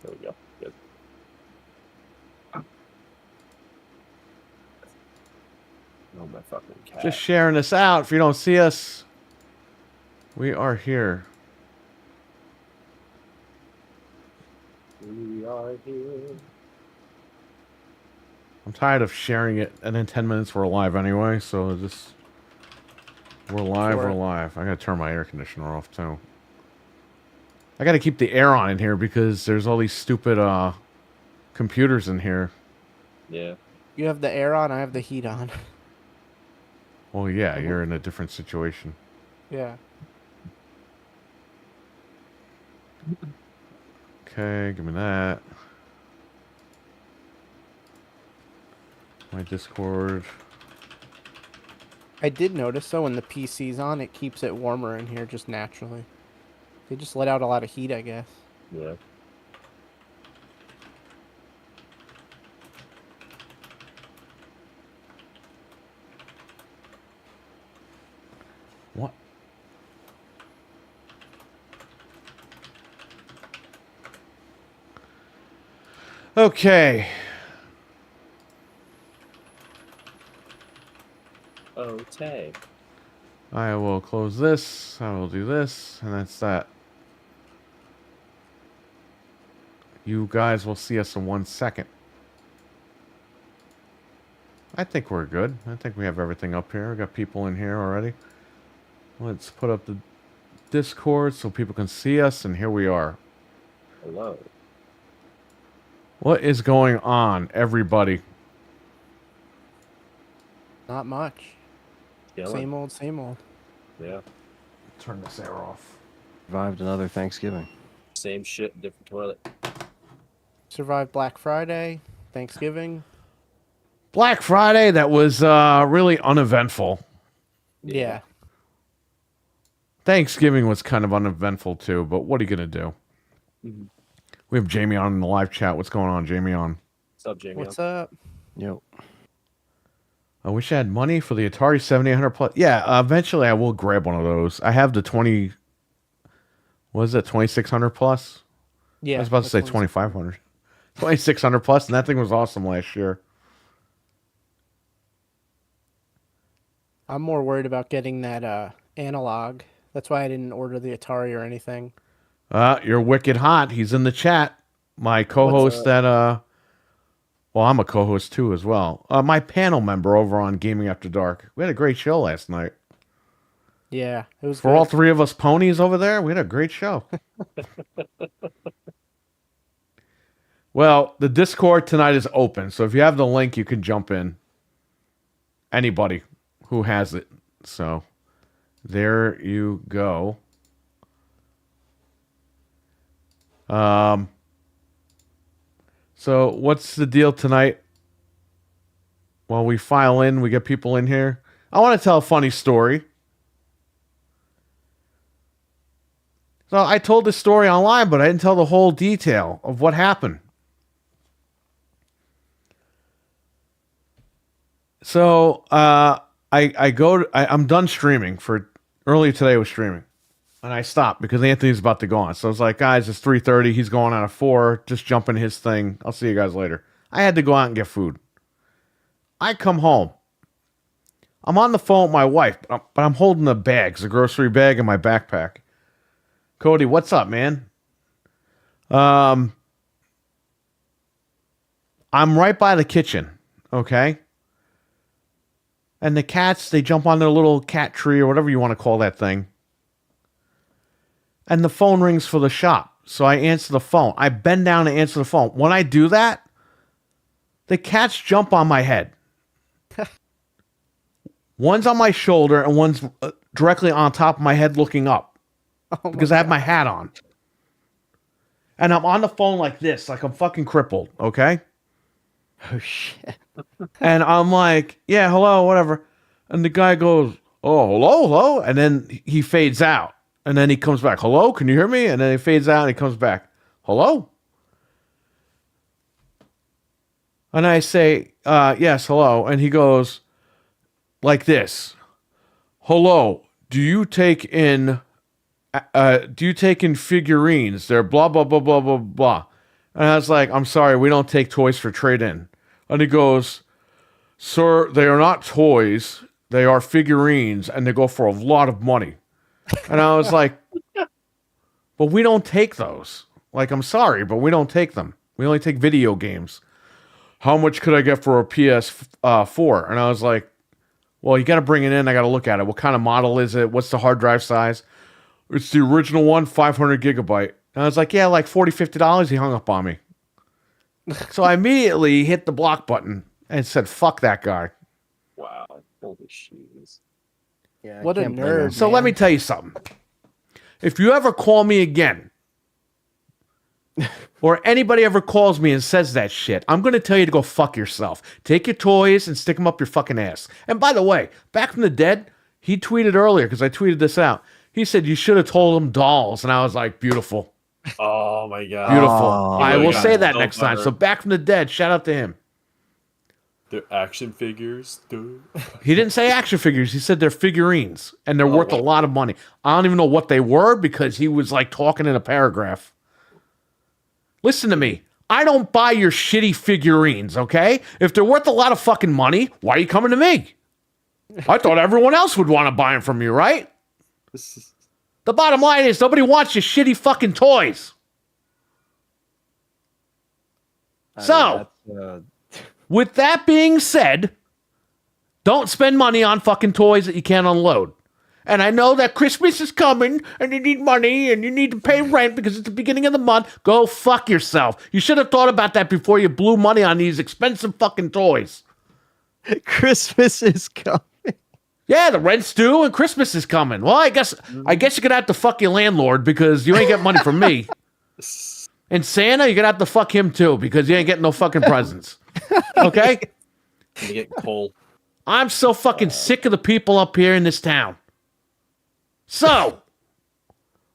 There we go. Good. Oh, my fucking cat. Just sharing this out. If you don't see us, we are here. We are here. I'm tired of sharing it, and in 10 minutes we're live anyway, so just... We're live, Sure. we're live. I gotta turn my air conditioner off, too. I gotta keep the air on in here because there's all these stupid, computers in here. Yeah. You have the air on, I have the heat on. Well, yeah, you're in a different situation. Yeah. Okay, give me that. My Discord. I did notice, though, when the PC's on, it keeps it warmer in here just naturally. They just let out a lot of heat, I guess. Yeah. What? Okay. Oh, tag. I will close this. I will do this. And that's that. You guys will see us in 1 second. I think we're good. I think we have everything up here. We got people in here already. Let's put up the Discord so people can see us. And here we are. Hello. What is going on, everybody? Not much. Chilling. Same old, same old. Yeah. Turn this air off. Survived another Thanksgiving. Same shit, different toilet. Survived Black Friday, Thanksgiving. Black Friday, that was really uneventful. Yeah. Thanksgiving was kind of uneventful too, but what are you going to do? Mm-hmm. We have Jamie on in the live chat. What's going on, Jamie on? What's up, Jamie? What's up? Yep. I wish I had money for the Atari 7800 Plus. Yeah, eventually I will grab one of those. I have the 20... What is it, 2600 Plus? Yeah. I was about to say 2500. 2600 Plus, and that thing was awesome last year. I'm more worried about getting that analog. That's why I didn't order the Atari or anything. You're wicked hot. He's in the chat. My co-host that... Well, I'm a co-host too as well. My panel member over on Gaming After Dark. We had a great show last night. Yeah, it was For good. all three of us ponies over there, we had a great show. Well, the Discord tonight is open, so if you have the link, you can jump in. Anybody who has it. So, there you go. So, what's the deal tonight? While we file in, we get people in here. I want to tell a funny story. So, I told this story online, but I didn't tell the whole detail of what happened. So, I'm done streaming for earlier today. I was streaming, and I stopped because Anthony's about to go on. So I was like, guys, it's 3:30. He's going on at 4. Just jump in his thing. I'll see you guys later. I had to go out and get food. I come home. I'm on the phone with my wife, but I'm holding the bags, the grocery bag in my backpack. Cody, what's up, man? I'm right by the kitchen. Okay. And the cats, they jump on their little cat tree or whatever you want to call that thing. And the phone rings for the shop. So I answer the phone. I bend down to answer the phone. When I do that, the cats jump on my head. One's on my shoulder and one's directly on top of my head looking up. Because I have my hat on. And I'm on the phone like this, like I'm fucking crippled, okay? Oh, shit. And I'm like, yeah, hello, whatever. And the guy goes, oh, hello. And then he fades out. And then he comes back, hello, can you hear me? And then he fades out and he comes back, hello? And I say, yes, hello. And he goes like this, hello, do you take in figurines? They're blah, blah, blah, blah, blah, blah. And I was like, I'm sorry, we don't take toys for trade-in. And he goes, sir, they are not toys. They are figurines, and they go for a lot of money. And I was like, but we don't take those. Like, I'm sorry, but we don't take them. We only take video games. How much could I get for a PS4? And I was like, well, you got to bring it in. I got to look at it. What kind of model is it? What's the hard drive size? It's the original one, 500 gigabyte. And I was like, yeah, like $40, $50. He hung up on me. So I immediately hit the block button and said, fuck that guy. Wow. Holy shit. Yeah, I What a can't blame nerd. him. So let me tell you something. If you ever call me again, or anybody ever calls me and says that shit, I'm going to tell you to go fuck yourself. Take your toys and stick them up your fucking ass. And by the way, Back from the Dead, he tweeted earlier, because I tweeted this out. He said, you should have told them dolls. And I was like, beautiful. Oh my god. Beautiful. Oh, I will yeah. say that So next time. bummer. So Back from the Dead, shout out to him. They're action figures, dude. He didn't say action figures. He said they're figurines, and they're worth a wow. lot of money. I don't even know what they were because he was like talking in a paragraph. Listen to me. I don't buy your shitty figurines, okay? If they're worth a lot of fucking money, why are you coming to me? I thought everyone else would want to buy them from you, right? The bottom line is nobody wants your shitty fucking toys. So, with that being said, don't spend money on fucking toys that you can't unload. And I know that Christmas is coming and you need money and you need to pay rent because it's the beginning of the month. Go fuck yourself. You should have thought about that before you blew money on these expensive fucking toys. Christmas is coming. Yeah, the rent's due and Christmas is coming. Well, I guess you're gonna have to fuck your landlord because you ain't getting money from me. And Santa, you're gonna have to fuck him too because you ain't getting no fucking presents. Okay? You get cold. I'm so fucking sick of the people up here in this town. So,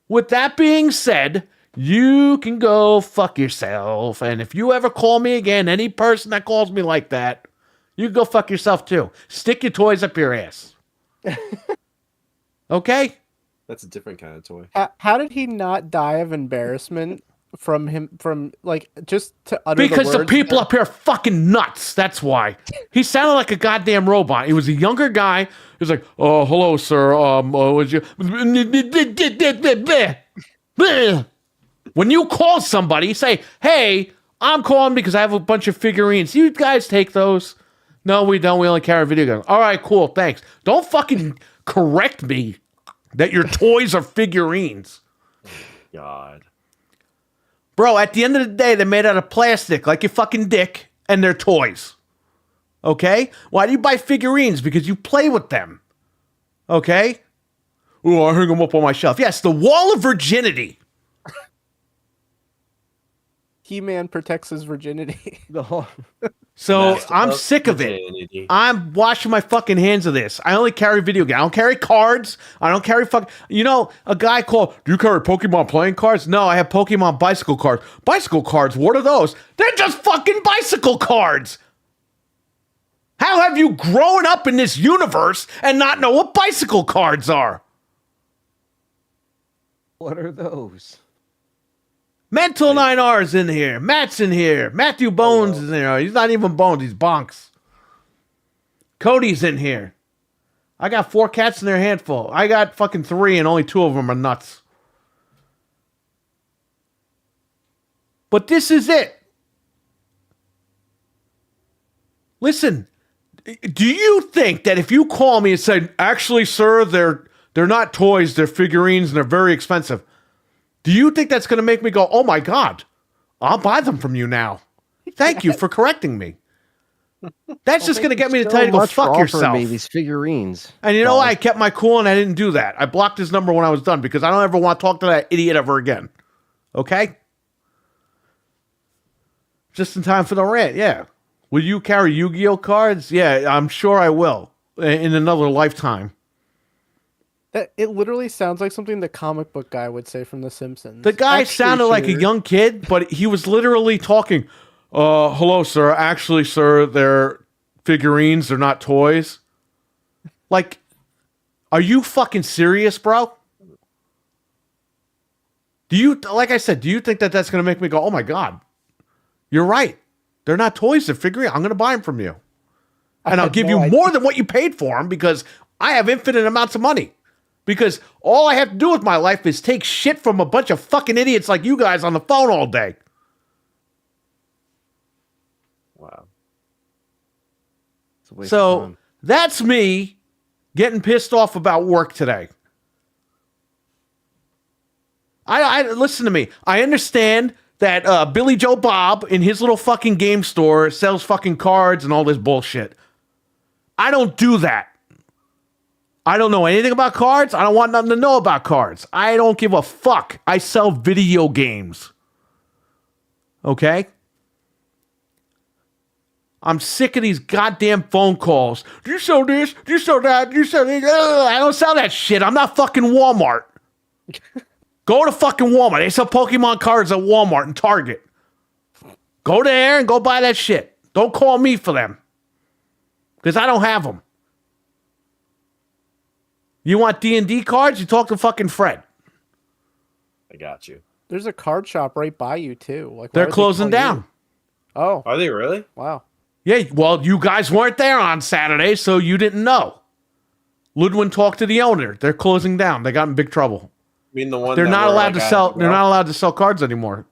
with that being said, you can go fuck yourself. And if you ever call me again, any person that calls me like that, you can go fuck yourself too. Stick your toys up your ass. Okay? That's a different kind of toy. How did he not die of embarrassment from like just to utter Because the words people that- up here are fucking nuts. That's why. He sounded like a goddamn robot. He was a younger guy. He was like, "Oh, hello, sir. Was you?" When you call somebody, say, "Hey, I'm calling because I have a bunch of figurines. You guys take those?" No, we don't. We only carry video games. All right, cool. Thanks. Don't fucking correct me that your toys are figurines. God. Bro, at the end of the day, they're made out of plastic, like your fucking dick, and they're toys. Okay? Why do you buy figurines? Because you play with them. Okay? Oh, I hung them up on my shelf. Yes, the wall of virginity. He-Man protects his virginity. So Master I'm of sick of it. virginity. I'm washing my fucking hands of this. I only carry video games. I don't carry cards. I don't carry You know, a guy called, do you carry Pokemon playing cards? No, I have Pokemon bicycle cards. Bicycle cards? What are those? They're just fucking bicycle cards. How have you grown up in this universe and not know what bicycle cards are? What are those? Mental 9R's in here. Matt's in here. Matthew Bones is in here. He's not even Bones. He's Bonks. Cody's in here. I got 4 cats in their handful. I got fucking 3 and only 2 of them are nuts. But this is it. Listen, do you think that if you call me and say, actually, sir, they're not toys, they're figurines and they're very expensive. Do you think that's going to make me go, oh my God, I'll buy them from you now? Thank you for correcting me. That's just going to get me to tell you to go fuck yourself. Me these figurines. And you know what? I kept my cool and I didn't do that. I blocked his number when I was done because I don't ever want to talk to that idiot ever again. Okay? Just in time for the rant, yeah. Will you carry Yu-Gi-Oh cards? Yeah, I'm sure I will in another lifetime. It literally sounds like something the comic book guy would say from The Simpsons. The guy Actually, sounded like a sure. young kid, but he was literally talking, hello, sir. Actually, sir, they're figurines. They're not toys. Like, are you fucking serious, bro? Do you, like I said, do you think that that's going to make me go, oh my God, You're right. They're not toys. They're figuring. I'm going to buy them from you. And I'll had give no you idea. more than what you paid for them because I have infinite amounts of money. Because all I have to do with my life is take shit from a bunch of fucking idiots like you guys on the phone all day. Wow. It's a waste of So time. that's me getting pissed off about work today. I listen to me. I understand that Billy Joe Bob in his little fucking game store sells fucking cards and all this bullshit. I don't do that. I don't know anything about cards. I don't want nothing to know about cards. I don't give a fuck. I sell video games. Okay? I'm sick of these goddamn phone calls. Do you sell this? Do you sell that? Do you sell this? I don't sell that shit. I'm not fucking Walmart. Go to fucking Walmart. They sell Pokemon cards at Walmart and Target. Go there and go buy that shit. Don't call me for them. Because I don't have them. You want D&D cards? You talk to fucking Fred. I got you. There's a card shop right by you too. Like why They're would they closing call down. you? Oh, Are they really? wow. Yeah, well, you guys weren't there on Saturday, so you didn't know. Ludwin talked to the owner. They're closing down. They got in big trouble. I mean the one They're that not we're, allowed like, to at sell. the They're well? not allowed to sell cards anymore.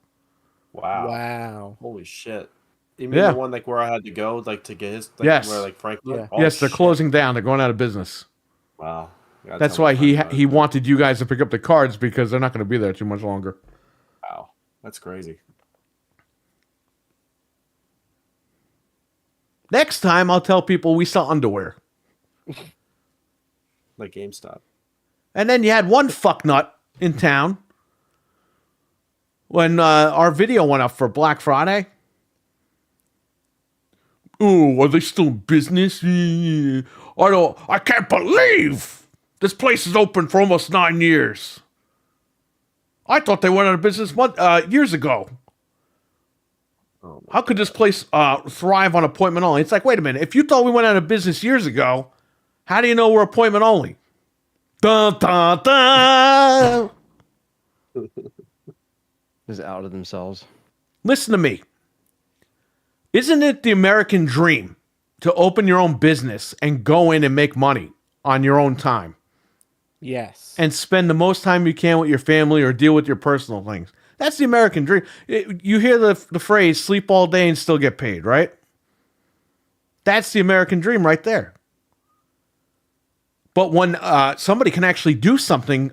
Wow. Wow. Holy shit. Even Yeah. the one like where I had to go like to get his Yes. where like Frank Yeah. Oh, Yes, they're shit. closing down. They're going out of business. Wow. You gotta That's tell why my he friend about he it. wanted you guys to pick up the cards because they're not going to be there too much longer. Wow. That's crazy. Next time, I'll tell people we sell underwear. Like GameStop. And then you had one fucknut in town when our video went up for Black Friday. Oh, are they still in business? I can't believe this place is open for almost 9 years. I thought they went out of business years ago. Oh my How could this place thrive on appointment only? It's like, wait a minute. If you thought we went out of business years ago, how do you know we're appointment only? Dun, dun, dun. Just out of themselves. Listen to me. Isn't it the American dream to open your own business and go in and make money on your own time Yes. and spend the most time you can with your family or deal with your personal things? That's the American dream. You hear the phrase sleep all day and still get paid, right? That's the American dream right there. But when somebody can actually do something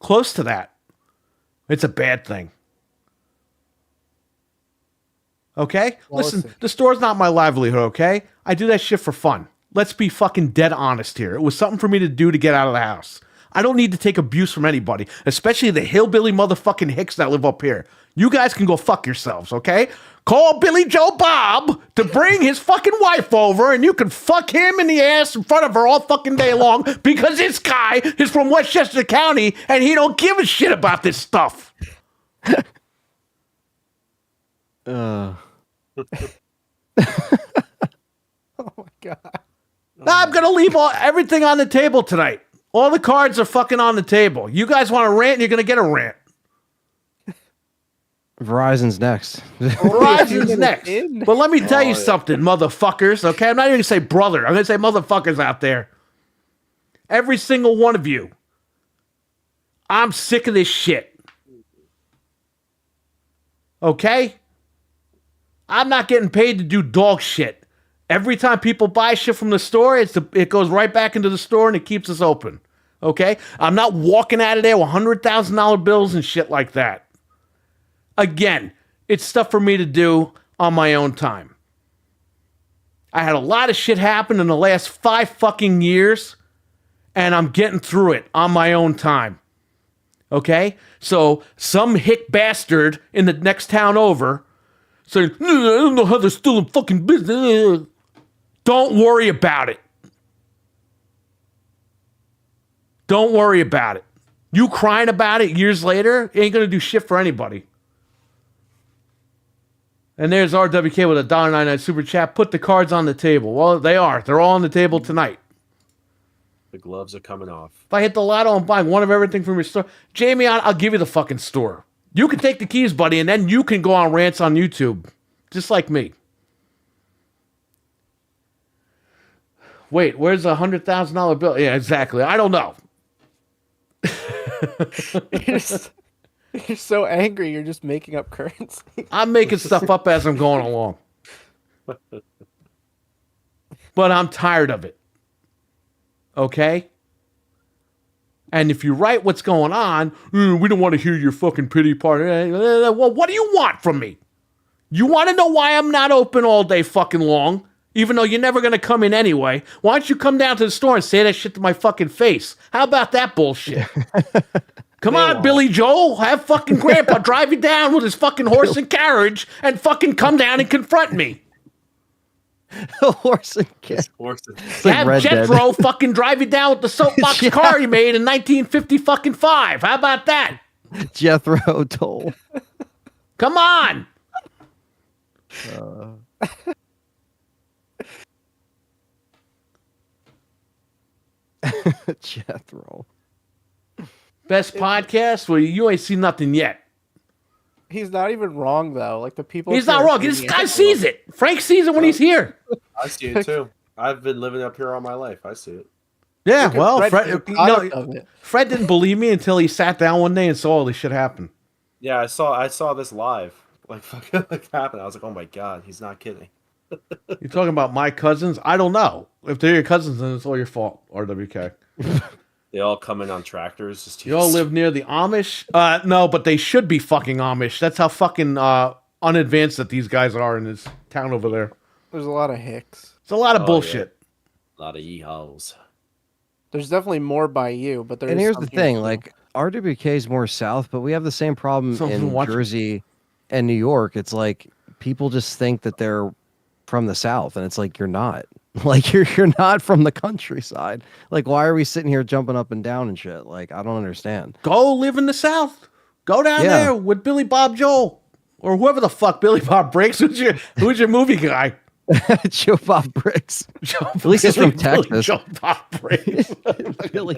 close to that, it's a bad thing. Okay? Well, Listen, listen. the store's not my livelihood, okay? I do that shit for fun. Let's be fucking dead honest here. It was something for me to do to get out of the house. I don't need to take abuse from anybody, especially the hillbilly motherfucking hicks that live up here. You guys can go fuck yourselves, okay? Call Billy Joe Bob to bring his fucking wife over and you can fuck him in the ass in front of her all fucking day long because this guy is from Westchester County and he don't give a shit about this stuff. Oh my god. Now I'm gonna leave everything on the table tonight. All the cards are fucking on the table. You guys want to rant, you're gonna get a rant. Verizon's next. Verizon's minutes next. in. But let me tell you yeah. something, motherfuckers, okay? I'm not even gonna say brother. I'm gonna say motherfuckers out there. Every single one of you. I'm sick of this shit. Okay? I'm not getting paid to do dog shit. Every time people buy shit from the store, it goes right back into the store and it keeps us open. Okay? I'm not walking out of there with $100,000 bills and shit like that. Again, it's stuff for me to do on my own time. I had a lot of shit happen in the last 5 fucking years, and I'm getting through it on my own time. Okay? So, some hick bastard in the next town over saying, I don't know how they're still in fucking business. Don't worry about it. Don't worry about it. You crying about it years later ain't gonna do shit for anybody. And there's RWK with a $1.99 super chat. Put the cards on the table. Well, they are. They're all on the table tonight. The gloves are coming off. If I hit the lotto and buy one of everything from your store, Jamie, I'll give you the fucking store. You can take the keys, buddy, and then you can go on rants on YouTube. just like me. Wait, where's a $100,000 bill? Yeah, exactly. I don't know. You're so angry. You're just making up currency. I'm making stuff up as I'm going along. But I'm tired of it. Okay? And if you write what's going on, we don't want to hear your fucking pity party. Well, what do you want from me? You want to know why I'm not open all day fucking long? Even though you're never going to come in anyway. Why don't you come down to the store and say that shit to my fucking face? How about that bullshit? Come on, Billy Joel. Have fucking Grandpa drive you down with his fucking horse and carriage and fucking come down and confront me. Horse and carriage. Have Red Dead. Jethro fucking drive you down with the soapbox car he made in 1955. How about that? Jethro Tull. Come on. Jethro. Best podcast? Well, you ain't seen nothing yet. He's not even wrong though. Like the people. He's not wrong. This guy sees it. Frank sees it when he's here. I see it too. I've been living up here all my life. I see it. Yeah, Look at well, Fred, Fred didn't believe me until he sat down one day and saw all this shit happen. Yeah, I saw this live. Like fucking like happen. I was like, oh my god, he's not kidding. You're talking about my cousins? I don't know. If they're your cousins, then it's all your fault, RWK. They all come in on tractors. Just You all live near the Amish? No, but they should be fucking Amish. That's how fucking unadvanced that these guys are in this town over there. There's a lot of hicks. It's a lot of bullshit. A lot of yeehaws. There's definitely more by you, but there's. And here's the thing, like RWK is more south, but we have the same problem in Jersey and New York. It's like people just think that they're from the south, and it's like you're not. Like you're not from the countryside. Like why are we sitting here jumping up and down and shit? Like I don't understand. Go live in the South. Go down there with Billy Bob Joel or whoever the fuck Billy Bob Briggs. Who's your movie guy? Joe Bob Briggs. At least he's from Texas. Joe Bob Briggs. Billy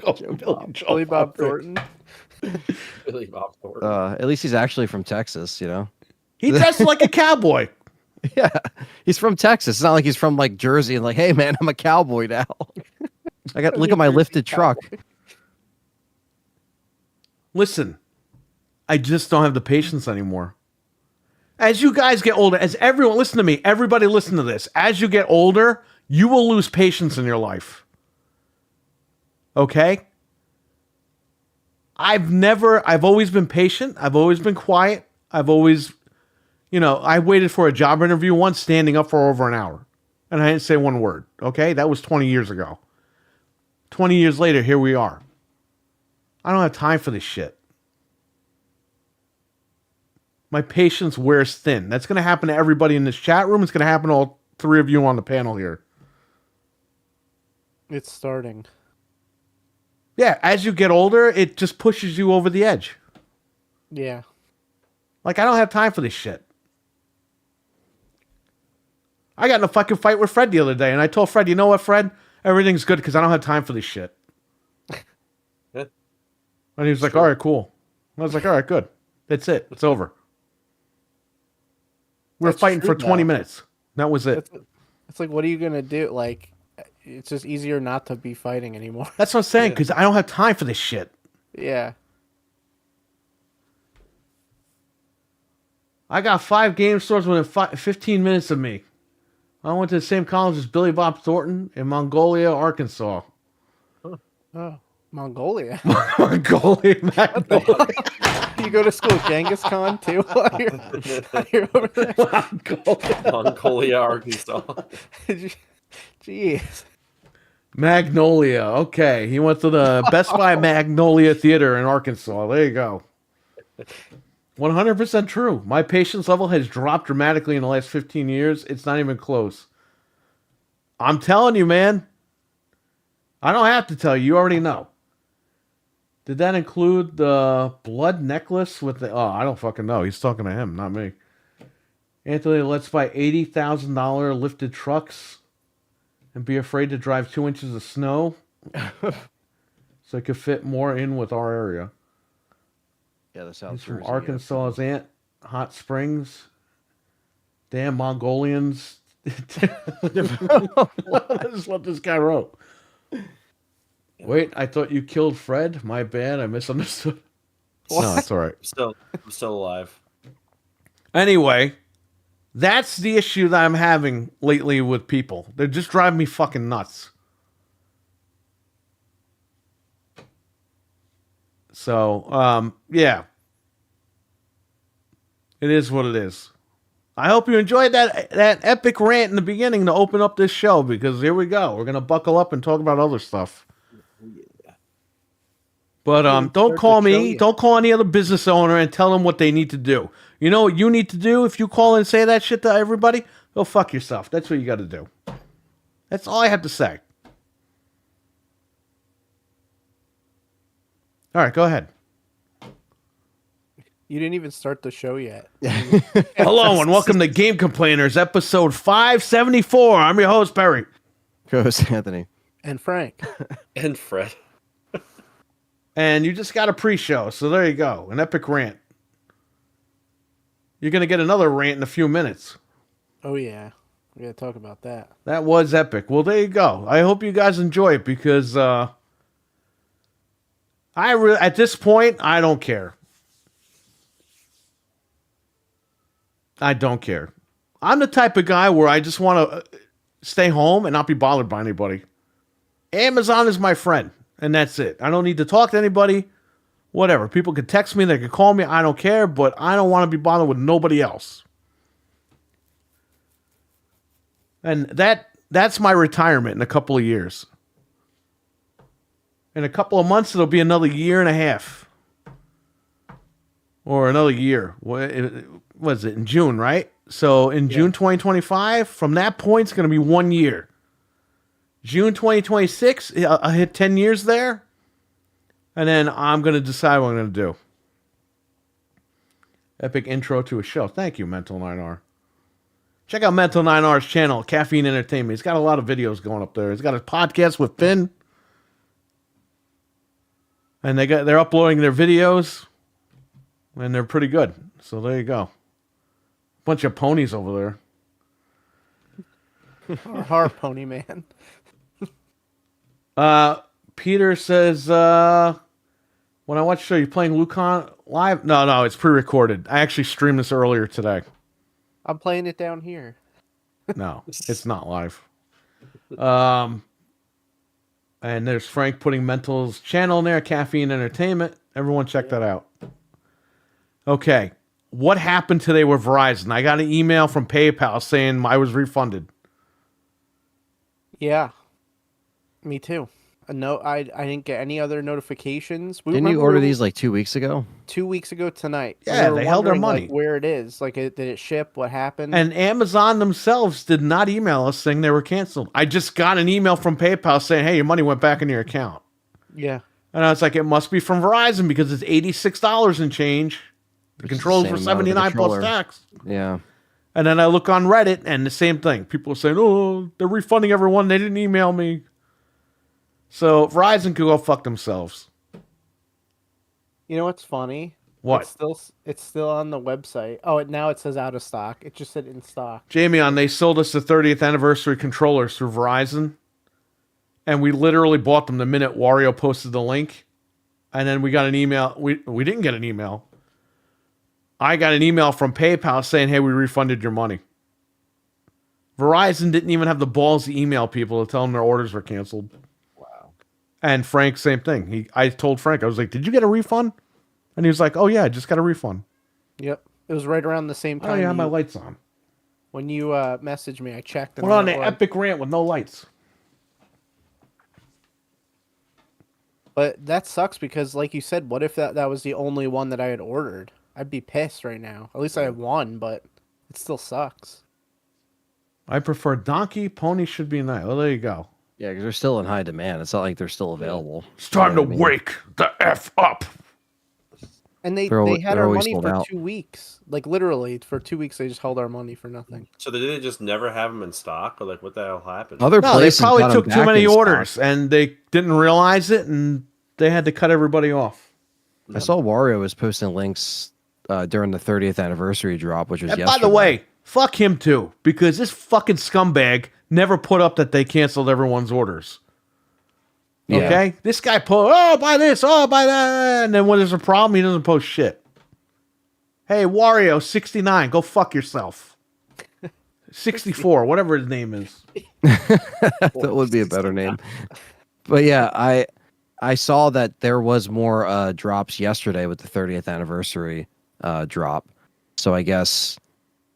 Bob Thornton. Billy Bob Thornton. At least he's actually from Texas. You know. He dresses like a cowboy. Yeah, he's from Texas. It's not like he's from like Jersey and like, hey man, I'm a cowboy now. Look at my lifted truck. Listen, I just don't have the patience anymore. As you guys get older, as everyone, listen to me, everybody listen to this. As you get older, you will lose patience in your life. Okay? I've always been patient. I've always been quiet. I've always, I waited for a job interview once standing up for over an hour. And I didn't say one word. Okay? That was 20 years ago. 20 years later, here we are. I don't have time for this shit. My patience wears thin. That's going to happen to everybody in this chat room. It's going to happen to all three of you on the panel here. It's starting. Yeah, as you get older, it just pushes you over the edge. Yeah. Like, I don't have time for this shit. I got in a fucking fight with Fred the other day, and I told Fred, you know what, Fred? Everything's good because I don't have time for this shit. Yeah. And he was like, all right, cool. I was like, all right, good. That's it. It's over. We were fighting for 20 minutes. That was it. It's like, what are you going to do? Like, it's just easier not to be fighting anymore. That's what I'm saying, because I don't have time for this shit. Yeah. I got 5 game stores within 15 minutes of me. I went to the same college as Billy Bob Thornton in Mongolia, Arkansas. Oh, Mongolia. Magnolia. You go to school with Genghis Khan too while you're over there? Mongolia, Arkansas. Jeez. Magnolia. Okay. He went to the Best Buy Magnolia Theater in Arkansas. There you go. 100% true. My patience level has dropped dramatically in the last 15 years. It's not even close. I'm telling you, man. I don't have to tell you. You already know. Did that include the blood necklace with the... Oh, I don't fucking know. He's talking to him, not me. Anthony, let's buy $80,000 lifted trucks and be afraid to drive 2 inches of snow so it could fit more in with our area. Yeah, the South He's from Jersey, Arkansas's Hot Springs. Damn Mongolians. That's what this guy wrote. Wait, I thought you killed Fred. My bad. I misunderstood. No, it's all right. I'm still alive. Anyway, that's the issue that I'm having lately with people. They're just driving me fucking nuts. So, yeah. It is what it is. I hope you enjoyed that epic rant in the beginning to open up this show, because here we go. We're going to buckle up and talk about other stuff. But don't call me. Don't call any other business owner and tell them what they need to do. You know what you need to do if you call and say that shit to everybody? Go fuck yourself. That's what you got to do. That's all I have to say. All right, go ahead. You didn't even start the show yet. Hello and welcome to Game Complainers, episode 574. I'm your host, Perry. Co-host Anthony. And Frank. And Fred. And you just got a pre-show, so there you go. An epic rant. You're going to get another rant in a few minutes. Oh, yeah. We got to talk about that. That was epic. Well, there you go. I hope you guys enjoy it, because at this point, I don't care. I don't care. I'm the type of guy where I just want to stay home and not be bothered by anybody. Amazon is my friend, and that's it. I don't need to talk to anybody. Whatever. People can text me, they can call me. I don't care, but I don't want to be bothered with nobody else. And that's my retirement in a couple of years. In a couple of months, it'll be another year and a half. Or another year. What is it? In June, right? So in June 2025, from that point, it's going to be 1 year. June 2026, I'll hit 10 years there. And then I'm going to decide what I'm going to do. Epic intro to a show. Thank you, Mental 9R. Check out Mental 9R's channel, Caffeine Entertainment. He's got a lot of videos going up there. He's got a podcast with Finn. And they're uploading their videos. And they're pretty good. So there you go. Bunch of ponies over there. Our pony man. Peter says, when I watch the show, you playing Wukong live? No, it's pre-recorded. I actually streamed this earlier today. I'm playing it down here. No, it's not live. And there's Frank putting Mental's channel in there, Caffeine Entertainment. Everyone check that out. Okay, what happened today with Verizon? I got an email from PayPal saying I was refunded. Yeah, me too. No, I didn't get any other notifications. Didn't you order these like 2 weeks ago? 2 weeks ago tonight. Yeah, they held their money. Like, where it is. Like, did it ship? What happened? And Amazon themselves did not email us saying they were canceled. I just got an email from PayPal saying, hey, your money went back in your account. Yeah. And I was like, it must be from Verizon because it's $86 and change. The controller's for $79 plus tax. Yeah. And then I look on Reddit and the same thing. People are saying, oh, they're refunding everyone. They didn't email me. So Verizon could go fuck themselves. You know what's funny? What? It's still on the website. Oh, now it says out of stock. It just said in stock. Jamie, they sold us the 30th anniversary controllers through Verizon. And we literally bought them the minute Wario posted the link. And then we got an email. We didn't get an email. I got an email from PayPal saying, hey, we refunded your money. Verizon didn't even have the balls to email people to tell them their orders were canceled. Wow. And Frank, same thing. I told Frank, I was like, did you get a refund? And he was like, oh, yeah, I just got a refund. Yep. It was right around the same time. Oh, yeah, my lights on. When you messaged me, I checked. We're on an epic rant with no lights. But that sucks because, like you said, what if that was the only one that I had ordered? I'd be pissed right now. At least I had one, but it still sucks. I prefer donkey. Pony should be nice. Well, there you go. Yeah, because they're still in high demand. It's not like they're still available. It's time to wake the F up. And they had our money for 2 weeks. Like, literally, for 2 weeks, they just held our money for nothing. So they didn't just never have them in stock? Or, like, what the hell happened? Other places they probably got took them too back many in orders, stock. and they didn't realize it, and they had to cut everybody off. I saw Wario was posting links during the 30th anniversary drop, which was And yesterday. by the way, Fuck him too, because this fucking scumbag never put up that they canceled everyone's orders. Yeah. Okay? This guy buy this, buy that. And then when there's a problem, he doesn't post shit. Hey, Wario 69, go fuck yourself. 64, whatever his name is. That would be a better name. But yeah, I saw that there was more drops yesterday with the 30th anniversary drop. So I guess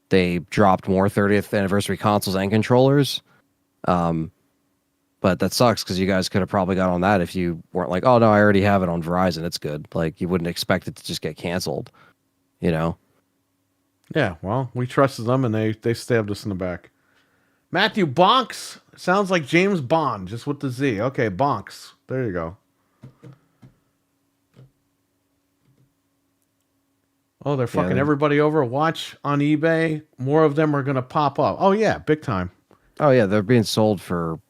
they dropped more 30th anniversary consoles and controllers. But that sucks because you guys could have probably got on that if you weren't like, oh no, I already have it on Verizon. It's good. Like you wouldn't expect it to just get canceled, you know? Yeah, well, we trusted them and they stabbed us in the back. Matthew Bonks sounds like James Bond, just with the Z. Okay, Bonks. There you go. Oh, they're fucking everybody over. Watch on eBay. More of them are going to pop up. Oh, yeah, big time. Oh, yeah, they're being sold for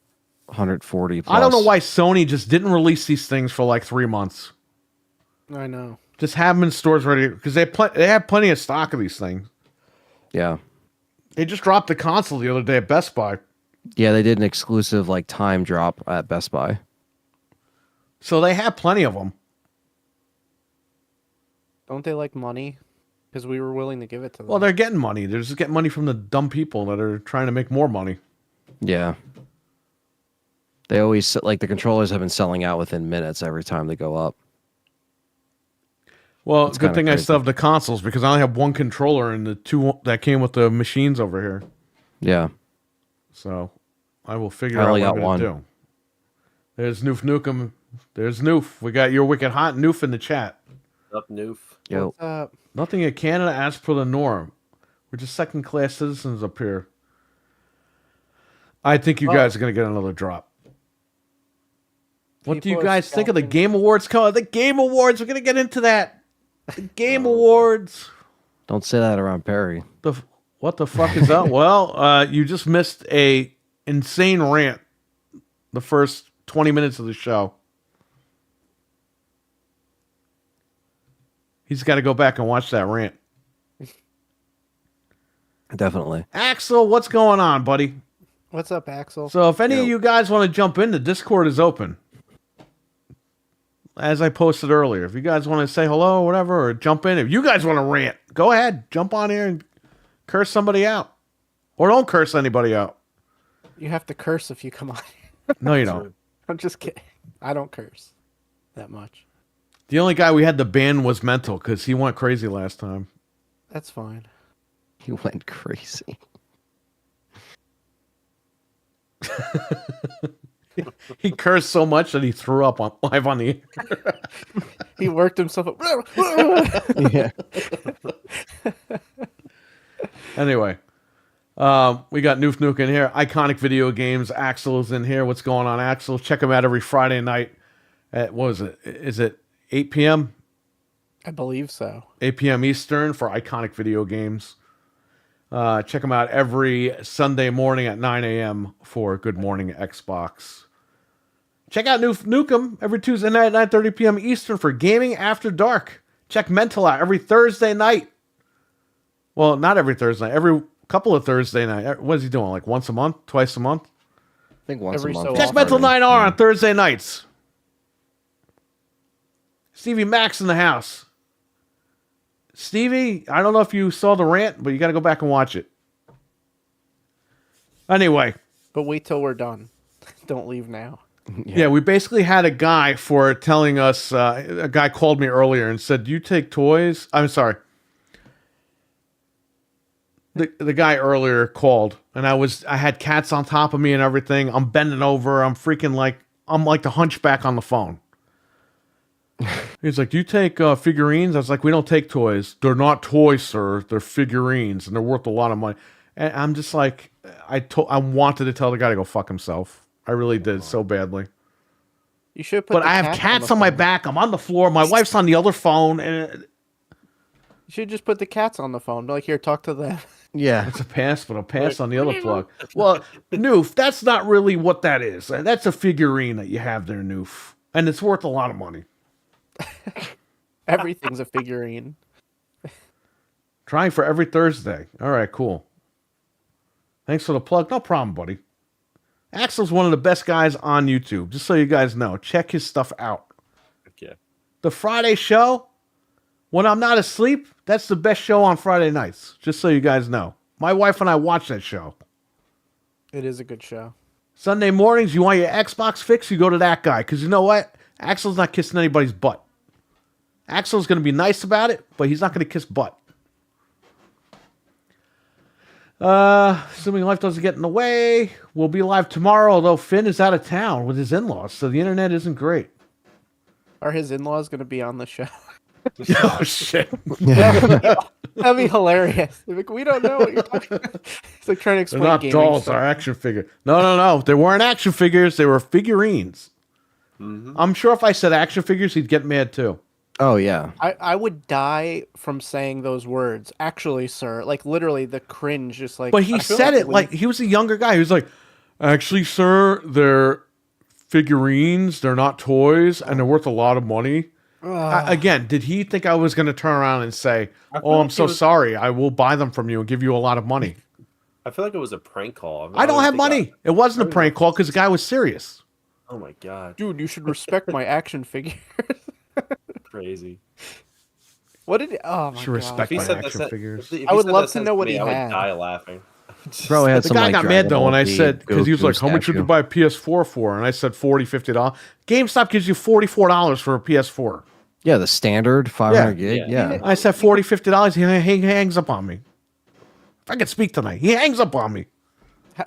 140 plus. I don't know why Sony just didn't release these things for like 3 months. I know. Just have them in stores ready, because they have plenty of stock of these things. Yeah. They just dropped the console the other day at Best Buy. Yeah, they did an exclusive like time drop at Best Buy. So they have plenty of them. Don't they like money? Because we were willing to give it to them. Well, they're getting money. They're just getting money from the dumb people that are trying to make more money. Yeah. They always, like, the controllers have been selling out within minutes every time they go up. Well, It's good thing kinda I crazy. still have the consoles, because I only have one controller and the two that came with the machines over here. Yeah. So I will figure I out only what I'm got going to one. do. There's Noof Nukem. There's Noof. We got your Wicked Hot Noof in the chat. Up, Noof. Yo. What's up? Nothing in Canada as per the norm. We're just second-class citizens up here. I think you guys are going to get another drop. What do you People are guys think of the scalping. Game Awards? The Game Awards. We're going to get into that. The Game Awards. Don't say that around Perry. What the fuck is that? Well, you just missed a insane rant the first 20 minutes of the show. He's got to go back and watch that rant. Definitely. Axel, what's going on, buddy? What's up, Axel? So if any of you guys want to jump in, the Discord is open. As I posted earlier, if you guys want to say hello or whatever, or jump in, if you guys want to rant, go ahead. Jump on here and curse somebody out. Or don't curse anybody out. You have to curse if you come on. No, you don't. I'm just kidding. I don't curse that much. The only guy we had to ban was Mental, because he went crazy last time. That's fine. He went crazy. He cursed so much that he threw up live on the air. He worked himself up. Yeah. Anyway, we got Noof Nuke in here. Iconic Video Games. Axel's in here. What's going on, Axel? Check him out every Friday night at, what is it? Is it 8 p.m.? I believe so. 8 p.m. Eastern for Iconic Video Games. Check him out every Sunday morning at 9 a.m. for Good Morning Xbox. Check out Noof Nukem every Tuesday night at 9:30 p.m. Eastern for Gaming After Dark. Check Mental out every Thursday night. Well, not every Thursday night. Every couple of Thursday night. What is he doing? Like once a month? Twice a month? I think once Every a month. so is Check often. Mental starting. 9R on Thursday nights. Stevie Max in the house. Stevie, I don't know if you saw the rant, but you got to go back and watch it. Anyway, But wait till we're done. Don't leave now. yeah, we basically had a guy for telling us, a guy called me earlier and said, "Do you take toys?" I'm sorry. The guy earlier called, and I had cats on top of me and everything. I'm bending over. I'm like the hunchback on the phone. He's like, "Do you take figurines?" I was like, "We don't take toys. They're not toys, sir. They're figurines, and they're worth a lot of money." And I'm just like, I wanted to tell the guy to go fuck himself. I really did so badly. You should put. But the I have cat cats the on my phone. back. I'm on the floor. My wife's on the other phone, and You should just put the cats on the phone. Be like, here, talk to them. Yeah. it's a pass, but a pass on the other plug. Well, Noof, that's not really what that is. That's a figurine that you have there, Noof, and it's worth a lot of money. Everything's a figurine. Trying for every Thursday. All right, cool. Thanks for the plug. No problem, buddy. Axel's one of the best guys on YouTube. Just so you guys know, check his stuff out. Okay. The Friday show, when I'm not asleep, that's the best show on Friday nights. Just so you guys know. My wife and I watch that show. It is a good show. Sunday mornings, you want your Xbox fix, you go to that guy. Because you know what? Axel's not kissing anybody's butt. Axel's going to be nice about it, but he's not going to kiss butt. Assuming life doesn't get in the way, we'll be live tomorrow, although Finn is out of town with his in-laws, so the internet isn't great. Are his in-laws going to be on the show? Oh, shit. That'd be hilarious. They're like, we don't know what you're talking about. It's like trying to explain They're not gaming dolls, stuff. they're action figures. No. They weren't action figures, they were figurines. Mm-hmm. I'm sure if I said action figures, he'd get mad too. Oh yeah. I would die from saying those words. Actually, sir, like literally the cringe, just like. But he said it like he was a younger guy. He was like, actually, sir, they're figurines, they're not toys, and they're worth a lot of money. Again, did he think I was going to turn around and say, "Oh, I'm so sorry, I will buy them from you and give you a lot of money"? I feel like it was a prank call. I don't have money. It wasn't a prank call because the guy was serious. Oh my god, dude, you should respect my action figures. Crazy. What did? Oh my should god! respect my action figures. I would love to know what he had. I would die laughing. Probably had The some, guy like, got mad though when I Dragon said, Ball because he was Goku like, how much would you statue. buy a PS4 for? And I said $40, $50. GameStop gives you $44 for a PS4. Yeah, the standard 500 gig. Yeah. Yeah. I said $40, $50. He hangs up on me. If I could speak tonight, he hangs up on me.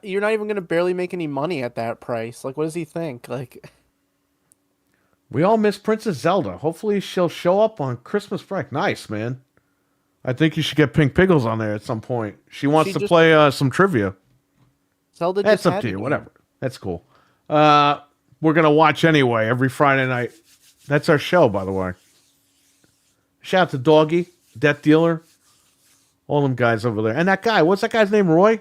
You're not even gonna barely make any money at that price. Like, what does he think? Like, We all miss Princess Zelda. Hopefully she'll show up on Christmas break. Nice, man. I think you should get Pink Pickles on there at some point. She wants She to just- play some trivia. Zelda. That's just up had to you. me. Whatever. That's cool. We're going to watch anyway every Friday night. That's our show, by the way. Shout out to Doggy, Death Dealer, all them guys over there. And that guy, what's that guy's name, Roy?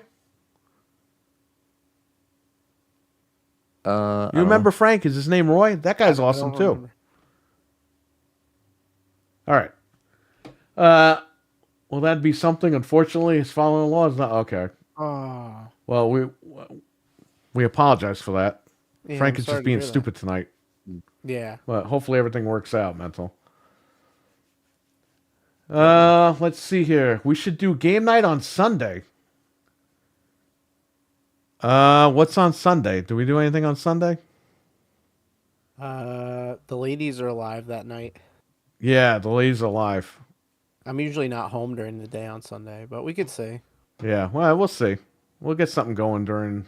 You remember Frank? Is his name Roy? That guy's awesome, too. remember. All right. Well, that'd be something. Unfortunately, his father-in-law is not okay. Oh, Well, we apologize for that. yeah, Frank I'm is sorry just to being hear that. stupid tonight. Yeah. But hopefully everything works out, Mental. Let's see here. We should do game night on Sunday. What's on Sunday? Do we do anything on Sunday? The ladies are alive that night. Yeah, the ladies are live. I'm usually not home during the day on Sunday, but we could see. Yeah, well, we'll see. We'll get something going during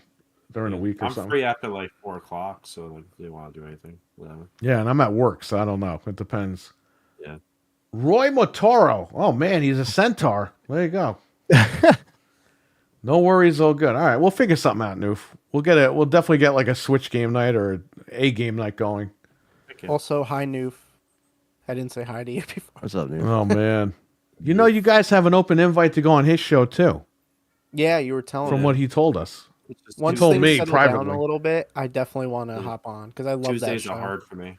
the week or I'm something. free after like 4 o'clock, so like if they want to do anything, whatever. Yeah, and I'm at work, so I don't know. It depends. Yeah. Roy Motoro. Oh man, he's a centaur. There you go. No worries, all good. All right, we'll figure something out, Noof. We'll definitely get like a Switch game night or a game night going. Okay. Also, hi Noof. I didn't say hi to you before. What's up, dude? Oh man. You know you guys have an open invite to go on his show too, Yeah, you were telling from me. what he told us. It's just Once told things me settle privately. down a little bit, I definitely want to hop on because I love that Tuesdays show. are hard for me.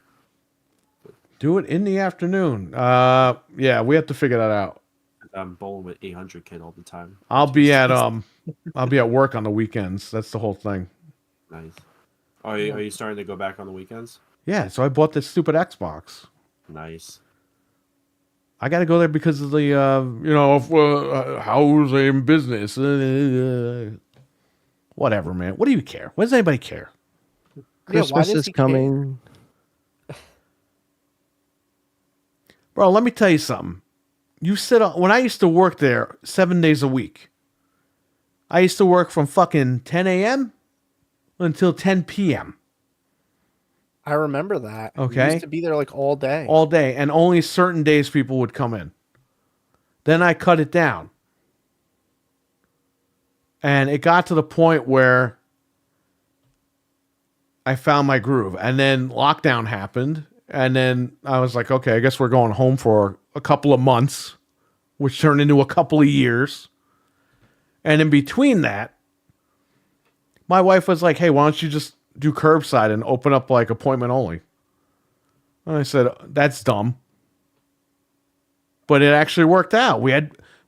Do it in the afternoon. Yeah, we have to figure that out. I'm bowling with 800 kid all the time. I'll be at work on the weekends. That's the whole thing. Nice. Are you starting to go back on the weekends? Yeah, so I bought this stupid Xbox. Nice. I got to go there because of the, how's in business? Whatever, man. What do you care? What does anybody care? Yeah, why Christmas does is he care? coming. Bro, let me tell you something. When I used to work there 7 days a week, I used to work from fucking 10 a.m. until 10 p.m. I remember that. You Okay. used to be there like all day. all day, and only certain days people would come in. Then I cut it down. And it got to the point where I found my groove. And then lockdown happened. And then I was like, okay, I guess we're going home for a couple of months, which turned into a couple of years. And in between that, my wife was like, hey, why don't you just do curbside and open up like appointment only? And I said, that's dumb. But it actually worked out.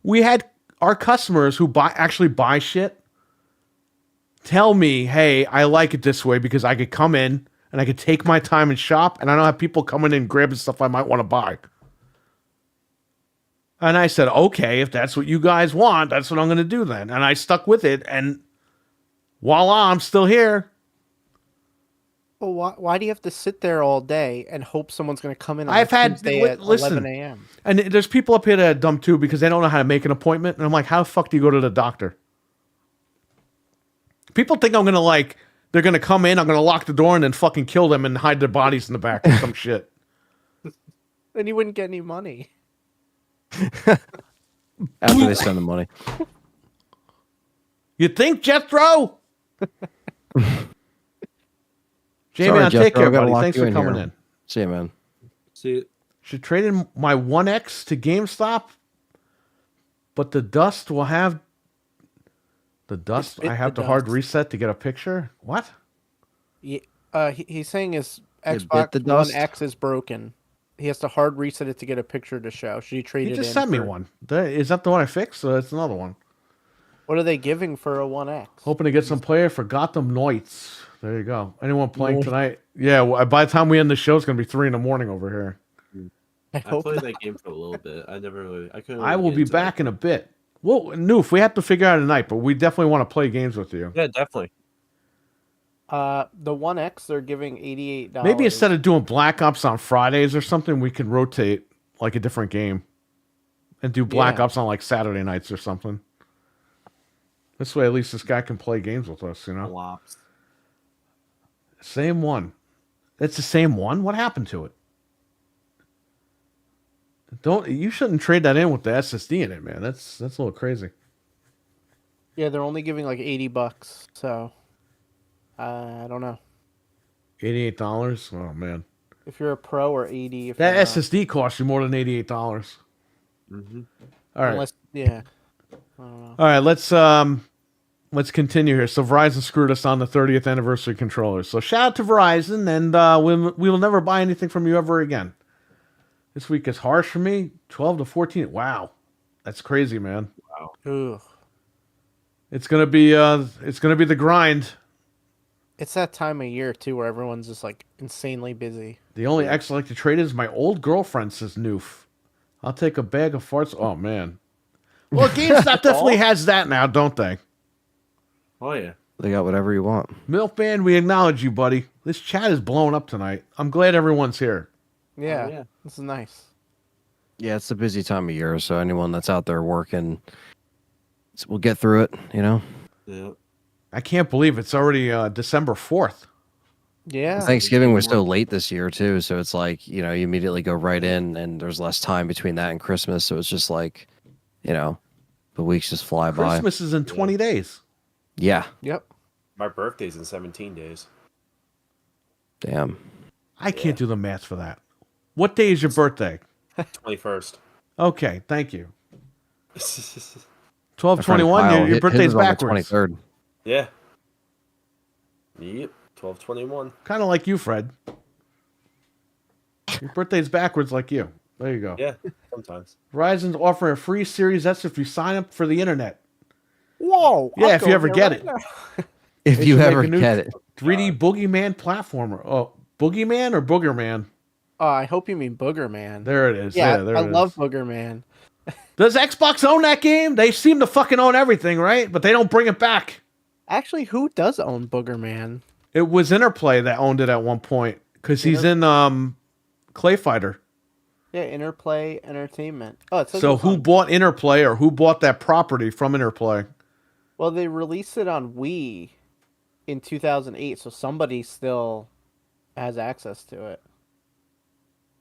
We had our customers who actually buy shit tell me, hey, I like it this way because I could come in and I could take my time and shop, and I don't have people coming in grabbing stuff I might want to buy. And I said, okay, if that's what you guys want, that's what I'm going to do then. And I stuck with it, and voila, I'm still here. Well, why do you have to sit there all day and hope someone's going to come in on I've had Tuesday at listen, 11 a.m.? And there's people up here that are dumb too because they don't know how to make an appointment. And I'm like, how the fuck do you go to the doctor? People think I'm gonna they're gonna come in, I'm gonna lock the door and then fucking kill them and hide their bodies in the back or some shit. Then you wouldn't get any money. After they spend the money. You think, Jethro? Jamie, Sorry, I'll take Jethro, care, I gotta buddy. lock Thanks you for in coming here. in. See you, man. See, Should trade in my 1X to GameStop, but the dust will have the dust. It I have the to hard dust. reset to get a picture. What? He's saying his bit Xbox the One dust? X is broken. He has to hard reset it to get a picture to show. Should he trade You it just in? sent me for- one. Is that the one I fixed? Or that's another one. What are they giving for a 1X? Hoping to get some player for Gotham Knights. There you go. Anyone playing tonight? Yeah, well, by the time we end the show, it's going to be 3 in the morning over here. I I hope played not. that game for a little bit. I couldn't. I really will get be into back in a bit. Well, Noof, we have to figure out a night, but we definitely want to play games with you. it. Yeah, definitely. The 1X they're giving $88. Maybe instead of doing Black Ops on Fridays or something, we can rotate like a different game and do Black Yeah. Ops on like Saturday nights or something. This way, at least this guy can play games with us, you know? Flops. Same one. It's the same one? What happened to it? You shouldn't trade that in with the SSD in it, man. That's a little crazy. Yeah, they're only giving like $80. So I don't know. $88? Oh man. If you're a pro or 80 if That you're not. SSD costs you more than $88. Mm-hmm. All right. Unless, yeah. I don't know. All right, let's continue here. So Verizon screwed us on the 30th anniversary controllers. So shout out to Verizon, and we will never buy anything from you ever again. This week is harsh for me. 12 to 14. Wow, that's crazy, man. Ugh. It's gonna be the grind. It's that time of year too where everyone's just like insanely busy. The only X I like to trade is my old girlfriend, says Noof. I'll take a bag of farts. Oh man. Well, GameStop definitely has that now, don't they? Oh yeah. They got whatever you want. Milfman, we acknowledge you, buddy. This chat is blowing up tonight. I'm glad everyone's here. Yeah, yeah. this is nice. Yeah, it's a busy time of year, so anyone that's out there working, we'll get through it, you know? Yeah. I can't believe it's already December 4th. Yeah. Thanksgiving was so late this year, too, so it's like, you know, you immediately go right in, and there's less time between that and Christmas, so it's just like, you know, the weeks just fly by. Christmas is in 20 days. Yeah. Yep. My birthday's in 17 days. Damn. I can't do the math for that. What day is your birthday? 21st. Okay, thank you. My friend 12/21, Kyle, your his birthday's is on the backwards. 23rd. Yeah. Yep. 12/21. Kind of like you, Fred. Your birthday's backwards like you. There you go. Yeah. Sometimes. Verizon's offering a free Series S if you sign up for the internet. Whoa. Yeah, I'll if go you ever there get right it. now. If They you should make ever a new get it. 3D Boogeyman platformer. Oh, Boogeyman or Boogerman? Oh, I hope you mean Booger Man. There it is. Yeah, there I it is. love Booger Man. Does Xbox own that game? They seem to fucking own everything, right? But they don't bring it back. Actually, who does own Booger Man? It was Interplay that owned it at one point because he's in Clay Fighter. Yeah, Interplay Entertainment. Oh, it says So it's who on- bought Interplay or who bought that property from Interplay? Well, they released it on Wii in 2008, so somebody still has access to it.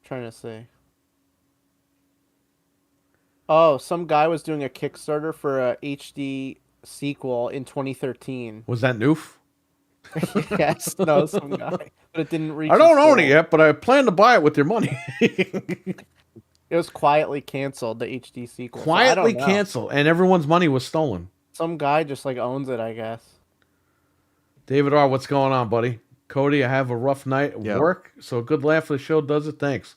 Trying to see. Oh, some guy was doing a Kickstarter for a HD sequel in 2013. Was that Noof? Yes, no, some guy, but it didn't reach. I don't its own it goal. yet, but I plan to buy it with your money. It was quietly canceled. The HD sequel. So I Quietly don't know. canceled, and everyone's money was stolen. Some guy just like owns it, I guess. David R., what's going on, buddy? Cody, I have a rough night at Yep. work, so a good laugh for the show does it. Thanks.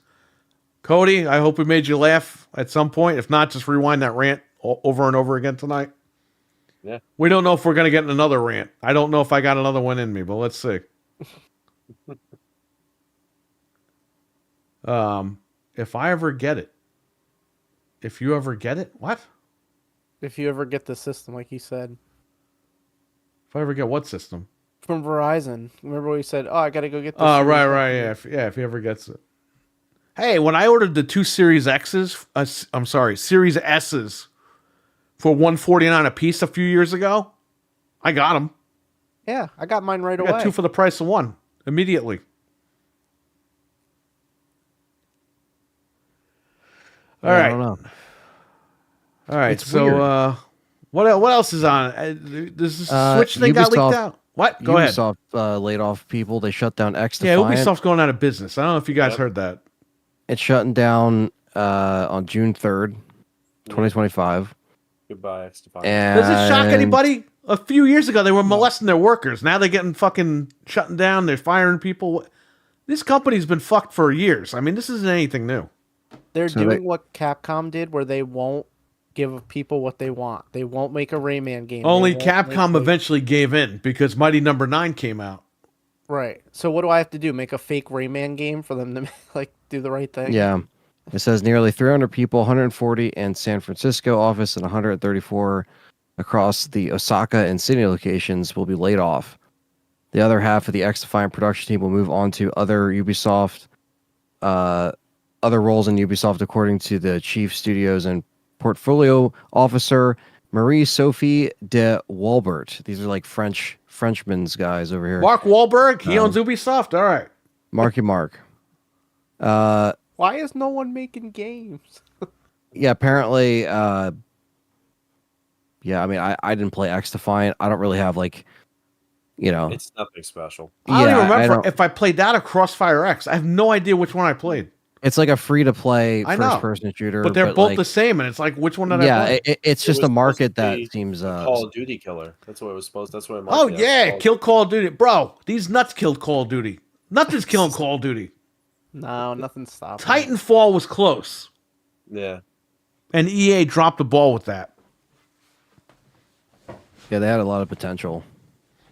Cody, I hope we made you laugh at some point. If not, just rewind that rant over and over again tonight. Yeah. We don't know if we're gonna get another rant. I don't know if I got another one in me, but let's see. If I ever get it. If you ever get it, what? If you ever get the system, like you said. If I ever get what system? From Verizon. Remember what you said? Oh, I gotta go get this. Oh, right, yeah, if he ever gets it. Hey, when I ordered the 2 Series X's, I'm sorry, Series S's for $149 a piece a few years ago, I got them. Yeah, I got mine right I away. got 2 for the price of 1 immediately. All right. I don't know. All right. It's so, weird. what else is on? Does the Switch thing got leaked out? What? Go ahead. Ubisoft laid off people. They shut down X Yeah, Defiant. Ubisoft's going out of business. I don't know if you guys heard that. It's shutting down on June 3rd, 2025. Goodbye, X Defiant. Does it shock anybody? A few years ago, they were molesting their workers. Now they're getting fucking shutting down. They're firing people. This company's been fucked for years. I mean, this isn't anything new. They're doing what Capcom did, where they won't give people what they want. They won't make a Rayman game. Only Capcom eventually gave in because Mighty Number 9 came out. Right. So what do I have to do? Make a fake Rayman game for them to like do the right thing? Yeah. It says nearly 300 people, 140 in San Francisco office and 134 across the Osaka and Sydney locations will be laid off. The other half of the X Defiant production team will move on to other roles in Ubisoft, according to the chief studios and portfolio officer Marie-Sophie de Walbert. These are like Frenchmen's guys over here. Mark Wahlberg, he owns Ubisoft. All right. Marky Mark. Why is no one making games? Yeah, apparently, yeah, I mean, I didn't play X Defiant. I don't really have It's nothing special. I don't even remember don't- if I played that or Crossfire X. I have no idea which one I played. It's like a free-to-play I know. first-person shooter. But they're both like, the same, and it's like, which one did I play? it's just was a market supposed to that be seems. Call of Duty killer. That's what it was supposed. That's what it Oh, marketed yeah, as. kill Call of Duty. Bro, these nuts killed Call of Duty. Nothing's killing Call of Duty. No, nothing stopped. Titanfall was close, Yeah. and EA dropped the ball with that. Yeah, they had a lot of potential.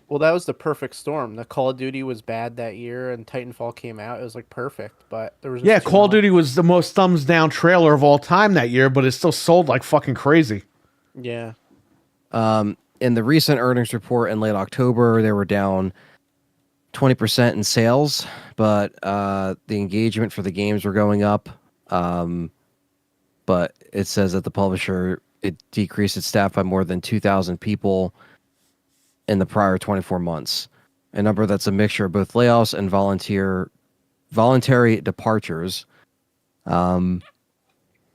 Well, that was the perfect storm. The Call of Duty was bad that year, and Titanfall came out. It was like perfect, but there was Yeah, Call of Duty was the most thumbs down trailer of all time that year, but it still sold like fucking crazy. Yeah. In the recent earnings report in late October, they were down 20% in sales, but the engagement for the games were going up. But it says that the publisher decreased its staff by more than 2,000 people in the prior 24 months, a number that's a mixture of both layoffs and voluntary departures.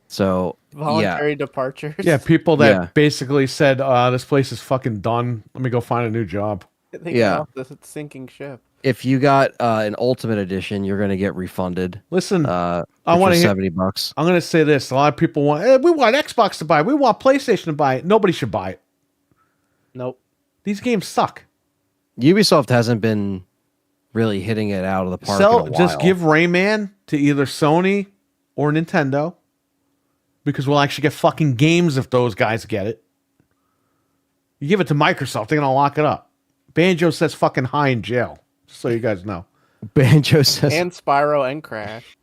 So Voluntary departures. Yeah, people that basically said, this place is fucking done. Let me go find a new job. They got off the sinking ship. If you got an Ultimate Edition, you're going to get refunded. Listen, I want to hear $70. I'm going to say this. A lot of people want, we want Xbox to buy it. We want PlayStation to buy it. Nobody should buy it. Nope. These games suck. Ubisoft hasn't been really hitting it out of the park in a while. Just give Rayman to either Sony or Nintendo, because we'll actually get fucking games if those guys get it. You give it to Microsoft, they're going to lock it up. Banjo says fucking hi in jail, just so you guys know. Banjo says... And Spyro and Crash.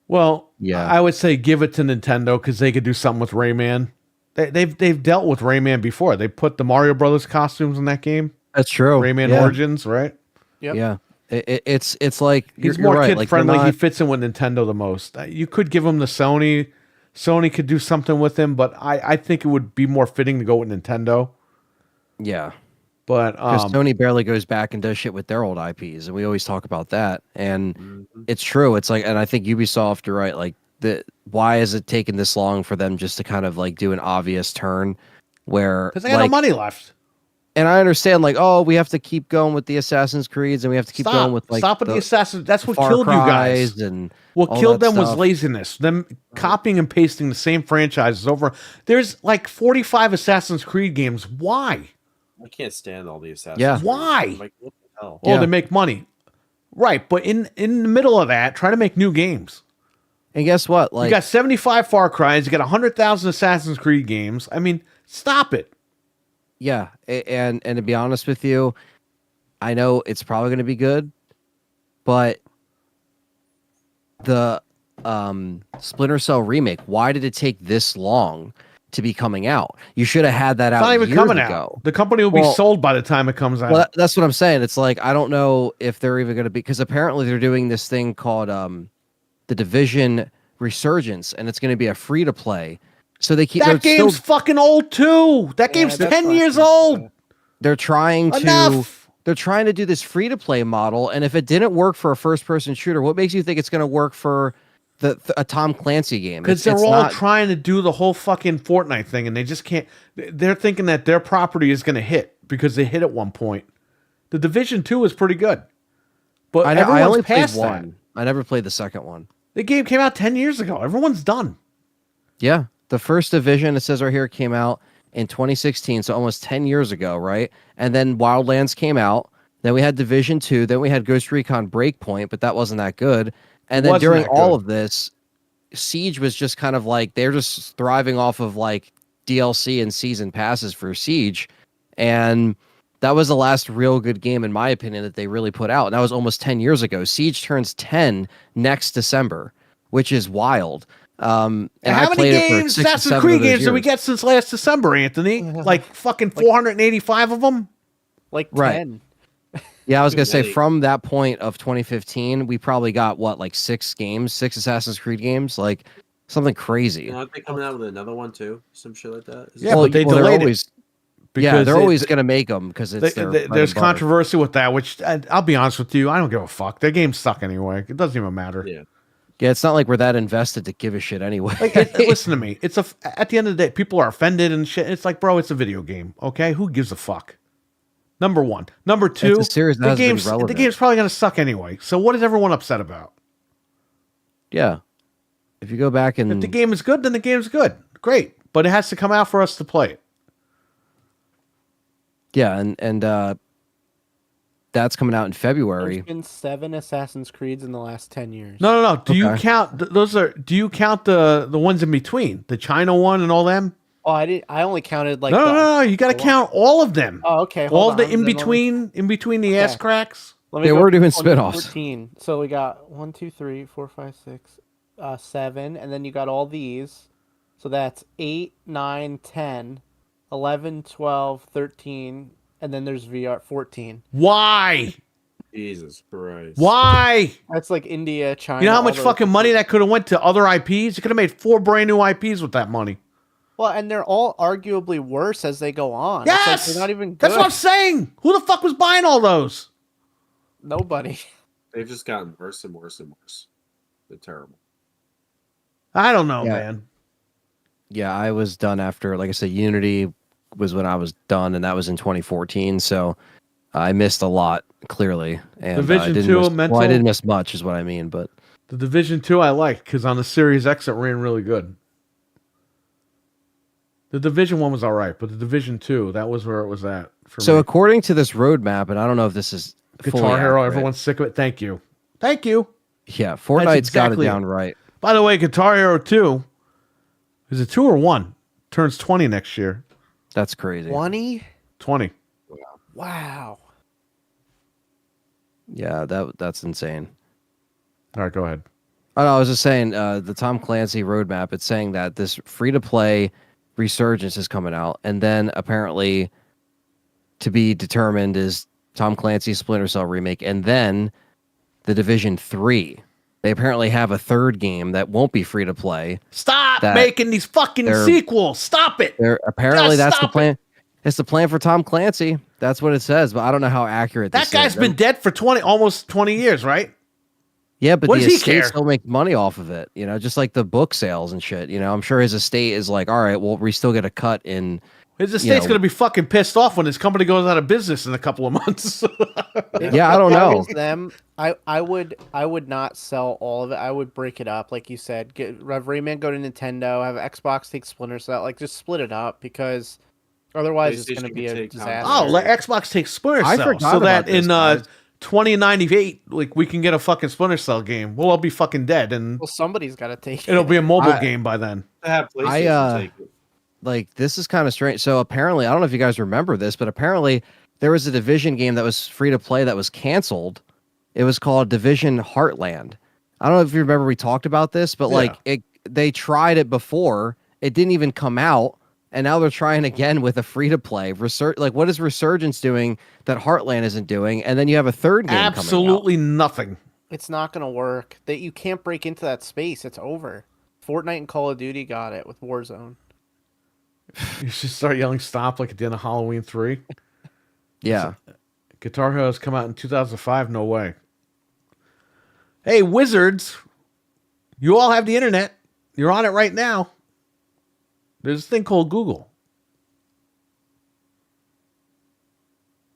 Well, yeah, I would say give it to Nintendo because they could do something with Rayman. They've dealt with Rayman before. They put the Mario Brothers costumes in that game. That's true. Rayman Origins, right? Yep. Yeah. It's like he's you're more right. kid Like, friendly. He fits in with Nintendo the most. You could give him the Sony. Sony could do something with him, but I think it would be more fitting to go with Nintendo. Yeah. But because Sony barely goes back and does shit with their old IPs, and we always talk about that. And it's true. It's like, and I think Ubisoft, you're right. Like, why is it taking this long for them just to kind of like do an obvious turn where because they got no money left. And I understand, like, oh, we have to keep going with the Assassin's Creeds, and we have to keep going with like stop with the Assassin's. That's what Far killed you guys. Cries and what all killed that them was stuff. laziness. Them copying and pasting the same franchises over. There's like 45 Assassin's Creed games. Why? I can't stand all the Assassin's Yeah. Creed. Why? I'm like, what the hell? Oh, Yeah. they make money, right? But in the middle of that, try to make new games. And guess what? You Like, got 75 Far Cry's, you got 100,000 Assassin's Creed games. I mean, stop it. yeah, and to be honest with you, I know it's probably going to be good, but the Splinter Cell remake, why did it take this long to be coming out? You should have had that It's out not even years coming ago. out. The company will be Well- sold by the time it comes out. Well, that's what I'm saying. It's like, I don't know if they're even going to be, because apparently they're doing this thing called the Division Resurgence, and it's going to be a free to play. So they keep that they're game's still, fucking old too. That Yeah, game's that's 10 what I years think, old. yeah. they're trying to Enough. they're trying to do this free to play model, and if it didn't work for a first person shooter, what makes you think it's going to work for a Tom Clancy game? Because they're all trying to do the whole fucking Fortnite thing, and they just can't. They're thinking that their property is going to hit because they hit at one point. The Division 2 is pretty good, but I everyone's only played past that. one. I never played the second one. The game came out 10 years ago. Everyone's done. Yeah, the first Division, it says right here, came out in 2016, so almost 10 years ago, right? And then Wildlands came out. Then we had Division 2. Then we had Ghost Recon Breakpoint, but that wasn't that good. And then Wasn't during that all good. of this, Siege was just kind of like, they're just thriving off of like DLC and season passes for Siege. And that was the last real good game, in my opinion, that they really put out. And that was almost 10 years ago. Siege turns 10 next December, which is wild. And How I many played it for games, 6 to Assassin's 7 Creed of those games, did we years. get since last December, Anthony? Like fucking 485 of them? Like Right. 10. Yeah, I was gonna say Many. from that point of 2015, we probably got what, like 6 games, 6 Assassin's Creed games, like something crazy. Aren't they coming out with another one too? Some shit like that. Is Yeah, it- but they they're delayed it. always, Because they're they- always gonna make them because it's their bread there's and butter. controversy with that, which I'll be honest with you, I don't give a fuck. Their games suck anyway. It doesn't even matter. Yeah. Yeah, it's not like we're that invested to give a shit anyway. Like, listen to me. It's at the end of the day, people are offended and shit. It's like, bro, it's a video game. Okay, who gives a fuck? Number one. Number two, a series that the hasn't been game's the relevant. game's probably gonna suck anyway. So what is everyone upset about? Yeah, if you go back and If the game is good, then the game's good. Great, but it has to come out for us to play it. yeah, and that's coming out in February. There's been 7 Assassin's Creeds in the last 10 years. No. Do you Okay. count those? Do you count the ones in between, the China one and all them? Oh, I only counted like No. You got to the- count all of them. Oh, okay. all hold of the on, in then between the ass Okay. cracks. let me They go were to doing spin-offs. 2014. So we got 1, 2, 3, 4, 5, 6, 7, and then you got all these. So that's 8, 9, 10, 11, 12, 13, and then there's VR 14. Why? Jesus Christ. Why? That's like India, China. You know how all much those- fucking money that could have went to other IPs? You could have made 4 brand new IPs with that money. Well, and they're all arguably worse as they go on. It's Yes, like they're not even good. That's what I'm saying. Who the fuck was buying all those? Nobody. They've just gotten worse and worse and worse. They're terrible. I don't know, Yeah. man. Yeah, I was done after, like I said, Unity was when I was done, and that was in 2014. So I missed a lot, clearly. And Division I didn't 2 miss, mental- well, I didn't miss much, is what I mean. But The Division 2 I like because on the Series X it ran really good. The Division 1 was all right, but the Division 2, that was where it was at for so me. according to this roadmap, and I don't know if this is fully Guitar Hero, accurate. everyone's sick of it. Thank you. Yeah, Fortnite's got it exactly down it. right. By the way, Guitar Hero 2, is it 2 or 1? Turns 20 next year. That's crazy. 20? 20. Wow. Yeah, that's insane. All right, go ahead. Oh, no, I was just saying, the Tom Clancy roadmap, it's saying that this free-to-play Resurgence is coming out, and then apparently to be determined is Tom Clancy's Splinter Cell remake, and then the Division 3. They apparently have a third game that won't be free-to-play. Stop That making these fucking they're- sequels. Stop it. Apparently Just that's the stop plan. It's the plan for Tom Clancy. That's what it says, but I don't know how accurate That this guy's is. been dead for almost 20 years, right? Yeah, but What the does he estate care? still makes money off of it, just like the book sales and shit. I'm sure his estate is like, all right, well, we still get a cut in. His estate's know- going to be fucking pissed off when his company goes out of business in a couple of months. Yeah, I don't If know. was them, I would not sell all of it. I would break it up, like you said. Have Rayman go to Nintendo, have Xbox take Splinter Cell, like just split it up because otherwise it's PlayStation going to be could a take Tom disaster. Oh, let Xbox take Splinter I Cell forgot so about that this, in guys. 2098, like we can get a fucking Splinter Cell game. We'll all be fucking dead, and Well, somebody's got to take it'll it. be a mobile game by then. To have PlayStation take it. Like, this is kind of strange. So apparently, I don't know if you guys remember this, but apparently there was a Division game that was free to play that was canceled. It was called Division Heartland. I don't know if you remember we talked about this, but they tried it before. It didn't even come out. And now they're trying again with a free-to-play. Like, what is Resurgence doing that Heartland isn't doing? And then you have a third game Absolutely nothing. It's not going to work. That you can't break into that space. It's over. Fortnite and Call of Duty got it with Warzone. You should start yelling "stop" like at the end of Halloween 3. Yeah. Guitar Hero has come out in 2005. No way. Hey, wizards! You all have the internet. You're on it right now. There's a thing called Google.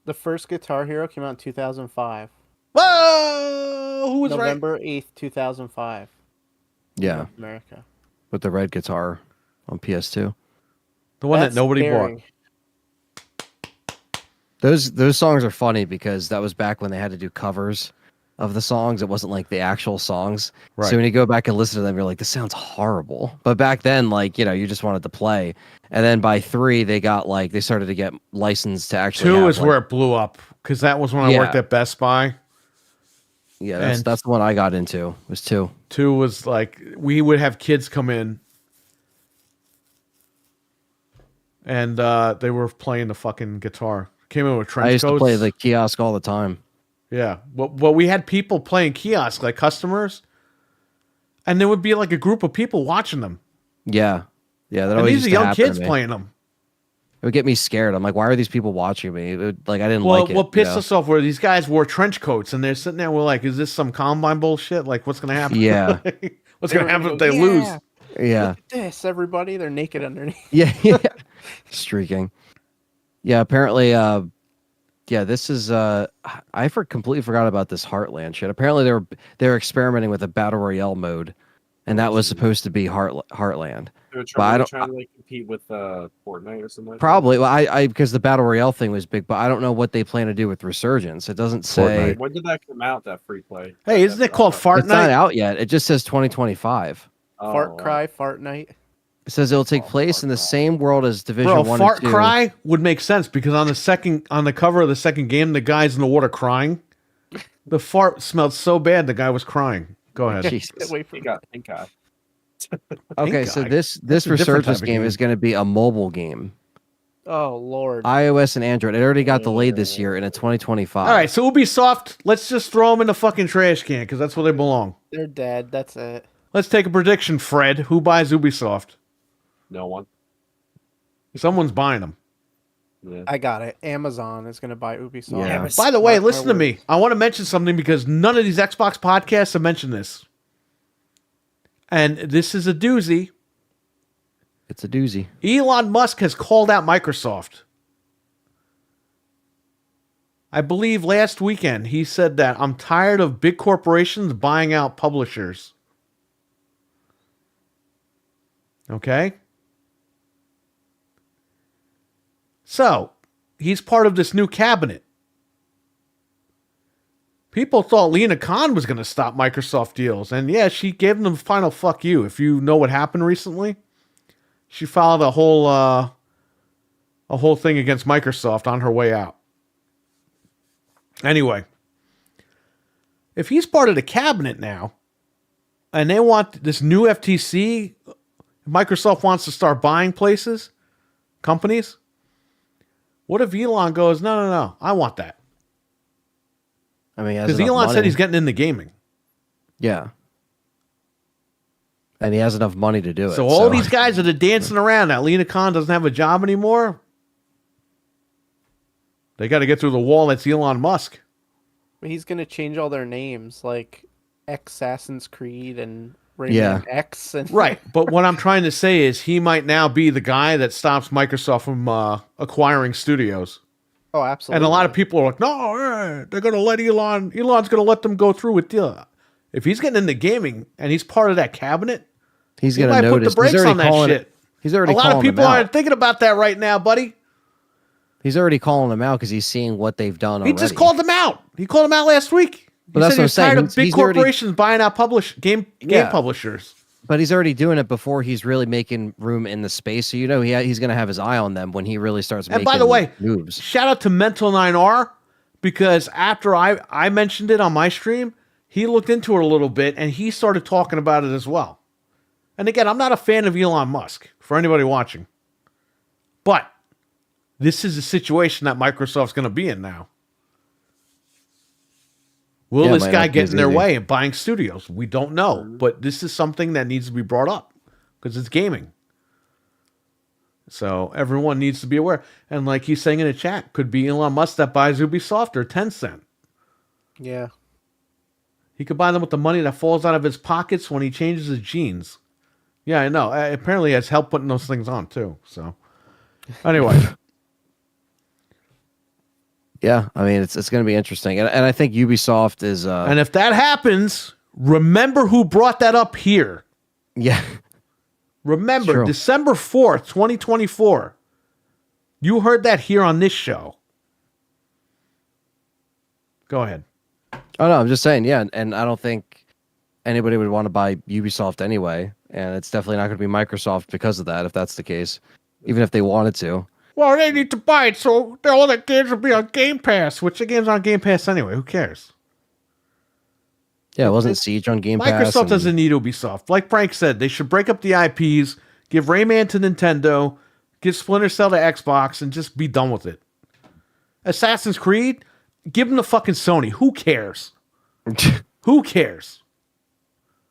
The first Guitar Hero came out in 2005. Whoa! Who was November 8th, 2005. Yeah. North America. With the red guitar on PS2. The one that nobody bought. Those songs are funny because that was back when they had to do covers of the songs. It wasn't like the actual songs. Right. So when you go back and listen to them, you're like, this sounds horrible. But back then, like, you just wanted to play. And then by 3, they started to get licensed to actually 2 is where it blew up, because that was when I worked at Best Buy. Yeah, that's the one I got into, was 2. 2 was like, we would have kids come in, and they were playing the fucking guitar. Came in with trench coats. I used to play the kiosk all the time. Yeah. Well, we had people playing kiosk, like customers, and there would be like a group of people watching them. Yeah. Yeah, that and always these are used to young happen kids to me. playing them. It would get me scared. I'm like, why are these people watching me? I didn't like it. What pissed us off were these guys wore trench coats, and they're sitting there, we're like, is this some Combine bullshit? Like, what's going to happen? Yeah. What's going to happen if they lose? Yeah. Look at this, everybody. They're naked underneath. Yeah. Streaking. Yeah, apparently, this is completely forgot about this Heartland shit. Apparently they were experimenting with a battle royale mode, and that was supposed to be Heartland. They were trying to like compete with Fortnite or something. Probably. Well, I because the battle royale thing was big, but I don't know what they plan to do with Resurgence. It doesn't say. When did that come out? That free play? Hey, isn't it called Fart It's not Night? out yet. It just says 2025. Oh, Fart Cry, Fart Night. It says it'll take place in the same world as Division Bro, 1 Fart and 2. Cry would make sense, because on the cover of the second game, the guy's in the water crying. The fart smelled so bad, the guy was crying. Go ahead. Jesus. Wait for got pink eye. Okay, so this Resurgence game is going to be a mobile game. Oh, Lord. iOS and Android. It already got delayed this year in 2025. All right, so Ubisoft, let's just throw them in the fucking trash can, because that's where they belong. They're dead. That's it. Let's take a prediction, Fred. Who buys Ubisoft? No one. Someone's buying them. Yeah. I got it. Amazon is going to buy Ubisoft. Yeah. By the way, Mark my listen to me. words. I want to mention something, because none of these Xbox podcasts have mentioned this. And this is a doozy. It's a doozy. Elon Musk has called out Microsoft. I believe last weekend he said that I'm tired of big corporations buying out publishers. Okay? So, he's part of this new cabinet. People thought Lena Khan was going to stop Microsoft deals. And yeah, she gave them final fuck you. If you know what happened recently, she filed a whole thing against Microsoft on her way out. Anyway, if he's part of the cabinet now, and they want this new FTC, Microsoft wants to start buying companies. What if Elon goes, no, I want that? I mean, because Elon said he's getting into gaming. Yeah. And he has enough money to do it. So all these guys that are dancing around that Lena Khan doesn't have a job anymore, they got to get through the wall. That's Elon Musk. He's going to change all their names, like Assassin's Creed and Rainbow X. And Right. But what I'm trying to say is he might now be the guy that stops Microsoft from acquiring studios. Oh, absolutely. And a lot of people are like, no, they're going to let Elon's going to let them go through with deal. If he's getting into gaming and he's part of that cabinet, he's he going to might put the brakes on that shit. He's already a lot of calling people them out. aren't thinking about that right now, buddy. He's already calling them out because he's seeing what they've done He already. just called them out. He called them out last week. But He that's said he what I'm was tired saying. of big He's already- corporations buying out game Yeah. publishers. But he's already doing it before he's really making room in the space. So he's going to have his eye on them when he really starts And making by the way, moves. shout out to Mental 9R because after I mentioned it on my stream, he looked into it a little bit and he started talking about it as well. And again, I'm not a fan of Elon Musk for anybody watching. But this is a situation that Microsoft's going to be in now. Will Yeah, this might guy not be get as in their easy. way and buying studios? We don't know. But this is something that needs to be brought up because it's gaming. So everyone needs to be aware. And like he's saying in the chat, could be Elon Musk that buys Ubisoft or Tencent. Yeah. He could buy them with the money that falls out of his pockets when he changes his jeans. Yeah, I know. Apparently, he has help putting those things on too. So, anyway, Yeah, I mean it's going to be interesting, and I think Ubisoft is. and if that happens, remember who brought that up here. Yeah, Remember, True. December 4th, 2024. You heard that here on this show. Go ahead. oh no, I'm just saying, yeah, and I don't think anybody would want to buy Ubisoft anyway, and it's definitely not going to be Microsoft because of that. If that's the case, even if they wanted to. Well, they need to buy it so all the games will be on Game Pass, which the game's on Game Pass anyway. Who cares? Yeah, it wasn't Siege on Game Pass. Microsoft and- doesn't need Ubisoft. Like Frank said, they should break up the IPs, give Rayman to Nintendo, give Splinter Cell to Xbox, and just be done with it. Assassin's Creed, give them to fucking Sony. Who cares? Who cares?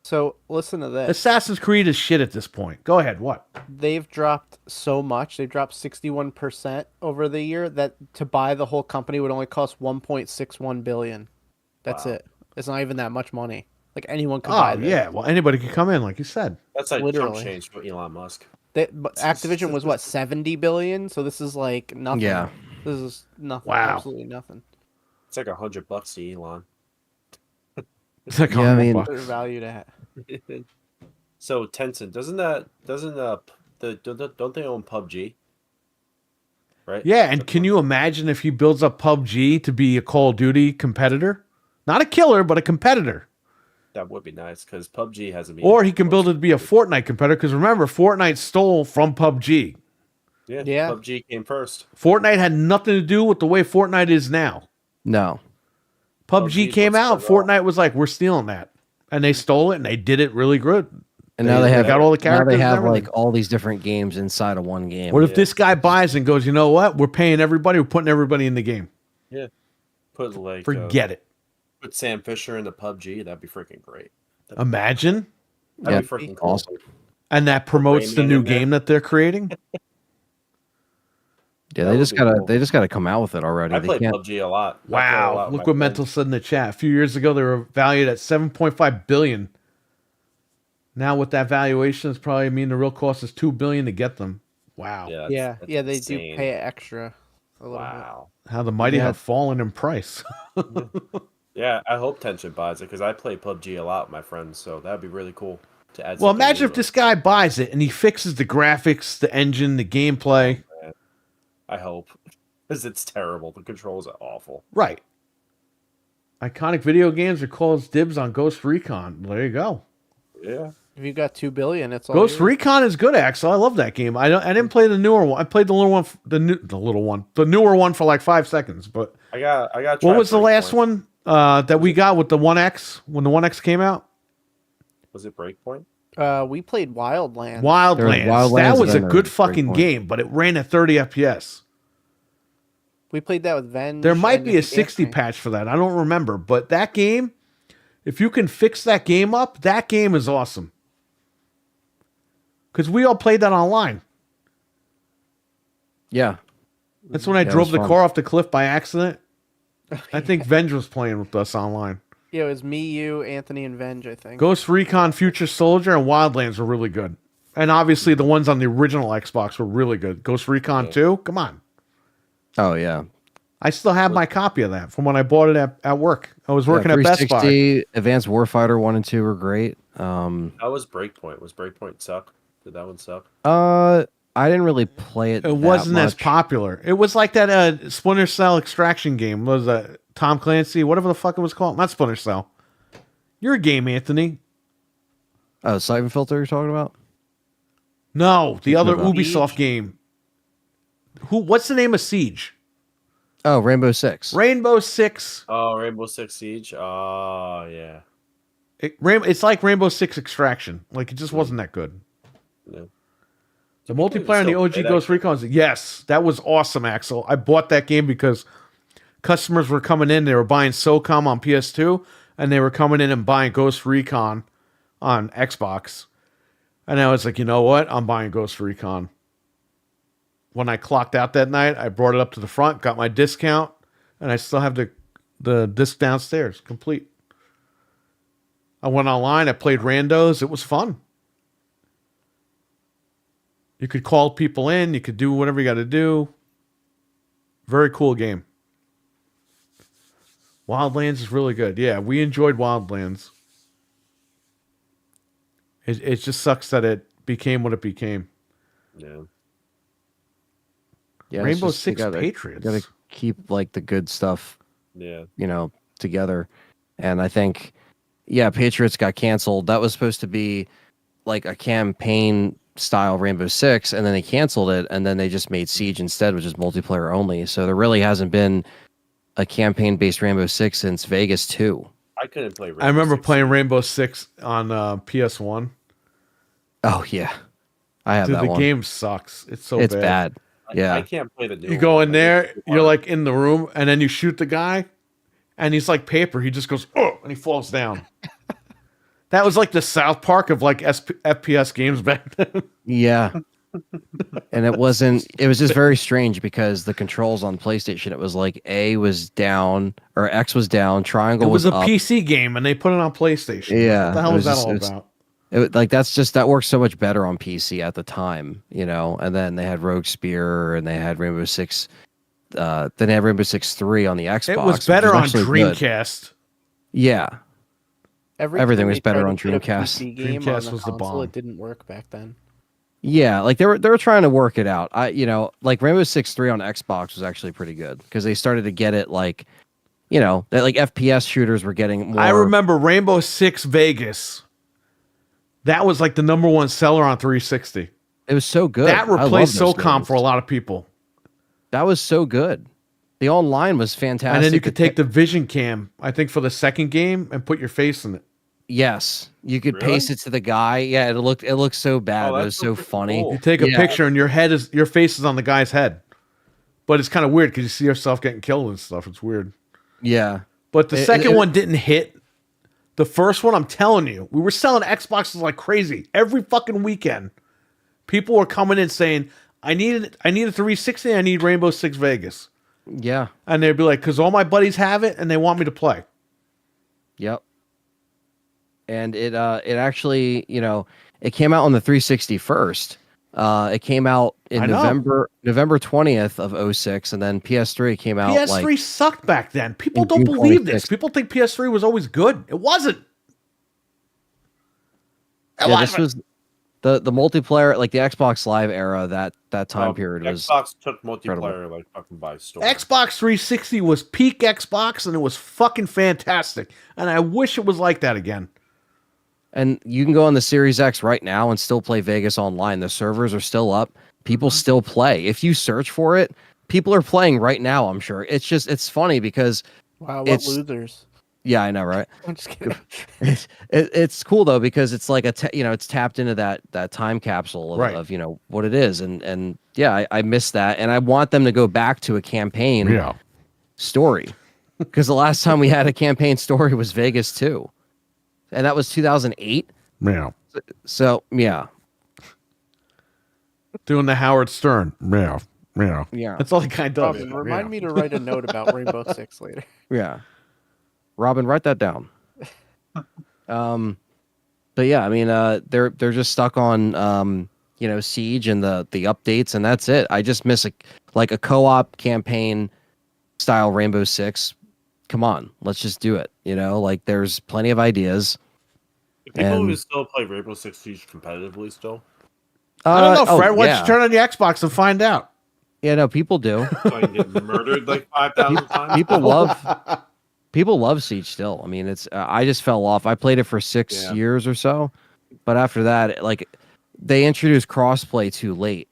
So listen to this. Assassin's Creed is shit at this point. Go ahead. What? They've dropped so much. They've dropped 61% over the year that to buy the whole company would only cost 1.61 billion. That's Wow. it. It's not even that much money. Like anyone could Oh, buy this. yeah. Well, anybody could come in, like you said. That's like Literally. Trump change for Elon Musk. But Activision was what, 70 billion? So this is like nothing. Yeah. This is nothing. Wow. Absolutely nothing. It's like $100 to Elon. It's like, Yeah, I mean- Their value to So Tencent don't they own PUBG? Right? yeah, and can you imagine if he builds up PUBG to be a Call of Duty competitor? Not a killer, but a competitor. That would be nice because PUBG hasn't been. Or he can build it to be a Fortnite competitor, because remember, Fortnite stole from PUBG. Yeah. PUBG came first. Fortnite had nothing to do with the way Fortnite is now. No. PUBG PUBG came was out, so wrong. Fortnite was like, we're stealing that. And they stole it, and they did it really good. And now they have got all the now characters they and have everything. like all these different games inside of one game. What if this guy buys and goes, you know what? We're paying everybody, we're putting everybody in the game. Yeah. Put like Forget it. Put Sam Fisher in the PUBG. That'd be freaking great. Imagine. That'd Yeah, be freaking cool. awesome. And that promotes the Rayman new in there. game that they're creating. Yeah, That they would just be gotta cool. they just gotta come out with it already. I They play can't. PUBG a lot. I play a Wow. lot with Look my what Mental friends. said in the chat. A few years ago, they were valued at 7.5 billion. Now with that valuation, it's probably mean the real cost is 2 billion to get them. Wow. Yeah, Yeah, yeah, they insane. do pay extra a little Wow. How the mighty Yeah. have fallen in price. Yeah, I hope Tencent buys it because I play PUBG a lot with my friends, so that'd be really cool to add. Well, something imagine new if this guy buys it and he fixes the graphics, the engine, the gameplay. I hope because it's terrible. The controls are awful. Right. Iconic video games are called dibs on Ghost Recon. There you go. Yeah. If you've got 2 billion, it's all Ghost yours. Recon is good, Axel. I love that game. I didn't play the newer one. I played the little one, the newer one for like 5 seconds. But I got. what was the last one that we got with the 1X when the 1X came out? Was it Breakpoint? We played Wildlands. Wildlands. Wildlands That was a and then good there was fucking Breakpoint. game, but it ran at 30 FPS. We played that with Venge. There might and be a 60 Anthony. patch for that. I don't remember, but that game, if you can fix that game up, that game is awesome. Because we all played that online. Yeah. That's when I Yeah, it drove was the fun. car off the cliff by accident. I think Venge was playing with us online. Yeah, it was me, you, Anthony, and Venge, I think. Ghost Recon Future Soldier and Wildlands were really good. And obviously the ones on the original Xbox were really good. Ghost Recon 2, come on. Oh yeah. I still have my copy of that from when I bought it at work. I was working Yeah, at Best Buy. 360, Advanced Warfighter 1 and 2 were great. How was Breakpoint? Was Breakpoint suck? Did that one suck? I didn't really play it. It wasn't as much. popular. It was like that Splinter Cell Extraction game. Was Tom Clancy, whatever the fuck it was called? Not Splinter Cell. Your game, Anthony. Oh, Siphon Filter you're talking about? No, the other about? Ubisoft Siege? game. What's the name of Siege? Oh, Rainbow Six. Rainbow Six. Oh, Rainbow Six Siege. Oh, yeah. It's like Rainbow Six Extraction. Like, it just wasn't that good. Yeah. The people multiplayer in the still OG play that Ghost game? Recon. Yes, that was awesome, Axel. I bought that game because customers were coming in. They were buying SOCOM on PS2, and they were coming in and buying Ghost Recon on Xbox. And I was like, you know what? I'm buying Ghost Recon. When I clocked out that night, I brought it up to the front, got my discount, and I still have the disc downstairs, complete. I went online. I played randos. It was fun. You could call people in. You could do whatever you got to do. Very cool game. Wildlands is really good. Yeah, we enjoyed Wildlands. It just sucks that it became what it became. Yeah. Yeah, it's Rainbow just- you Six Patriots. Gotta keep like the good stuff, Yeah. together. And I think, yeah, Patriots got canceled. That was supposed to be like a campaign style Rainbow Six, and then they canceled it, and then they just made Siege instead, which is multiplayer only. So there really hasn't been a campaign based Rainbow Six since Vegas 2. I couldn't play Rainbow I remember Six playing Siege. Rainbow Six on PS1. Oh yeah, I have Dude, that the one. game sucks. It's so It's bad. bad. Yeah. I can't play the new You go one. in there, you're like in the room, and then you shoot the guy, and he's like paper. He just goes, oh, and he falls down. That was like the South Park of like FPS games back then. Yeah. And it was just very strange because the controls on PlayStation, it was like A was down or X was down, It triangle was a up. PC game, and they put it on PlayStation. Yeah, What the hell it was was that all just- about? That works so much better on PC at the time, and then they had Rogue Spear and they had Rainbow Six, then they had Rainbow Six 3 on the Xbox. It was which better on actually good. Dreamcast. Yeah. Everything time was they better tried on to put a Dreamcast. PC game Dreamcast on the was the console, bomb. It didn't work back then. Yeah, like they were trying to work it out. Like Rainbow Six 3 on Xbox was actually pretty good because they started to get it like, that like FPS shooters were getting more. I remember Rainbow Six Vegas. That was like the #1 seller on 360. It was so good. That I replaced love those SOCOM games. for a lot of people. That was so good. The online was fantastic. And then you could take the Vision Cam, I think, for the second game and put your face in it. Yes, you could Really? paste it to the guy. Yeah, it looked so bad. Oh, But it that's was so so freaking funny. cool. You take a Yeah. picture and your face is on the guy's head. But it's kind of weird because you see yourself getting killed and stuff. It's weird. Yeah, But the It- second it- one didn't hit. The first one, I'm telling you, we were selling Xboxes like crazy every fucking weekend. People were coming in saying, I need a 360, I need Rainbow Six Vegas. yeah, And they'd be like, because all my buddies have it and they want me to play. yep. And it actually, it came out on the 360 first. It came out in I know. November 20th of 06, and then PS3 came out PS3 like sucked back then. People in don't June believe this. 26th. People think PS3 was always good. It wasn't. It yeah, this wasn't. was the multiplayer, like the Xbox Live era. That time period was Xbox took multiplayer incredible. like fucking by storm. Xbox 360 was peak Xbox and it was fucking fantastic. And I wish it was like that again. And you can go on the Series X right now and still play Vegas online. The servers are still up. People still play. If you search for it, people are playing right now, I'm sure. It's funny because, Wow, what It's- losers. yeah, I know, right? I'm just kidding. It's cool though because it's like it's tapped into that time capsule of, Right. of what it is, and yeah, I miss that, and I want them to go back to a campaign story because the last time we had a campaign story was Vegas 2, and that was 2008. Yeah. So yeah, Doing the Howard Stern. Yeah. Yeah. Yeah. That's all he kind of does. Robin, remind me to write a note about Rainbow Six later. yeah. Robin, write that down. But yeah, I mean, they're just stuck on Siege and the updates, and that's it. I just miss a co-op campaign style Rainbow Six. Come on, let's just do it. Like there's plenty of ideas. Do people And- who still play Rainbow Six Siege competitively still? I don't know, Fred. Oh, Why don't yeah. you turn on your Xbox and find out? Yeah, no, people do. So I can get murdered like 5,000 times. People love Siege still. I mean, it's I just fell off. I played it for 6 years or so, but after that, like they introduced crossplay too late,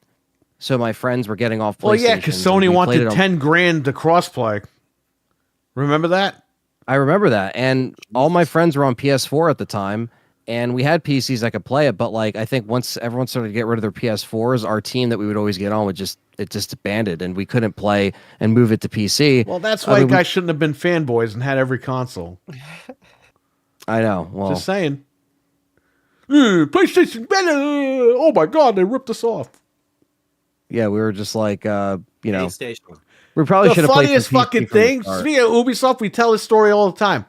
so my friends were getting off PlayStation. Well, yeah, because Sony wanted 10 grand to crossplay. Remember that? I remember that, and all my friends were on PS4 at the time, and we had PCs that could play it. But like, I think once everyone started to get rid of their PS4s, our team that we would always get on would just disbanded, and we couldn't play and move it to PC. Well, that's why guys shouldn't have been fanboys and had every console. I know. Well, just saying. PlayStation better. Oh my God, they ripped us off. Yeah, we were just like, PlayStation. we probably should The have played funniest fucking thing. Speaking of Ubisoft, we tell this story all the time.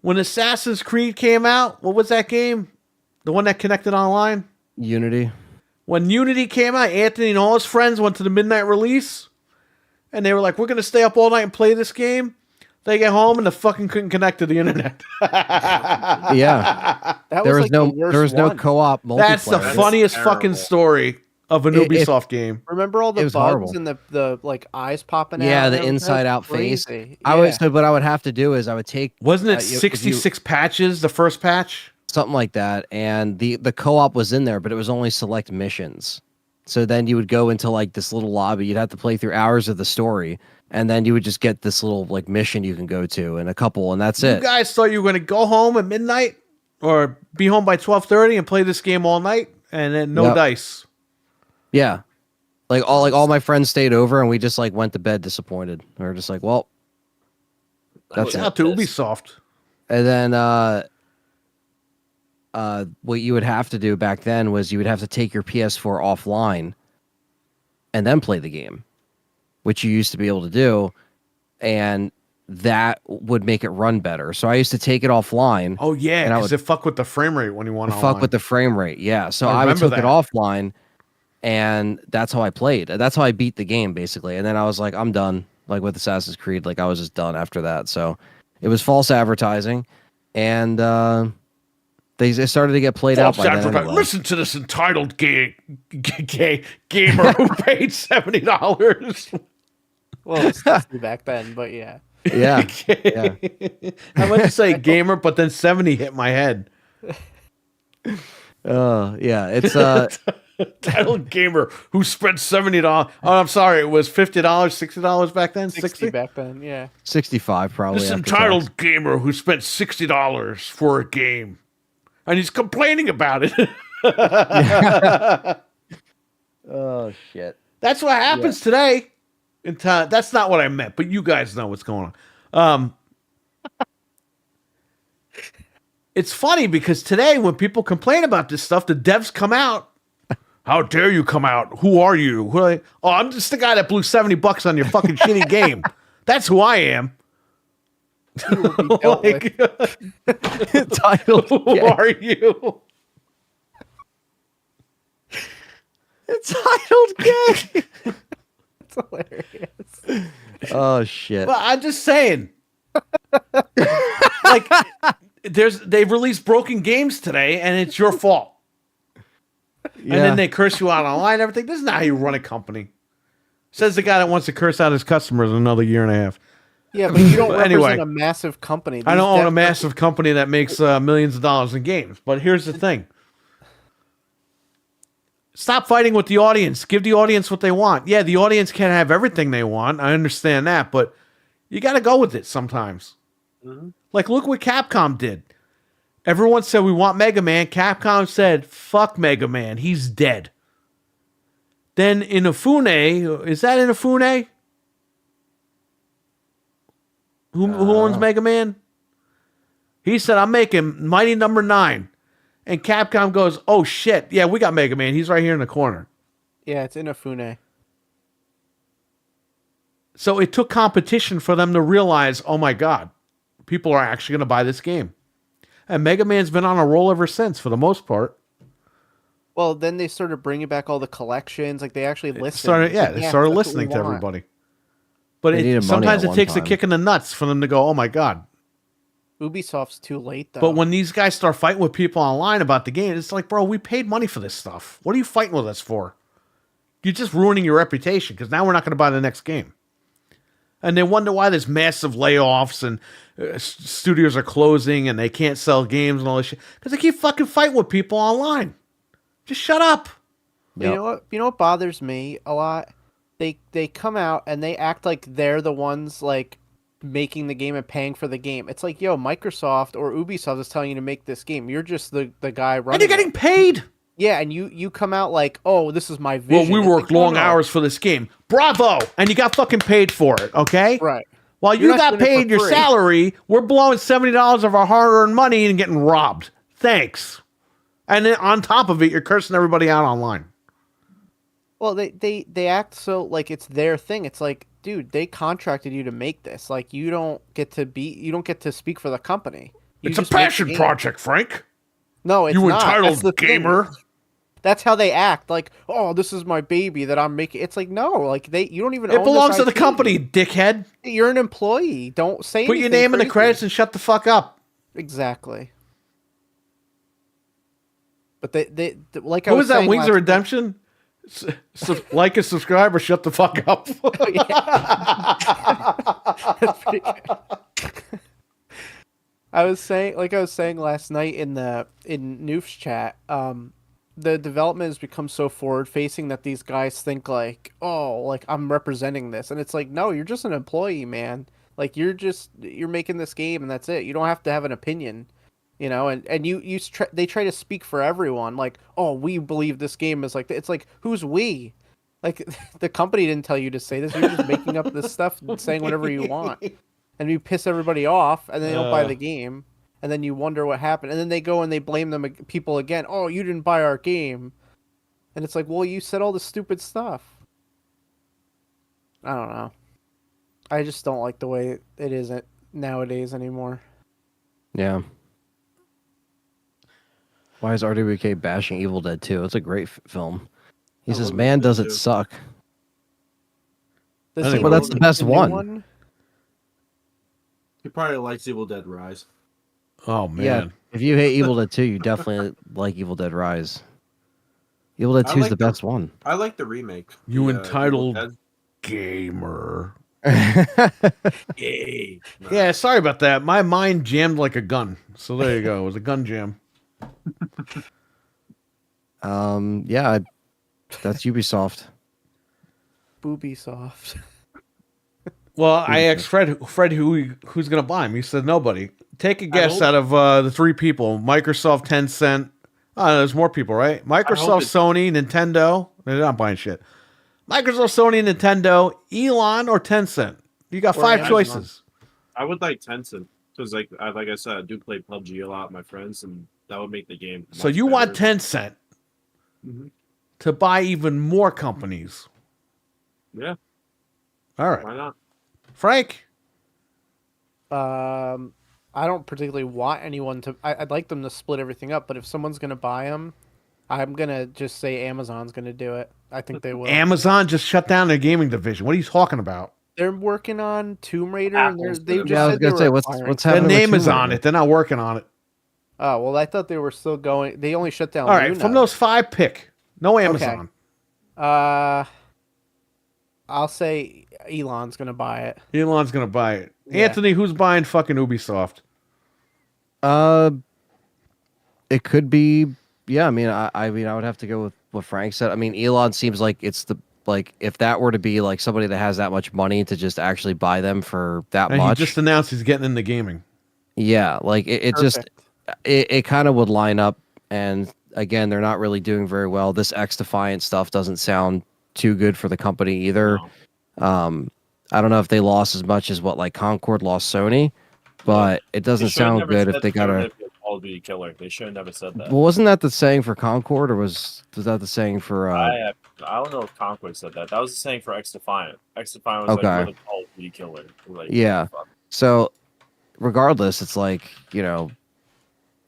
When Assassin's Creed came out, what was that game? The one that connected online? Unity. When Unity came out, Anthony and all his friends went to the midnight release, and they were like, we're going to stay up all night and play this game. They get home, and the fucking couldn't connect to the internet. Yeah. There was no co-op multiplayer. That's the funniest fucking story of an Ubisoft game. Remember all the bugs horrible. and the like eyes popping out? Yeah, the inside out face. Yeah. What I would have to do is I would take Wasn't it 66 patches, the first patch? Something like that, and the co-op was in there, but it was only select missions. So then you would go into like this little lobby, you'd have to play through hours of the story, and then you would just get this little like mission you can go to and a couple, and that's it. You guys thought you were going to go home at midnight or be home by 12:30 and play this game all night, and then no dice. Yeah. All my friends stayed over, and we just like went to bed disappointed. We were just like, well, that's out to Ubisoft. And then what you would have to do back then was you would have to take your PS4 offline and then play the game, which you used to be able to do, and that would make it run better. So I used to take it offline. Oh yeah, because it fuck with the frame rate when you want to fuck with the frame rate. Yeah, so I would take it offline, and that's how I played. That's how I beat the game basically. And then I was like, I'm done. Like with Assassin's Creed, like I was just done after that. So it was false advertising, and they started to get played out by then anyway. Listen to this entitled gamer who paid $70. Well, it's 60 back then, but yeah. Yeah. I meant to say gamer, but then 70 hit my head. Yeah, it's entitled gamer who spent $70. Oh, I'm sorry, it was $50, $60 back then. 60 back then, yeah. 65 probably. This entitled gamer who spent $60 for a game. And he's complaining about it. Oh, shit. That's what happens today. That's not what I meant, but you guys know what's going on. It's funny because today when people complain about this stuff, the devs come out. How dare you come out? Who are you? Who are they? Oh, I'm just the guy that blew $70 on your fucking shitty game. That's who I am. Like, Titled who are you? It's titled gay. It's hilarious. Oh shit. Well, I'm just saying. Like, they've released broken games today, and it's your fault. And then they curse you out online and everything. This is not how you run a company. Says the guy that wants to curse out his customers in another year and a half. Yeah, but you don't represent a massive company. I don't own a massive company that makes millions of dollars in games. But here's the thing. Stop fighting with the audience. Give the audience what they want. Yeah, the audience can't have everything they want. I understand that. But you got to go with it sometimes. Mm-hmm. Like, look what Capcom did. Everyone said, we want Mega Man. Capcom said, fuck Mega Man. He's dead. Then Inafune, is that Inafune? Who owns Mega Man? He said, I'm making Mighty Number 9. And Capcom goes, oh shit. Yeah, we got Mega Man. He's right here in the corner. Yeah, it's Inafune. So it took competition for them to realize, oh my God, people are actually going to buy this game. And Mega Man's been on a roll ever since, for the most part. Well, then they started bringing back all the collections. Like, they actually listened. They started listening to everybody. But sometimes it takes a kick in the nuts for them to go, oh my God. Ubisoft's too late though. But when these guys start fighting with people online about the game, it's like, bro, we paid money for this stuff. What are you fighting with us for? You're just ruining your reputation because now we're not going to buy the next game. And they wonder why there's massive layoffs and studios are closing and they can't sell games and all this shit. Because they keep fucking fighting with people online. Just shut up. Yep. You know what bothers me a lot? They come out and they act like they're the ones like making the game and paying for the game. It's like, yo, Microsoft or Ubisoft is telling you to make this game. You're just the guy running. And you're getting paid. Yeah, and you come out like, oh, this is my vision. Well, we worked long hours for this game. Bravo! And you got fucking paid for it, okay? Right. While you got paid your salary, we're blowing $70 of our hard-earned money and getting robbed. Thanks. And then on top of it, you're cursing everybody out online. Well, they act so like it's their thing. It's like, dude, they contracted you to make this. Like, you don't get to speak for the company. It's a passion project, Frank. No, it's you not. Entitled gamer. That's how they act. Like, oh, this is my baby that I'm making. It's like, no, like you don't even. It belongs to the company, dickhead. You're an employee. Don't say. Put your name in the credits and shut the fuck up. Exactly. But they like. What was that? Wings of Redemption. Like and subscribe or shut the fuck up. That's pretty good. I was saying last night in Noof's chat, the development has become so forward facing that these guys think like, oh, like I'm representing this, and it's like, no, you're just an employee, man. Like you're making this game and that's it. You don't have to have an opinion, you know. And they try to speak for everyone, like, oh, we believe this game is like. It's like, who's we? Like the company didn't tell you to say this. You're just making up this stuff and saying whatever you want. And you piss everybody off, and then they don't buy the game, and then you wonder what happened, and then they go and they blame people again. Oh, you didn't buy our game, and it's like, well, you said all this stupid stuff. I don't know. I just don't like the way it isn't nowadays anymore. Yeah. Why is RWK bashing Evil Dead 2? It's a great film. He says, "Man, does it suck?" Well, that's the best one. He probably likes Evil Dead Rise. Oh, man. Yeah, if you hate Evil Dead 2, you definitely like Evil Dead Rise. Evil Dead 2 is the best one. I like the remake. You entitled gamer. Yay. Yeah, sorry about that. My mind jammed like a gun. So there you go. It was a gun jam. Yeah, that's Ubisoft. Boobisoft. Well, I asked Fred who's going to buy him. He said nobody. Take a guess out of the three people. Microsoft, Tencent. Oh, there's more people, right? Microsoft, Sony, Nintendo. They're not buying shit. Microsoft, Sony, Nintendo, Elon, or Tencent. You got five choices. I would like Tencent because, like I said, I do play PUBG a lot with my friends, and that would make the game. So you want Tencent to buy even more companies? Yeah. All right. Why not? Frank? I don't particularly want anyone to. I'd like them to split everything up, but if someone's going to buy them, I'm going to just say Amazon's going to do it. I think they will. Amazon just shut down their gaming division. What are you talking about? They're working on Tomb Raider. And they just I was going to say, what's happening? Their name is on it. They're not working on it. Oh, well, I thought they were still going. They only shut down. All right, from those five, pick. No Amazon. Okay. I'll say Elon's going to buy it. Elon's going to buy it. Yeah. Anthony, who's buying fucking Ubisoft? It could be. Yeah, I mean, I would have to go with what Frank said. I mean, Elon seems like it's if that were to be like somebody that has that much money to just actually buy them for that much. He just announced he's getting into gaming. Yeah, like it just it kind of would line up. And again, they're not really doing very well. This X-Defiant stuff doesn't sound too good for the company either. No. I don't know if they lost as much as what like Concord lost Sony, but it doesn't sound good if they got a Call of Duty killer. They should have never said that. Well, wasn't that the saying for Concord, or was that the saying for? I don't know if Concord said that. That was the saying for X-Defiant. X-Defiant was like, we're the Call of Duty killer. Like, yeah. So, regardless, it's like,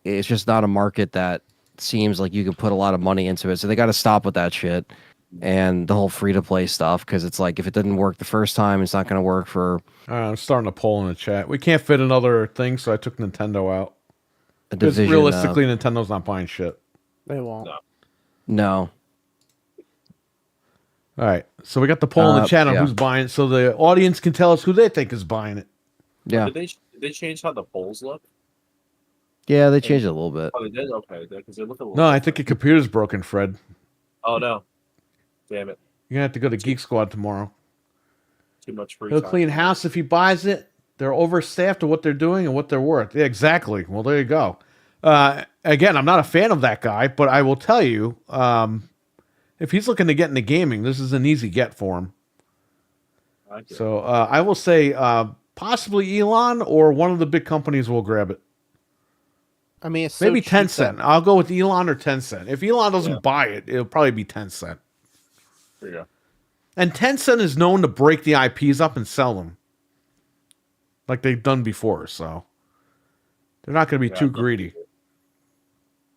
it's just not a market that seems like you could put a lot of money into it. So they got to stop with that shit. and the whole free to play stuff, because it's like if it didn't work the first time, it's not going to work for I'm starting a poll in the chat. We can't fit another thing, so I took Nintendo out. a Because division. realistically, Nintendo's not buying shit. They won't. No. No. All right, so we got the poll in the chat on yeah. who's buying it, so the audience can tell us who they think is buying it. Yeah. Did they change how the polls look? Yeah, they changed it a little bit. Oh, they did. Okay, because they look a little. No, I think your computer's broken, Fred. Oh no! Damn it! You're gonna have to go to Geek Squad tomorrow. Too much free He'll time. clean house if he buys it. They're overstaffed at what they're doing and what they're worth. Yeah, exactly. Well, there you go. Again, I'm not a fan of that guy, but I will tell you, if he's looking to get into gaming, this is an easy get for him. So I will say possibly Elon or one of the big companies will grab it. I mean, it's so Maybe cheap, Tencent. though. I'll go with Elon or Tencent. If Elon doesn't buy it, it'll probably be Tencent. There you go. And Tencent is known to break the IPs up and sell them, like they've done before. So they're not going to be too greedy.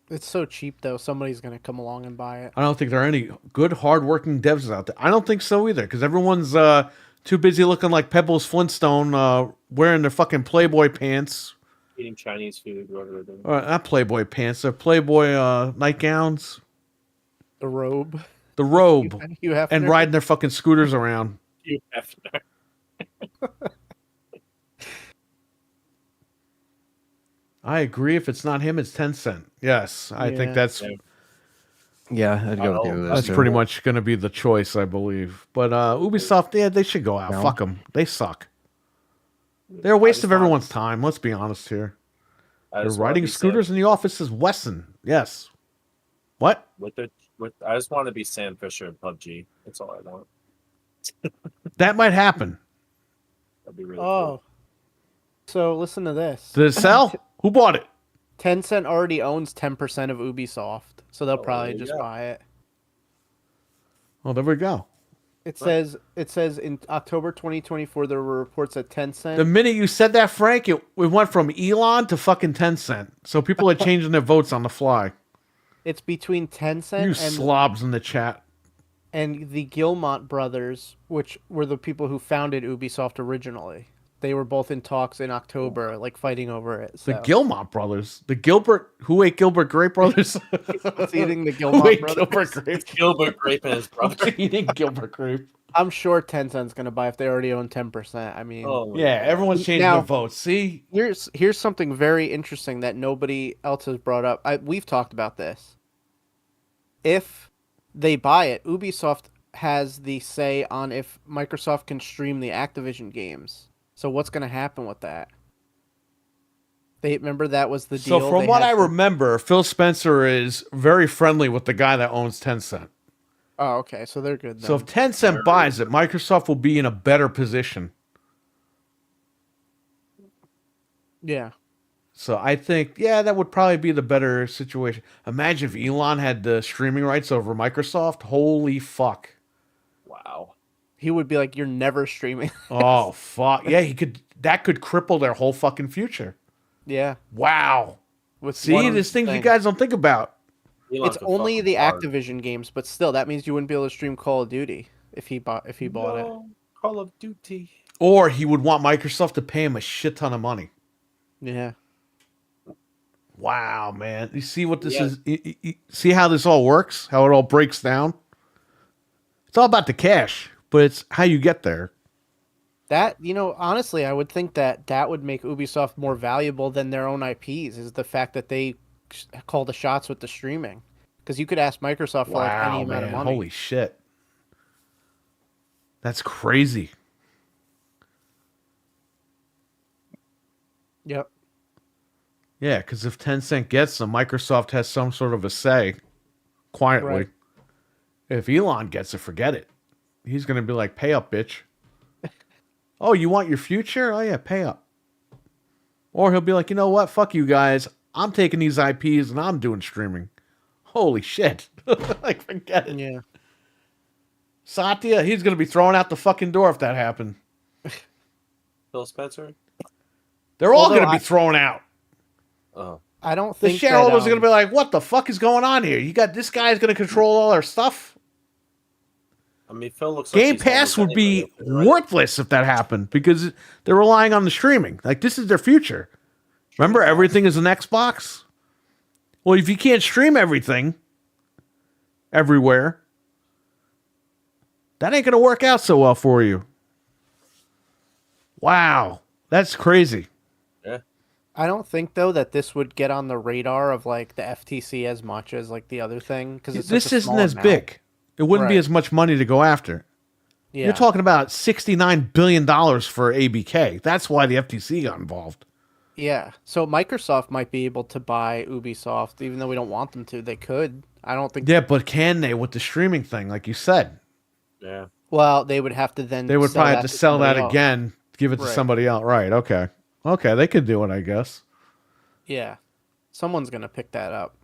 It's so cheap, though. Somebody's going to come along and buy it. I don't think there are any good, hardworking devs out there. I don't think so either, because everyone's too busy looking like Pebbles Flintstone, wearing their fucking Playboy pants. Eating Chinese food, whatever they're doing. Not Playboy pants. They're Playboy nightgowns. The robe. The robe. You have and riding their fucking scooters around. You have to. I agree. If it's not him, it's Tencent. Yes, I think that's Yeah, I'd go with you. that's pretty much going to be the choice, I believe. But Ubisoft, yeah, they should go out. No. Fuck them. They suck. They're a waste of everyone's time. Let's be honest here. They're riding scooters in the office as Wesson. Yes. What? I just want to be Sam Fisher in PUBG. That's all I want. That might happen. That'd be really Oh. cool. So listen to this. Did it sell? Who bought it? Tencent already owns 10% of Ubisoft, so they'll probably there you just go. buy it. Oh, there we go. It says in October 2024 there were reports that Tencent. The minute you said that, Frank, it went from Elon to fucking Tencent. So people are changing their votes on the fly. It's between Tencent You slobs in the chat. and the Gilmont brothers, which were the people who founded Ubisoft originally. They were both in talks in October, like fighting over it. So. The Gilmont brothers. The Gilbert. Who ate Gilbert Grape brothers? It's eating the Who Gilmont ate brothers. Gilbert Grape? Gilbert Grape and his brother. Eating Gilbert Grape. I'm sure Tencent's going to buy if they already own 10%. I mean, Yeah, everyone's changing Now- their votes. See? here's something very interesting that nobody else has brought up. We've talked about this. If they buy it, Ubisoft has the say on if Microsoft can stream the Activision games. So what's going to happen with that? They remember that was the deal. So from what I remember, Phil Spencer is very friendly with the guy that owns Tencent. Oh, okay. So they're good then. So if Tencent buys it, Microsoft will be in a better position. Yeah. So I think, yeah, that would probably be the better situation. Imagine if Elon had the streaming rights over Microsoft. Holy fuck. Wow. He would be like, "You're never streaming." Oh, fuck. Yeah, that could cripple their whole fucking future. Yeah. Wow. With See, one there's things you thing. guys don't think about. Elon It's could only fuck the him hard. Activision games, but still, that means you wouldn't be able to stream Call of Duty if he bought it. No, Call of Duty. Or he would want Microsoft to pay him a shit ton of money. Yeah. Wow, man. You see what this Yeah. is? You see how this all works? How it all breaks down? It's all about the cash, but it's how you get there. That, honestly, I would think that would make Ubisoft more valuable than their own IPs, is the fact that they call the shots with the streaming. Because you could ask Microsoft for like any Wow, amount of man. money. Holy shit. That's crazy. Yep. Yeah, because if Tencent gets them, Microsoft has some sort of a say, quietly. Right. If Elon gets it, forget it. He's going to be like, pay up, bitch. Oh, you want your future? Oh, yeah, pay up. Or he'll be like, you know what? Fuck you guys. I'm taking these IPs and I'm doing streaming. Holy shit. Like, forget it. Yeah. Satya, he's going to be thrown out the fucking door if that happened. Phil Spencer. They're all Although going to be thrown out. Oh. I don't The think shareholders that, are going to be like, what the fuck is going on here? You got this guy's going to control all our stuff? I mean, Phil looks like Game he's homeless Pass would anyway, be right? worthless if that happened because they're relying on the streaming. Like, this is their future. Remember, everything is an Xbox? Well, if you can't stream everything everywhere, that ain't going to work out so well for you. Wow. That's crazy. Yeah. I don't think though that this would get on the radar of like the FTC as much as like the other thing because This isn't as big. It wouldn't be Right. as much money to go after. Yeah. You're talking about $69 billion for ABK. That's why the FTC got involved. Yeah. So Microsoft might be able to buy Ubisoft, even though we don't want them to. They could. I don't think. Yeah, but can they with the streaming thing, like you said? Yeah. Well, they would have to then. They would sell probably that have to to sell that somebody else. again, give it to Right. somebody else. Right, okay. Okay, they could do it, I guess. Yeah. Someone's gonna pick that up.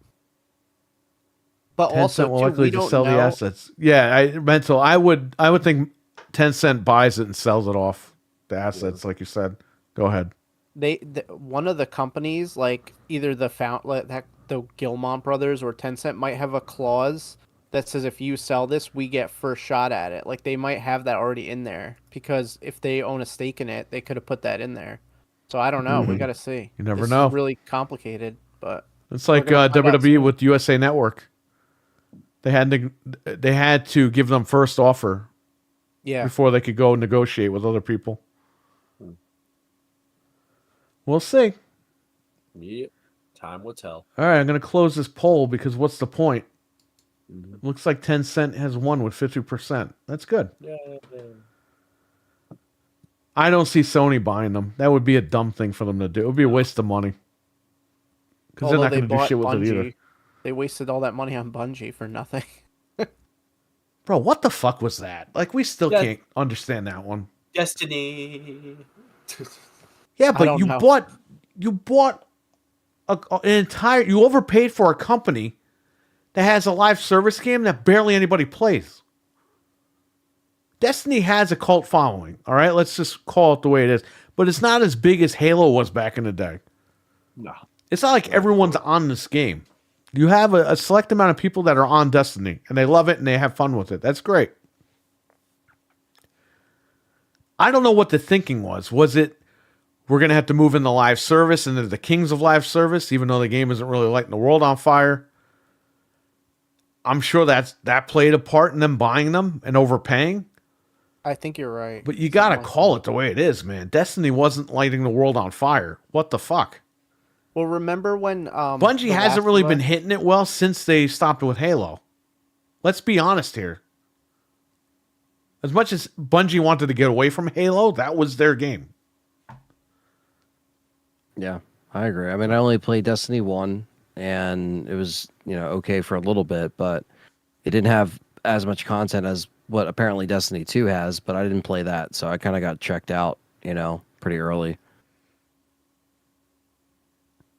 But Tencent also, will too, likely we to don't sell the know. assets. Yeah, I would think Tencent buys it and sells it off the assets, like you said. Go ahead. One of the companies, like either the Gilmont brothers or Tencent, might have a clause that says if you sell this, we get first shot at it. Like they might have that already in there because if they own a stake in it, they could have put that in there. So I don't know. We got to see. You never This know. Is really complicated, but It's like gonna find out WWE soon. with USA Network. They had to give them first offer yeah. before they could go negotiate with other people. We'll see. Yep. Time will tell. All right, I'm going to close this poll because what's the point? Looks like Tencent has won with 50%. That's good. Yeah. I don't see Sony buying them. That would be a dumb thing for them to do. It would be a waste of money. Because they're Although not they going to do bought shit with it either. Bungie, they wasted all that money on Bungie for nothing. Bro, what the fuck was that? Like, we still Yeah. can't understand that one. Destiny. Yeah, but don't you know. bought an entire. You overpaid for a company that has a live service game that barely anybody plays. Destiny has a cult following. All right, let's just call it the way it is. But it's not as big as Halo was back in the day. No. It's not like everyone's on this game. You have a select amount of people that are on Destiny, and they love it and they have fun with it. That's great. I don't know what the thinking was. Was it, we're going to have to move in the live service and they're the kings of live service, even though the game isn't really lighting the world on fire? I'm sure that played a part in them buying them and overpaying. I think you're right. But you got to Something like call it the way it is, man. Destiny wasn't lighting the world on fire. What the fuck? Well, remember when Bungie The hasn't Last really of been Us- hitting it well since they stopped with Halo. Let's be honest here. As much as Bungie wanted to get away from Halo, that was their game. Yeah, I agree. I mean, I only played Destiny 1, and it was, okay for a little bit, but it didn't have as much content as what apparently Destiny 2 has, but I didn't play that, so I kind of got checked out, pretty early.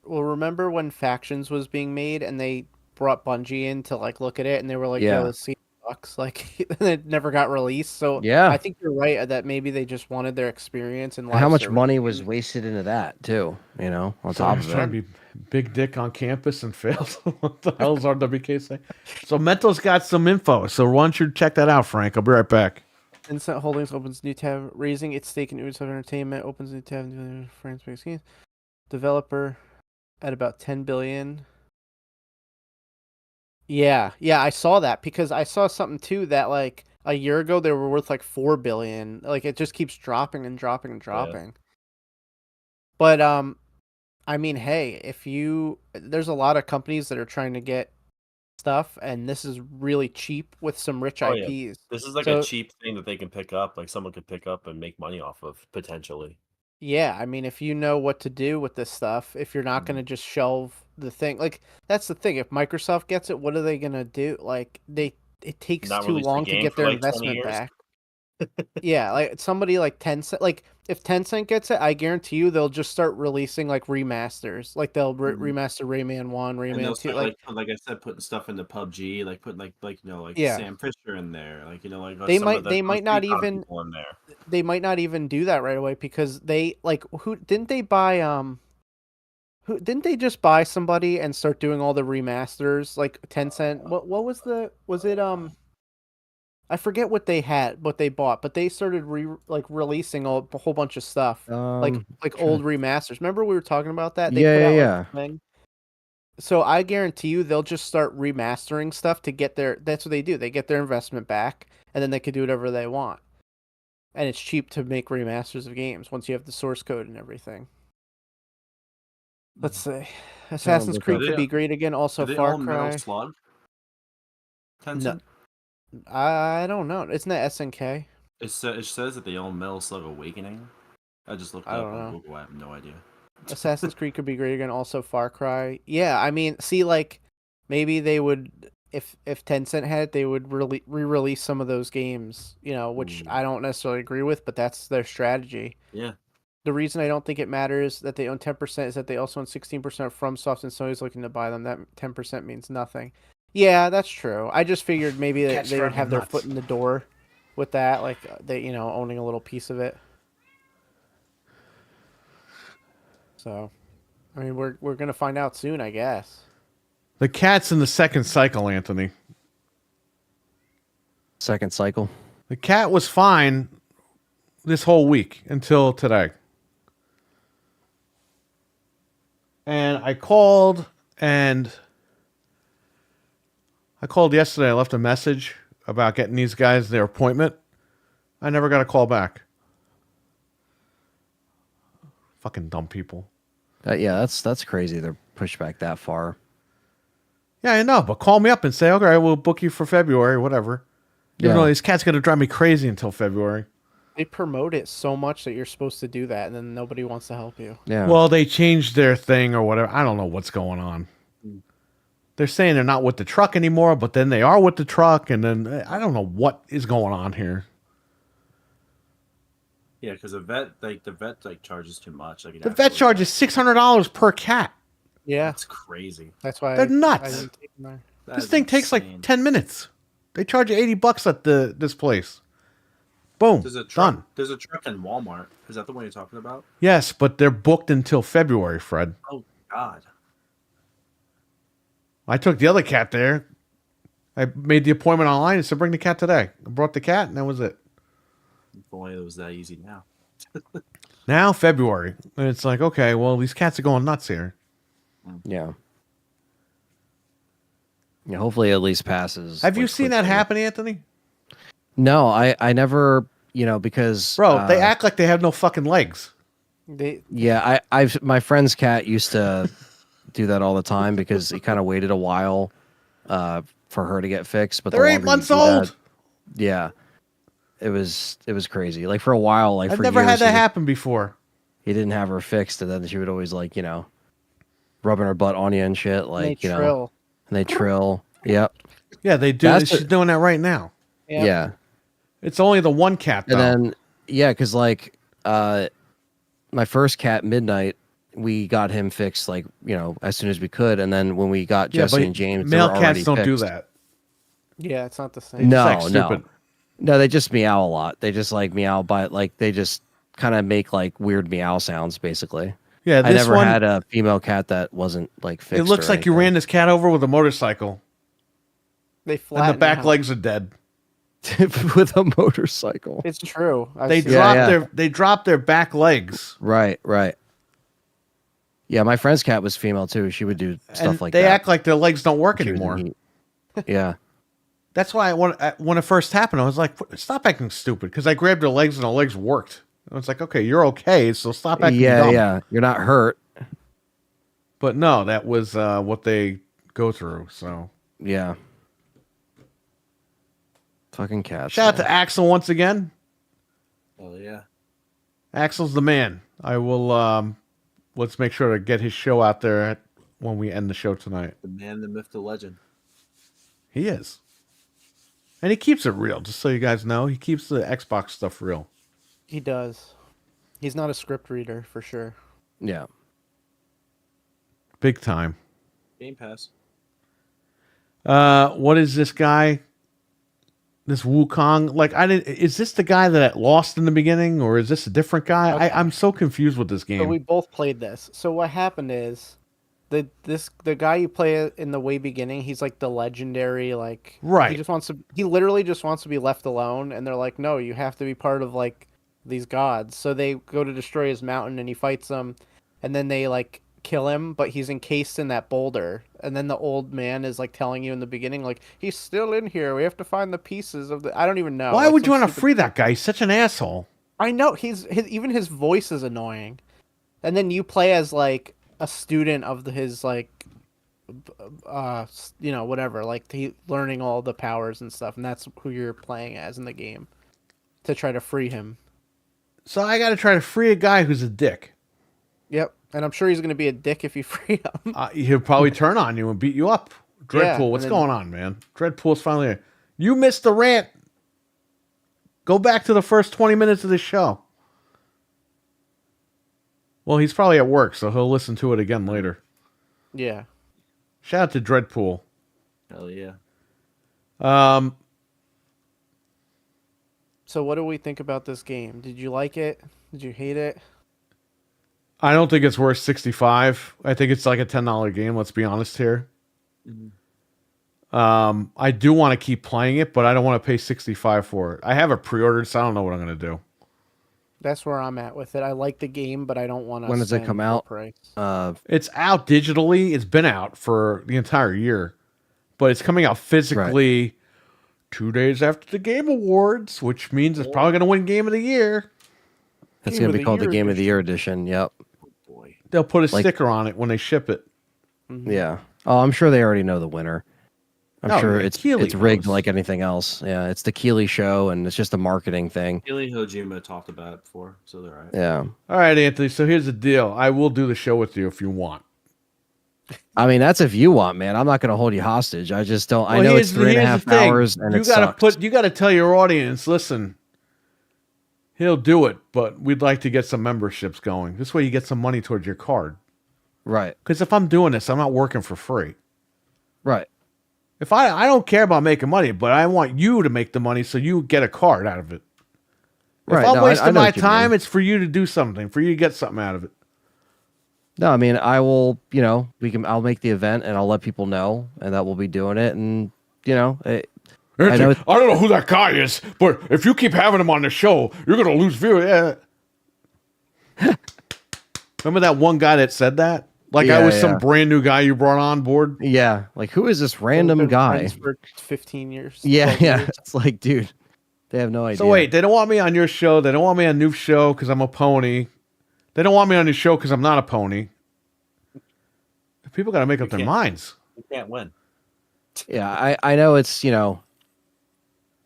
Well, remember when Factions was being made and they brought Bungie in to like look at it and they were like, Yeah. "Yo, this scene sucks." Like it never got released. So Yeah. I think you're right that maybe they just wanted their experience and And how much money was wasted into that, too, on top of Trying it. to be big dick on campus and failed. What the hell is RWK saying? So Mental's got some info. So why don't you check that out, Frank? I'll be right back. Tencent Holdings opens new tab, raising its stake in Ubisoft Entertainment. Opens new tab in France-based games. Developer at about 10 billion. Yeah, I saw that because I saw something too that like a year ago they were worth like 4 billion. Like it just keeps dropping and dropping and dropping. But I mean, hey, there's a lot of companies that are trying to get stuff and this is really cheap with some rich Oh, yeah. IPs. This is like So- a cheap thing that they can pick up, like someone could pick up and make money off of, potentially. Yeah, I mean, if you know what to do with this stuff, if you're not going to just shelve the thing, like that's the thing. If Microsoft gets it, what are they going to do? Like it takes Not too release the long to game get for, their like, 20 investment years? back. Yeah, like somebody like Tencent, like if Tencent gets it, I guarantee you they'll just start releasing like remasters. Like they'll remaster Rayman 1, And Rayman they'll 2, start, like I said, putting stuff into PUBG, like putting like Yeah. Sam Fisher in there, like like They some might- of the they might not Recon even- people in there. they might not even do that right away because they like who didn't they buy who didn't they just buy somebody and start doing all the remasters like Tencent? What was it I forget what they had, what they bought, but they started releasing a whole bunch of stuff, like old remasters. Remember we were talking about that? They put out like a thing. So I guarantee you they'll just start remastering stuff to get their. That's what they do. They get their investment back, and then they can do whatever they want. And it's cheap to make remasters of games once you have the source code and everything. Let's see. Assassin's Creed could be great again. Also, Far Cry. Metal Slug? Tencent? No, I don't know. Isn't that SNK? It says that they own Metal Slug Awakening. I just looked up on Google. I have no idea. Assassin's Creed could be great again. Also, Far Cry. Yeah, I mean, see, like, maybe they would, if Tencent had it, they would re-release some of those games, you know, which I don't necessarily agree with, but that's their strategy. Yeah. The reason I don't think it matters that they own 10% is that they also own 16% of FromSoft, and Sony's looking to buy them. That 10% means nothing. Yeah, that's true. I just figured maybe they would have their foot in the door with that, like they, you know, owning a little piece of it. So, I mean, we're gonna find out soon, I guess. The cat's in the second cycle, Anthony. Second cycle. The cat was fine this whole week until today. And I called yesterday. I left a message about getting these guys their appointment. I never got a call back. Fucking dumb people. Yeah, that's crazy. They're pushed back that far. Yeah, I know, but call me up and say, okay, we'll book you for February, whatever. Even though this cat's going to drive me crazy until February. They promote it so much that you're supposed to do that, and then nobody wants to help you. Yeah. Well, they changed their thing or whatever. I don't know what's going on. They're saying they're not with the truck anymore, but then they are with the truck, and then I don't know what is going on here. Yeah, because the vet charges too much. Like the vet charges $600 per cat. Yeah, that's crazy. That's why they're nuts. This thing takes like 10 minutes. They charge you $80 at this place. Boom. Done. There's a truck in Walmart. Is that the one you're talking about? Yes, but they're booked until February, Fred. Oh God. I took the other cat there. I made the appointment online and said, bring the cat today. I brought the cat, and that was it. If only it was that easy now. Now, February. And it's like, okay, well, these cats are going nuts here. Yeah. Yeah, hopefully it at least passes. Have you seen that happen, Anthony? No, I never, because... Bro, they act like they have no fucking legs. Yeah, my friend's cat used to do that all the time because he kind of waited a while for her to get fixed. But they're 8 months old. Yeah. It was crazy. Like for a while, like I've for never years, had that happen before. He didn't have her fixed, and then she would always rubbing her butt on you and shit, like trill. And they trill. Yep. Yeah, they do. She's doing that right now. Yep. Yeah. It's only the one cat though. And then because my first cat, Midnight, we got him fixed as soon as we could, and then when we got Jesse and James, male cats don't do that. Yeah, it's not the same. No, they just meow a lot. They just meow, but they just kind of make weird meow sounds, basically. Yeah, I never had a female cat that wasn't fixed. It looks like you ran this cat over with a motorcycle. They flat. And the back legs are dead. With a motorcycle. It's true. They drop their back legs. Right. Yeah, my friend's cat was female too. She would do stuff like that. They act like their legs don't work anymore. Yeah. That's why when it first happened, I was like, stop acting stupid. Because I grabbed her legs and her legs worked. I was like, okay, you're okay, so stop acting dumb. Yeah, you're not hurt. But no, that was what they go through, so. Yeah. Fucking cats. Shout out to Axel once again. Oh, yeah. Axel's the man. I will, let's make sure to get his show out there when we end the show tonight. The man, the myth, the legend. He is. And he keeps it real, just so you guys know. He keeps the Xbox stuff real. He does. He's not a script reader, for sure. Yeah. Big time. Game Pass. What is this guy? This Wukong? Is this the guy that lost in the beginning, or is this a different guy? Okay. I'm so confused with this game. So we both played this. So what happened is, the guy you play in the way beginning, he's like the legendary, like Right. he literally just wants to be left alone, and they're like, no, you have to be part of like these gods. So they go to destroy his mountain, and he fights them, and then they like kill him, but he's encased in that boulder. And then the old man is like telling you in the beginning, like, he's still in here. We have to find the pieces of the. I don't even know. Why Like, would you some want to stupid- free that guy? He's such an asshole. I know even his voice is annoying. And then you play as like a student of his like whatever, like he learning all the powers and stuff, and that's who you're playing as in the game to try to free him. So I got to try to free a guy who's a dick. Yep, and I'm sure he's going to be a dick if you free him. He'll probably turn on you and beat you up. Dreadpool, Yeah, what's and then- going on, man? Dreadpool's finally here. You missed the rant. Go back to the first 20 minutes of the show. Well, he's probably at work, so he'll listen to it again later. Yeah. Shout out to Dreadpool. Hell yeah. So what do we think about this game? Did you like it? Did you hate it? I don't think it's worth 65. I think it's like a $10 game, let's be honest here. I do want to keep playing it, but I don't want to pay 65 for it. I have it pre-ordered, so I don't know what I'm going to do. That's where I'm at with it. I like the game, but I don't want to. When does it come out? Price. It's out digitally. It's been out for the entire year, but it's coming out physically 2 days after the Game Awards, which means it's probably going to win Game of the Year. It's Game going of to be the called the Year Game of the Year edition. Yep. Boy. They'll put a Like- sticker on it when they ship it. Yeah. Oh, I'm sure they already know the winner. I'm Oh, sure yeah, it's Keighley rigged knows. like anything else. Yeah, it's the Keeley show, and it's just a marketing thing. Ilya Hojima talked about it before, so they're right. Yeah. All right, Anthony. So here's the deal. I will do the show with you if you want. I mean, that's if you want, man. I'm not going to hold you hostage. I just don't. I Well, know it's here's 3.5 the thing. hours, and you it gotta sucks. You gotta tell your audience, listen, he'll do it, but we'd like to get some memberships going. This way you get some money towards your card. Right. Because if I'm doing this, I'm not working for free. Right. If I don't care about making money, but I want you to make the money so you get a card out of it. Right. If I'm No, I wasting know my what you mean. time, it's for you to do something, for you to get something out of it. No, I mean, I will. I'll make the event, and I'll let people know, and that we'll be doing it, and Anthony, I know I don't know who that guy is, but if you keep having him on the show, you're gonna lose viewers. Yeah. Remember that one guy that said that? Like I Yeah, was some yeah. brand new guy you brought on board. yeah, like who is this random Been guy? friends for 15 years. Yeah, 12 yeah. years. It's like, dude, they have no idea. So wait, they don't want me on your show. They don't want me on Noob show because I'm a pony. They don't want me on your show because I'm not a pony. People got to make up their can't- minds. You can't win. Yeah, I know it's going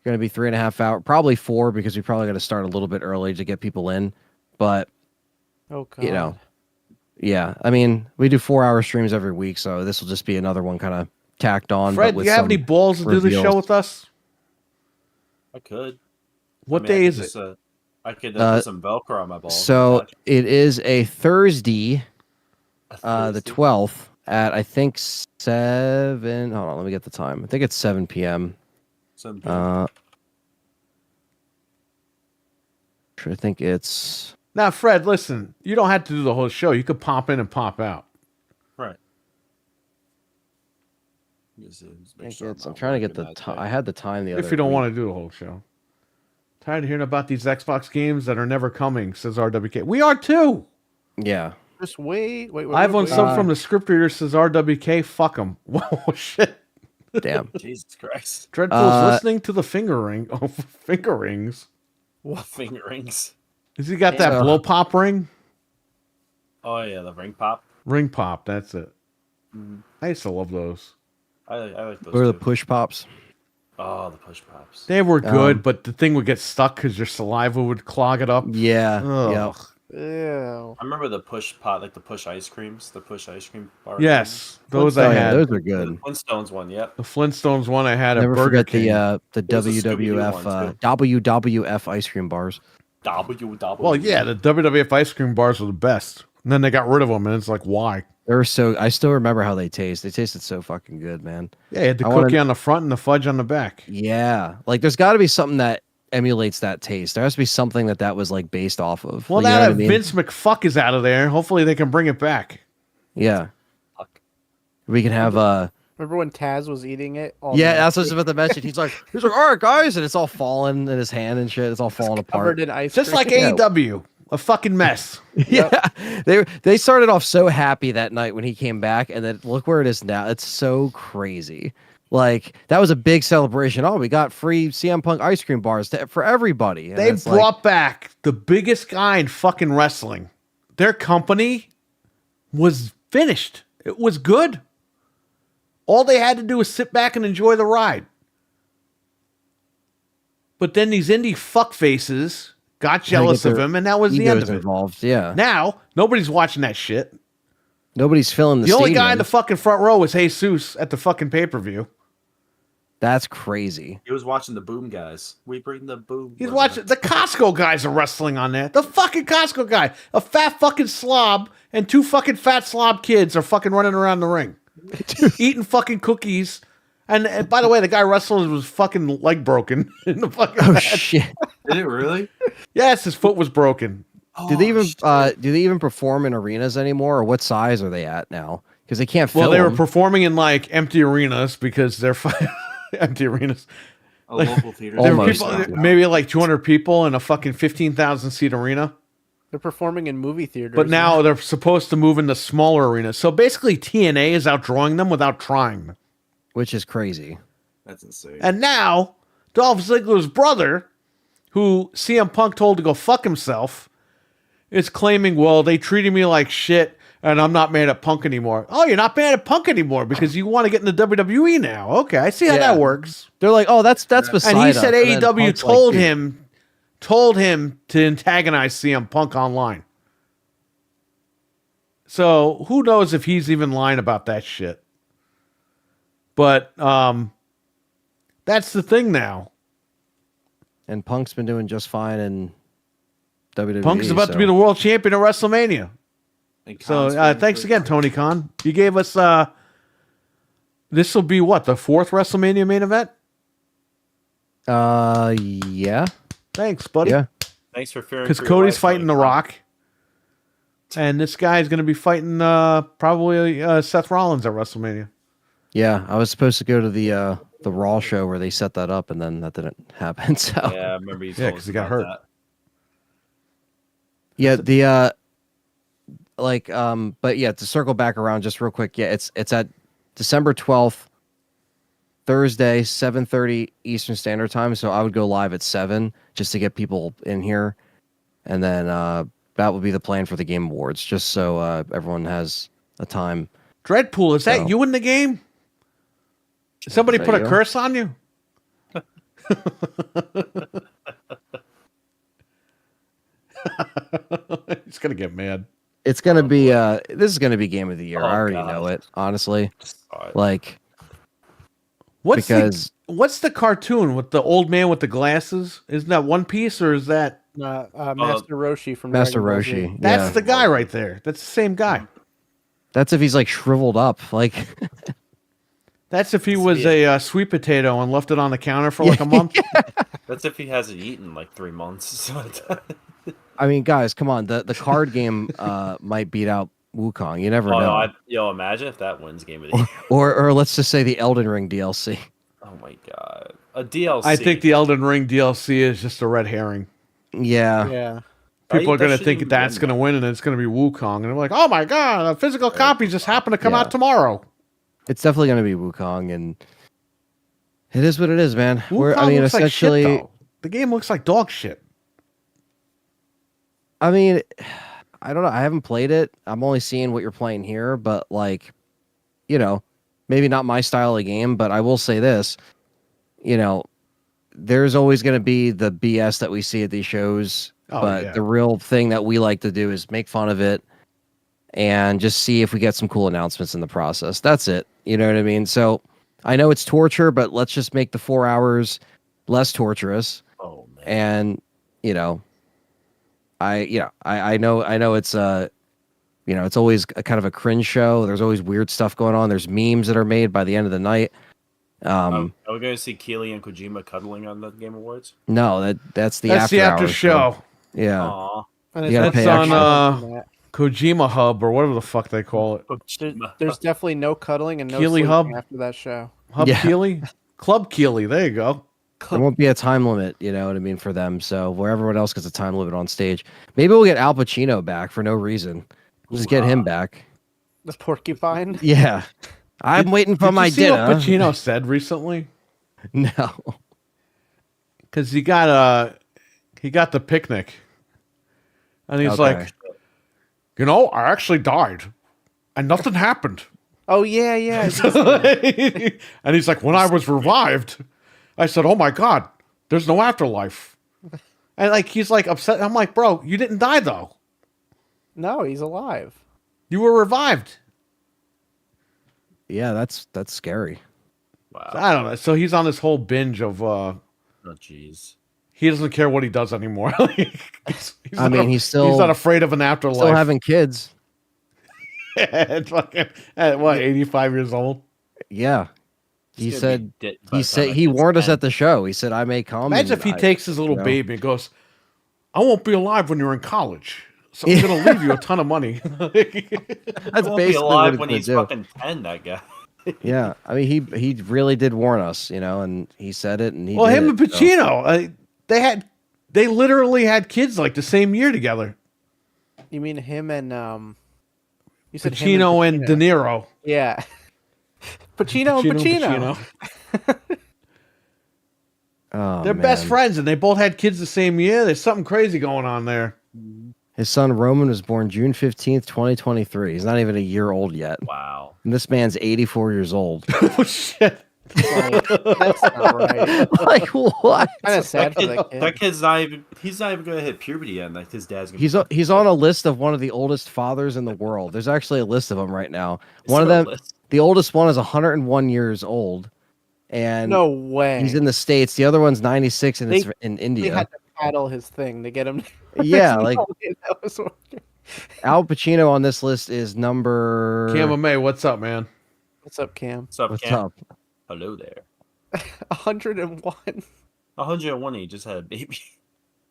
to be 3.5 hours, probably 4 because we probably got to start a little bit early to get people in, but Oh god. you know, yeah. I mean, we do 4-hour streams every week, so this will just be another one kind of tacked on. Fred, but do with you have some any balls to do the show reveals. with us? I could. What I mean, day I is could it? just, I could Uh, put some Velcro on my balls. So Attach it is a Thursday, a the Thursday. 12th at I think 7. Hold on, let me get the time. I think it's 7 p.m. Some I think it's Now, Fred, listen, you don't have to do the whole show. You could pop in and pop out. right. Just make I think sure it's. I'm not trying to get working the that time. day. I had the time the other. If you don't week. want to do the whole show. Tired of hearing about these Xbox games that are never coming, says RWK. We are too. Yeah. Just wait. I have one sub Uh, from the script reader says RWK. Fuck them. Whoa, shit. Damn. Jesus Christ. Dreadpool's listening to the finger ring. Oh, finger rings. What finger rings? Has he got that Yeah. blow pop ring? Oh yeah, the ring pop. Ring pop, that's it. Mhm. I used to love those. I like those. What are the too. push pops? Oh, the push pops. They were good, Um, but the thing would get stuck because your saliva would clog it up. Yeah. Ugh. Yeah. Ew. I remember the push pot, like the push ice creams, the push ice cream bar. Yes, those Oh, I yeah, had. those are The good. Flintstones one. Yep. The Flintstones one I had Never at Burger forget King. the There's a Scooby-Doo WWF one, too. WWF ice cream bars. W. Well, yeah, the WWF ice cream bars were the best. And then they got rid of them, and it's like, why? They were so. I still remember how they taste. They tasted so fucking good, man. Yeah, you had the I wanna- cookie on the front and the fudge on the back. Yeah. Like, there's got to be something that emulates that taste. There has to be something that was like based off of. Well, You know now what that I mean? Vince McFuck is out of there, hopefully they can bring it back. Yeah. Fuck. We can have Remember when Taz was eating it? yeah, that's what I was about to mention. He's like, all right, guys, and it's all falling in his hand and shit. It's all falling apart. Covered in ice Just cream. like AEW, a fucking mess. Yeah, they started off so happy that night when he came back, and then look where it is now. It's so crazy. Like that was a big celebration. Oh, we got free CM Punk ice cream bars for everybody. And They it's brought back the biggest guy in fucking wrestling. Their company was finished. It was good. All they had to do was sit back and enjoy the ride. But then these indie fuckfaces got jealous of him, and that was the end of it. Involved. Yeah. Now, nobody's watching that shit. Nobody's filling the The only stadium. guy in the fucking front row was Jesus at the fucking pay-per-view. That's crazy. He was watching the Boom guys. We bring the Boom. He's watching. The Costco guys are wrestling on there. The fucking Costco guy. A fat fucking slob and two fucking fat slob kids are fucking running around the ring. Eating fucking cookies. And by the way, the guy wrestling was fucking leg broken in the fucking Oh match. shit. Did it really? Yes, his foot was broken. Do they even perform in arenas anymore, or what size are they at now? Because they can't film. Well, they were performing in like empty arenas because they're empty arenas. A local theater. There were Almost. people, maybe like 200 people in a fucking 15,000 seat arena. They're performing in movie theaters. But now they're supposed to move into smaller arenas. So basically, TNA is outdrawing them without trying. Which is crazy. That's insane. And now, Dolph Ziggler's brother, who CM Punk told to go fuck himself, is claiming, well, they treated me like shit, and I'm not mad at Punk anymore. Oh, you're not mad at Punk anymore because you want to get into WWE now. Okay, I see how that works. They're like, oh, that's beside And he us. said And then AEW Punk's told like, dude, him to antagonize CM Punk online. So who knows if he's even lying about that shit. But that's the thing now. And Punk's been doing just fine in WWE. Punk's about to be the world champion at WrestleMania. So thanks again, Tony Khan. You gave us this will be what, the 4th WrestleMania main event? Yeah. Thanks, buddy. Yeah. Thanks for fearing. Because Cody's fighting The Rock. And this guy's going to be fighting probably Seth Rollins at WrestleMania. Yeah. I was supposed to go to the Raw show where they set that up, and then that didn't happen. So Yeah, I remember you. Yeah, because he got hurt. yeah, but yeah, to circle back around just real quick, yeah, it's at December 12th, Thursday, 7:30 Eastern Standard Time. So I would go live at 7 just to get people in here, and then that would be the plan for the Game Awards, just so everyone has a time. Dreadpool, is that So- you in the game? Somebody Is put that a you? curse on you? He's going to get mad. It's gonna be this is gonna be Game of the Year. Oh, I already God. know it, honestly. All right. Like, What's because what's the cartoon with the old man with the glasses? Isn't that One Piece or is that Master Roshi from Master Dragon Ball Z. Roshi, that's yeah, the guy right there? That's the same guy. that's if he's like shriveled up, like. That's if he was a sweet potato and left it on the counter for like a month. That's if he hasn't eaten in like 3 months. I mean, guys, come on. The card game might beat out Wukong. You never know. Yo, imagine if that wins Game of the Year. Or let's just say the Elden Ring DLC. Oh my god, a DLC. I think the Elden Ring DLC is just a red herring. Yeah. Yeah. People are That going to shouldn't think even that's win going to win and it's going to be Wukong. And they're like, oh my God, a physical copy just happened to come out tomorrow. It's definitely going to be Wukong, and it is what it is, man. Wukong I mean, looks essentially, like shit, though. The game looks like dog shit. I mean, I don't know. I haven't played it. I'm only seeing what you're playing here, but like, you know, maybe not my style of game, but I will say this, you know, there's always going to be the BS that we see at these shows, but the real thing that we like to do is make fun of it and just see if we get some cool announcements in the process. That's it. You know what I mean? So I know it's torture, but let's just make the 4 hours less torturous. Oh man. And, you know, I know it's you know, it's always a kind of a cringe show. There's always weird stuff going on. There's memes that are made by the end of the night. Are we going to see Keely and Kojima cuddling on the Game Awards? No, that's the That's after the after hours show. Yeah. Aw. And You gotta it's pay That's extra. on Kojima Hub or whatever the fuck they call it. There's definitely no cuddling and no Keeley sleeping Hub? after that show. Hub Yeah. Keeley? Club Keeley. There you go. There won't be a time limit, you know what I mean, for them. So where everyone else gets a time limit on stage, maybe we'll get Al Pacino back for no reason. Just get him back. The porcupine. Yeah, I'm waiting for Did my you see dinner. what Pacino said recently? No. Because he got the picnic, and he's Okay. like, you know, I actually died, and nothing happened. Oh yeah, yeah. And he's like, when I was revived, I said, oh my god, there's no afterlife. And like he's like upset. I'm like, bro, you didn't die though. No, he's alive. You were revived. Yeah, that's scary. Wow. I don't know. So he's on this whole binge of Oh, jeez. he doesn't care what he does anymore. he's he's not afraid of an afterlife. Still having kids. At fucking, at what, 85 years old? Yeah. He He's gonna said be dead by the time he that warned kid's us at the show. He said I may come. Imagine and if he I- takes his little you know. baby and goes, I won't be alive when you're in college. So I'm going to leave you a ton of money. That's He won't be basically alive what when he's he's gonna do. fucking 10, that guy. Yeah, I mean he really did warn us, you know, and he said it, and he Well, did him it, and so. Pacino, they literally had kids like the same year together. You mean him and you said him Pacino and De Niro. Yeah. Pacino and Pacino. Oh, They're best man. friends, and they both had kids the same year. There's something crazy going on there. His son Roman was born June 15th, 2023. He's not even a year old yet. Wow. And this man's 84 years old. Oh shit! Like, that's not right. Like what? Kind of sad for that That kid. kid's not even. He's not even gonna hit puberty yet. Like his dad's gonna. He's on a list of one of the oldest fathers in the world. There's actually a list of them right now. One of Is there a them, list? the oldest one is 101 years old, and No way. he's in the States. The other one's 96, and it's in They India. had to paddle his thing to get him. Yeah, There's like no way that was working. Al Pacino on this list is number. Cam May, what's up, man? What's up, Cam? What's up, What's Cam? up? Hello there. 101. 101. He just had a baby.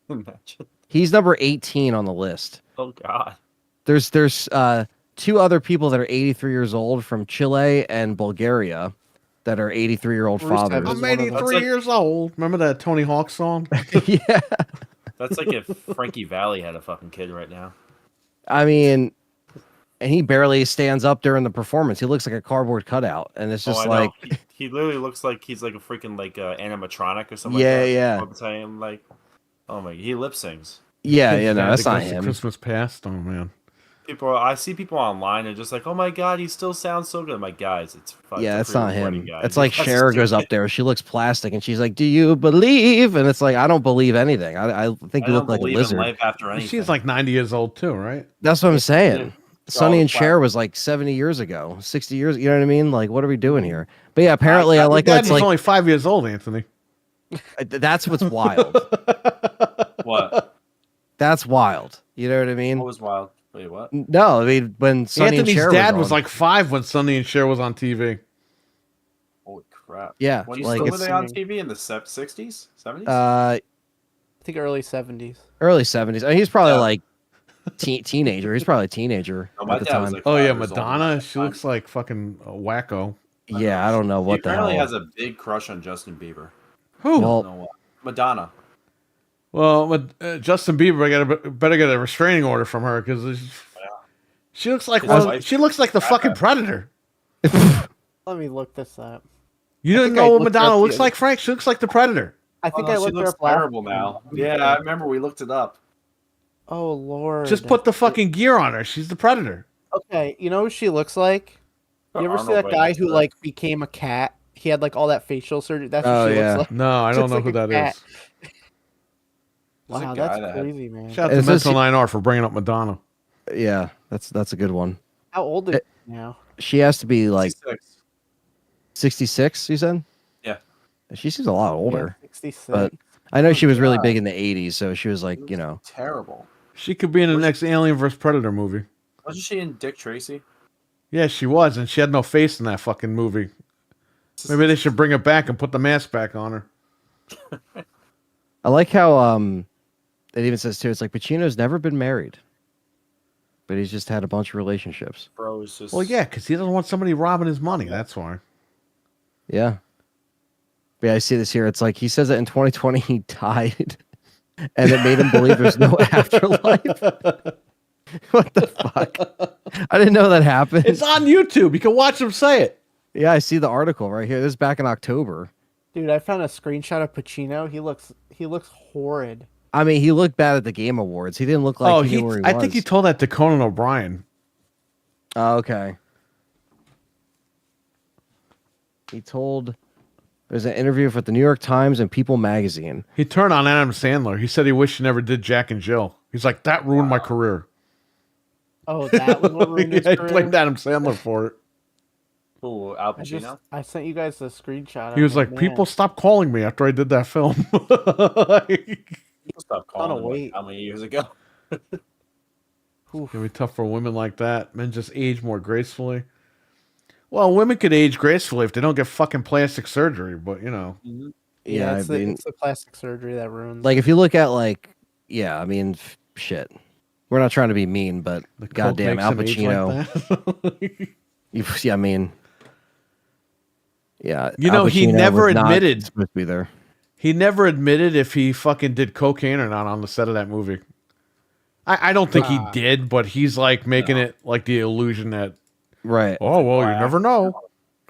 Imagine. He's number 18 on the list. Oh God. There's two other people that are 83 years old from Chile and Bulgaria that are 83-year-old Bruce fathers. Evans. I'm one of them. 83 That's like- years old. Remember that Tony Hawk song? Yeah. That's like if Frankie Valli had a fucking kid right now. I mean, and he barely stands up during the performance. He looks like a cardboard cutout, and it's just I like, know. He literally looks like he's like a freaking like animatronic or something. Yeah, like that. yeah. I'm saying like, oh my, he lip sings. yeah, you know, that's The not Ghost of him. Christmas Past. Oh man. I see people online and just like, oh my God, he still sounds so good. I'm like, guys, it's fucking. Yeah, it's not him. Guys. It's like That's Cher goes stupid. up there. She looks plastic, and she's like, "Do you believe?" And it's like, I don't believe anything. I think I you don't look like a believe in lizard. life after anything. She's like 90 years old too, right? That's what I'm saying. Yeah. Sonny all and Cher flat. was like 70 years ago, 60 years. You know what I mean? Like, what are we doing here? But yeah, apparently, I like Your that's dad was like only 5 years old, Anthony. that's what's wild. What? That's wild. You know what I mean? What was wild? Wait, what? No, I mean when Sonny Anthony's and Cher dad was, was on. like 5 when Sonny and Cher was on TV. Holy crap! Yeah, When you like still were it's they on TV in the 60s, 70s? I think early 70s. early 70s. I mean, he's probably Yeah. like teenager. He's probably a teenager No, my at the dad time. was like. Oh 5 yeah, years old Madonna. at that She time. looks like fucking a wacko. Yeah, I don't know He what the apparently hell. has a big crush on Justin Bieber. Who? Well, I don't know what. Madonna. Well, Justin Bieber better get a restraining order from her because she looks like His one. wife- She looks like the fucking Predator. Let me look this up. You didn't think I know what looked Madonna up looks the- like, Frank? She looks like the Predator. I think Oh, I she looked her looks up last terrible now. Yeah, I remember we looked it up. Oh lord. Just put the fucking gear on her. She's the Predator. Okay, you know who she looks like? You ever see Arnold that guy Schwarzenegger. who like became a cat? He had like all that facial surgery. That's Oh, what she yeah. looks like. No, I don't Looks know like who a that cat. is. There's a Wow, guy that's that had- crazy, man. Shout out to Is this- Mental 9R for bringing up Madonna. yeah, that's a good one. How old is she now? She has to be like 66. 66. You said? Yeah. She seems a lot older. Yeah, 66. But I know she was really God. big in the 80s, so she was like, you know, Terrible. She could be in the next Alien vs Predator movie. Wasn't she in Dick Tracy? Yeah, she was, and she had no face in that fucking movie. Maybe they should bring it back and put the mask back on her. I like how it even says too. It's like Pacino's never been married, but but he's just had a bunch of relationships. Bro, it's just. Well, yeah, because he doesn't want somebody robbing his money. That's why. Yeah. But yeah, I see this here. It's like he says that in 2020 he died, and it made him believe there's no afterlife. What the fuck? I didn't know that happened. It's on YouTube. You can watch him say it. Yeah, I see the article right here. This is back in October. Dude, I found a screenshot of Pacino. He looks horrid. I mean, he looked bad at the Game Awards. He didn't look like he knew where he was. I think he told that to Conan O'Brien. Oh, okay. He told. There's an interview with the New York Times and People magazine. He turned on Adam Sandler. He said he wished he never did Jack and Jill. He's like, that ruined my career. Oh, that was what ruined his He career? blamed Adam Sandler for it. Ooh, Al Pacino. I sent you guys the screenshot. He was like, people stopped calling me after I did that film. People stopped calling him, wait. how many years ago? It'd be tough for women like that. Men just age more gracefully. Well, women could age gracefully if they don't get fucking plastic surgery, but you know. Mm-hmm. Yeah, it's the plastic surgery that ruins. Like if you look at I mean, shit. We're not trying to be mean, but The coke goddamn makes Al them age Pacino. like I mean, yeah. You know, Al he Pacino never was not admitted- supposed to be there. He never admitted if he fucking did cocaine or not on the set of that movie. I don't think he did, but he's like making it like the illusion that, Right. oh, well, you never know.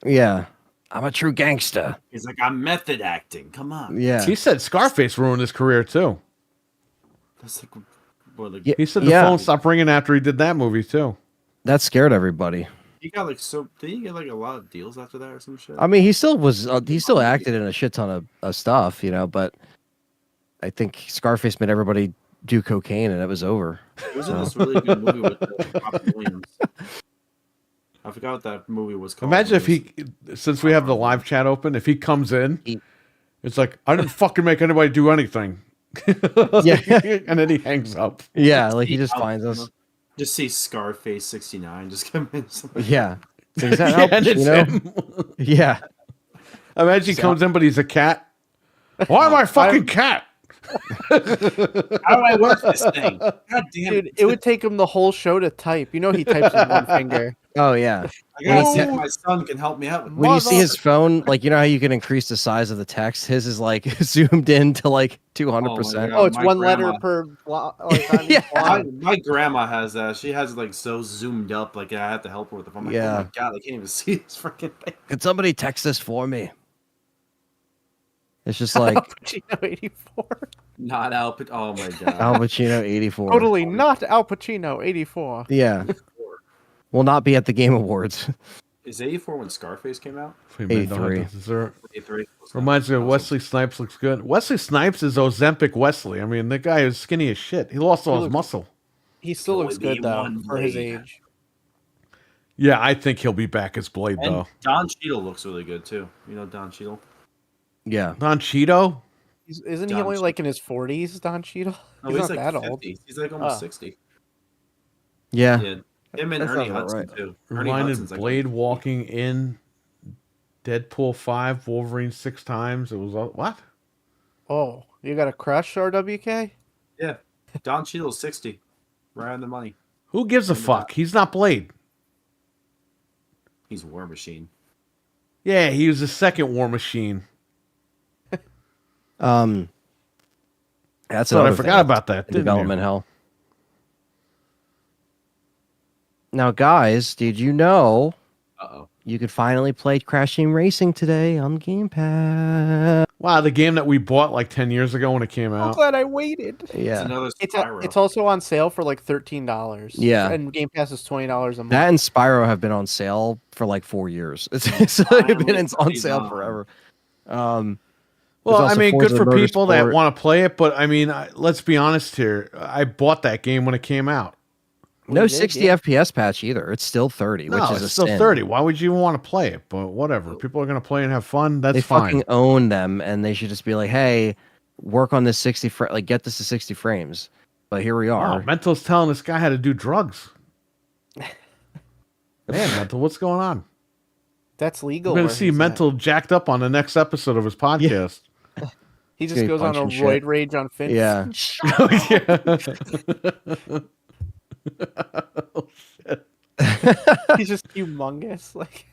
Yeah. I'm a true gangster. He's like, I'm method acting. Come on. Yeah. He said Scarface ruined his career too. That's like, what, like Yeah. He said the phone stopped ringing after he did that movie too. That scared everybody. he got like did he get like a lot of deals after that or some shit? I mean, he still acted in a shit ton of stuff, but I think Scarface made everybody do cocaine and it was over. It was in this really good movie with Robin Williams. I forgot what that movie was called. Imagine if since we have the live chat open, if he comes in, it's like, I didn't fucking make anybody do anything. Yeah. And then he hangs up. Yeah, like he just finds us. Just see Scarface 69 just come in. Yeah. Is that Al And it's Pacino? him. Yeah. Imagine he comes in, but he's a cat. Why am I fucking cat? How do I work this thing? God damn Dude, it. it would take him the whole show to type. You know he types with one finger. Oh yeah. I gotta see if my son can help me out with When you see his phone, like how you can increase the size of the text, his is like zoomed in to like 200%. God. Oh, it's My one grandma- letter per block. Like, on each Yeah. line. My grandma has that. She has it like so zoomed up, like I have to help her with the phone. I'm like, Yeah. oh my god, I can't even see this freaking thing. Could somebody text this for me? It's just like Al Pacino 84. Not Al Pacino. Oh my god. Al Pacino 84. Totally not Al Pacino 84. Yeah. Will not be at the Game Awards. Is 84 when Scarface came out? 83. 83. Reminds me of Wesley Snipes looks good. Wesley Snipes is Ozempic Wesley. I mean, the guy is skinny as shit. He lost all his muscle. He still looks Only good though one for his blade. age. Yeah, I think he'll be back as Blade, And though. Don Cheadle looks really good too. You know Don Cheadle? Yeah. Don Cheeto? Isn't he Don only Cheadle. like in his 40s, Don Cheadle? No, He's he's not like that 50. old. He's like almost Oh. 60. Yeah. Yeah. Him and That Ernie sounds about Hudson right. too. Ernie Reminded Hudson's like Blade walking in Deadpool 5, Wolverine 6 times. It was, what? Oh, you got a crush, RWK? Yeah. Don Cheadle's 60. Right on the money. Who gives a fuck? He's not Blade. He's War Machine. Yeah, he was the second War Machine. That's But I another forgot thing. about that, didn't Development you? hell. Now, guys, did you know Uh-oh. you could finally play Crash Team Racing today on Game Pass? Wow, the game that we bought like 10 years ago when it came I'm out. glad I waited. It's Yeah. another It's Spyro. it's also on sale for like $13. Yeah. And Game Pass is $20 a month. That and Spyro have been on sale for like 4 years. It's been on Finally, sale forever. Well, There's I also mean, good Forza for people that Motorsport. want to play it, but I mean, let's be honest here. I bought that game when it came out. No We did, 60 yeah. FPS patch either. It's still 30, No, which is it's a still sin. 30. Why would you even want to play it? But whatever. People are going to play and have fun. That's They fine. fucking own them, and they should just be like, "Hey, work on this 60 like get this to 60 frames." But here we are. Wow, Mental's telling this guy how to do drugs. Man, Mental, what's going on? That's legal. We're going where to see he's at. Mental jacked up on the next episode of his podcast. He just He's goes on a punching roid shit. rage on Finch. Yeah. Yeah. Oh, shit. He's just humongous. Like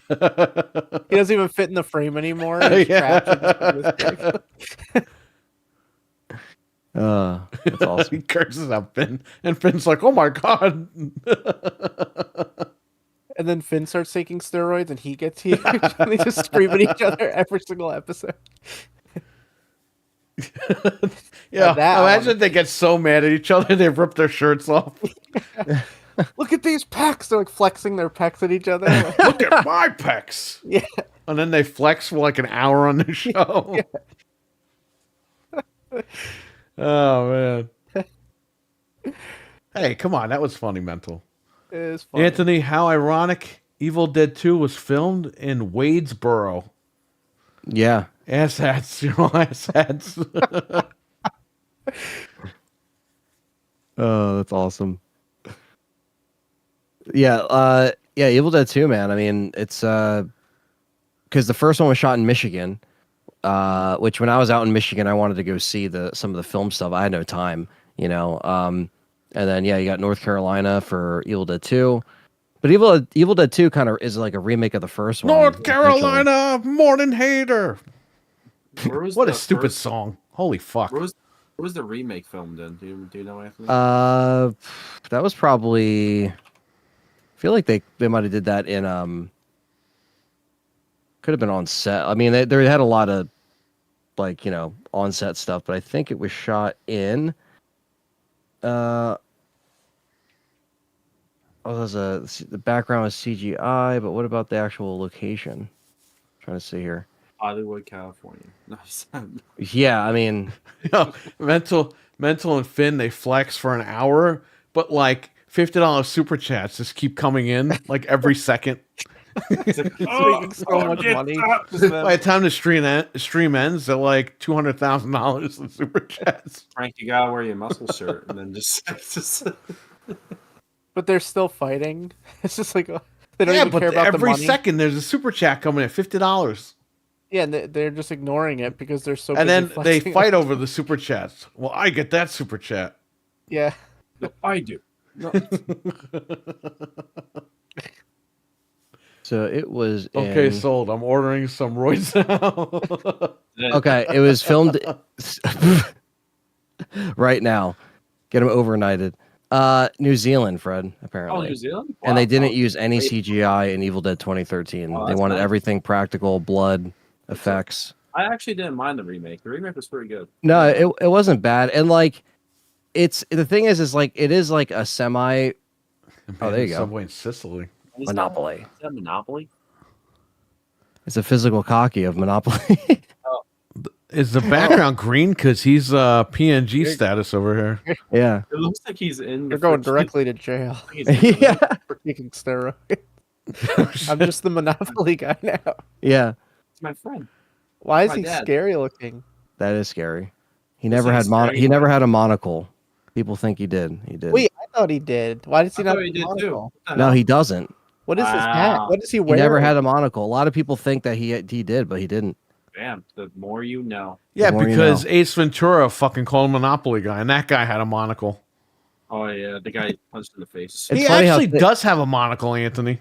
he doesn't even fit in the frame anymore. He's trapped in this big. That's awesome. He curses out Finn, and Finn's like, "Oh my god!" And then Finn starts taking steroids, and he gets huge. And they just scream at each other every single episode. Yeah, that imagine they get so mad at each other they rip their shirts off. Look at these pecs. They're like flexing their pecs at each other. Like, Look at my pecs. yeah. And then they flex for like an hour on the show. Oh man. Hey, come on, that was funny, mental. It is funny. Anthony, how ironic! Evil Dead 2 was filmed in Wadesboro. Yeah. Asshats, you know, asshats. Oh, that's awesome. Yeah, Evil Dead 2, man. I mean, it's because the first one was shot in Michigan, which when I was out in Michigan, I wanted to go see some of the film stuff. I had no time, you know. And then you got North Carolina for Evil Dead 2. But Evil Dead 2 kind of is like a remake of the first one. North Carolina, Morning Hater. What a stupid first song. Holy fuck. Where was the remake filmed in? Do you know, Anthony? That was probably. I feel like they might have did that in could have been on set. I mean, they had a lot of like on set stuff, but I think it was shot in. The background was CGI, but what about the actual location? Trying to see here. Hollywood, California. Nice. Yeah, I mean, mental and Finn, they flex for an hour, but like $50 super chats just keep coming in like every second. Making so much money. By the time the stream ends, they're like $200,000 in super chats. Frank, you gotta wear your muscle shirt and then just But they're still fighting. It's just like they don't even care about the money. Every second there's a super chat coming at $50. Yeah, and they're just ignoring it because they're so. And then busy they flexing fight on- over the super chats. Well, I get that super chat. Yeah. No, I do. No. so it was. Okay, sold. I'm ordering some roids now. Okay, it was filmed right now. Get them overnighted. New Zealand, Fred, apparently. Oh, New Zealand? And they didn't Wow. use any CGI in Evil Dead 2013. Oh, They that's wanted nice. everything practical, blood, effects. I actually didn't mind the remake. The remake was pretty good. No, it wasn't bad. And like it's the thing is like it is like a semi Oh, there you go. Subway in Sicily. Monopoly. Is that Monopoly? It's a physical copy of Monopoly. Is the background green? Because he's PNG status over here. Yeah. It looks like he's in. They're going directly to jail Yeah. for taking steroids. I'm just the Monopoly guy now. Yeah. It's my friend. Why is My he dad. scary looking? That is scary. He It's never like had scary. he never had a monocle. People think he did. He did. Wait, I thought he did. Why does he I not thought he have a did too. monocle? What the No, hell? he doesn't. What is his hat? Wow. What does he He wear? never had a monocle. A lot of people think that he did, but he didn't. Damn, the more you know. Yeah, The more you because know. Ace Ventura fucking called him Monopoly guy, and that guy had a monocle. Oh yeah, the guy punched in the face. It's He funny how actually does have a monocle, Anthony.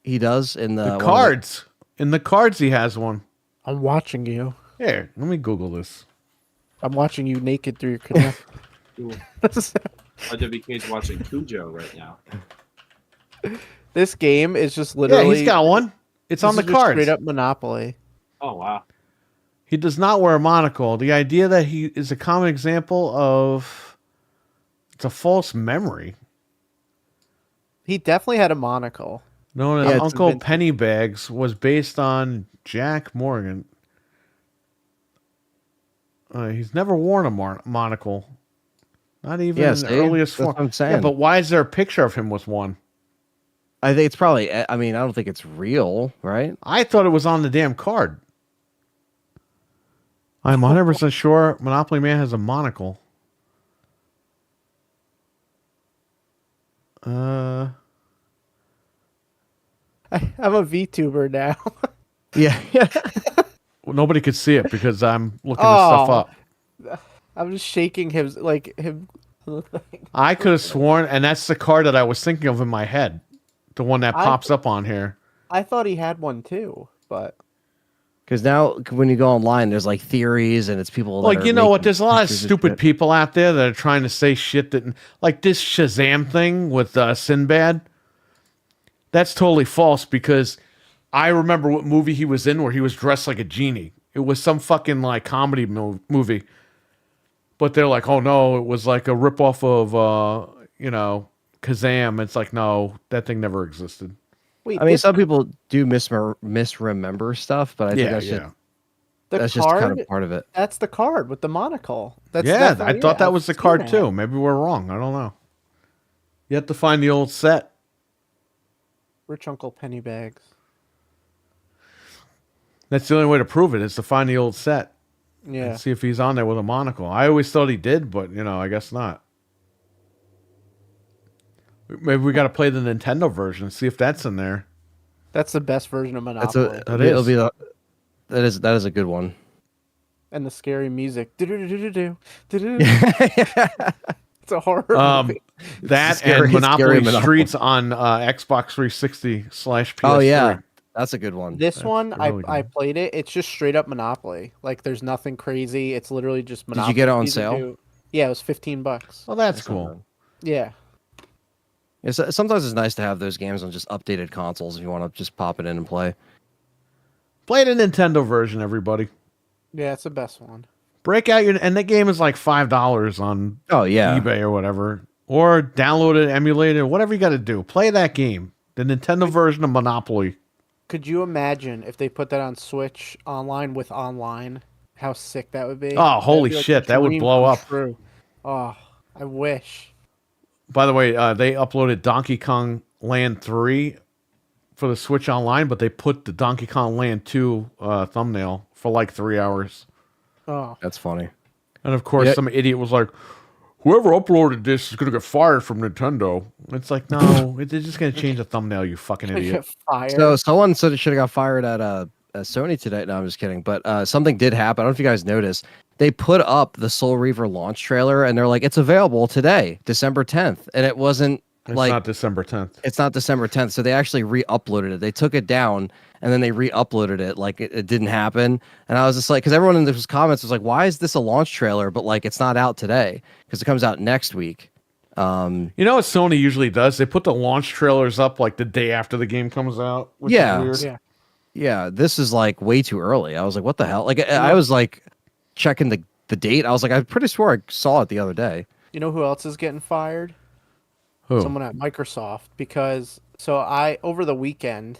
He does in The one of cards. In the cards, he has one. I'm watching you. Here, let me Google this. I'm watching you naked through your canal. Cool. IWK's watching Cujo right now. This game is just Yeah, literally. he's got one. It's this on the is just cards. Straight up Monopoly. Oh wow. He does not wear a monocle. The idea that he is a common example of it's a false memory. He definitely had a monocle. Known as Yeah, it's Uncle invented. Pennybags was based on Jack Morgan. He's never worn a monocle. Not even Yeah, in see? the earliest That's form. what I'm Yeah, saying. but why is there a picture of him with one? I think it's probably. I mean, I don't think it's real, right? I thought it was on the damn card. I'm 100% sure Monopoly Man has a monocle. I'm a VTuber now. Yeah. Yeah. Well, nobody could see it because I'm looking this stuff Oh. up. I'm just shaking him, like him on the thing. I could have sworn, and that's the card that I was thinking of in my head, the one that pops up on here. I thought he had one too, but Because now when you go online, there's like theories and it's people. That Like, are you know what? making There's a lot of pictures and stupid shit. people out there that are trying to say shit that, like this Shazam thing with Sinbad. That's totally false because I remember what movie he was in where he was dressed like a genie. It was some fucking like comedy movie. But they're like, oh no, it was like a ripoff of, Kazam. It's like, no, that thing never existed. wait, I mean, some people do misremember stuff, but I think that's just kind of part of it. That's the card with the monocle. That's I definitely thought it. that I've was the seen card that. too. Maybe we're wrong. I don't know. You have to find the old set. Rich Uncle Pennybags. That's the only way to prove it is to find the old set. Yeah. And see if he's on there with a monocle. I always thought he did, but I guess not. Maybe we got to play the Nintendo version, see if that's in there. That's the best version of That's Monopoly. that is a good one. And the scary music. Do-do-do-do-do. Do-do-do. It's a horror movie. That Scary- and Monopoly scary Streets on Xbox 360/PS3. Oh yeah, that's a good one. This one, really I good. played it. It's just straight up Monopoly. Like, there's nothing crazy. It's literally just Monopoly. you get it on Season sale? 2. Yeah, it was $15. Well, that's That's cool. not bad. Yeah. Sometimes it's nice to have those games on just updated consoles if you want to just pop it in and play. Play the Nintendo version, everybody. Yeah, it's the best one. Break out and that game is like $5 on Oh yeah, eBay or whatever. Or download it, emulate it, whatever you got to do. Play that game. The Nintendo version of Monopoly. Could you imagine if they put that on Switch online with online? How sick that would be. Oh, holy That'd be like shit, a that would dream blow come up. true. Oh, I wish. By the way, they uploaded Donkey Kong Land 3 for the Switch Online, but they put the Donkey Kong Land 2 thumbnail for like 3 hours. Oh, that's funny. And of course, Yeah. some idiot was like, whoever uploaded this is going to get fired from Nintendo. It's like, no, they're just going to change the thumbnail, you fucking idiot. fire. So someone said it should have got fired at Sony today. No, I'm just kidding. But something did happen. I don't know if you guys noticed. They put up the Soul Reaver launch trailer, and they're like, it's available today, December 10th. And it wasn't It's like... not December 10th. It's not December 10th. So they actually re-uploaded it. They took it down, and then they re-uploaded it like it didn't happen. And I was just like... Because everyone in those comments was like, why is this a launch trailer? But like, it's not out today. Because it comes out next week. You know what Sony usually does? They put the launch trailers up like the day after the game comes out. Which Yeah. is weird. yeah. Yeah, this is like way too early. I was like, what the hell? Like, I was like checking the date. I was like, I'm pretty sure I saw it the other day. You know who else is getting fired? Who? Someone at Microsoft, because over the weekend